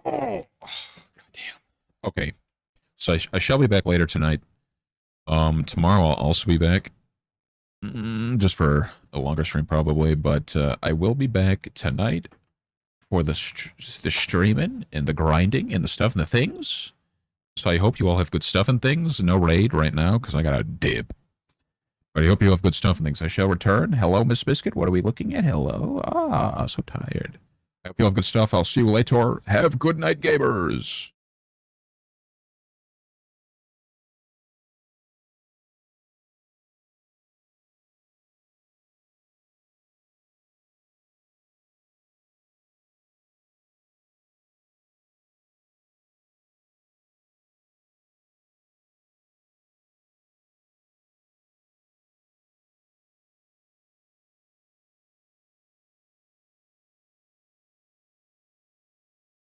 Oh, goddamn. Okay, so I shall be back later tonight. Tomorrow I'll also be back, just for a longer stream probably, but I will be back tonight for the streaming and the grinding and the stuff and the things. So I hope you all have good stuff and things. No raid right now because I got a dip. But I hope you have good stuff and things. I shall return. Hello, Miss Biscuit. What are we looking at? Hello. Ah, so tired. I hope you have good stuff. I'll see you later. Have good night, gamers.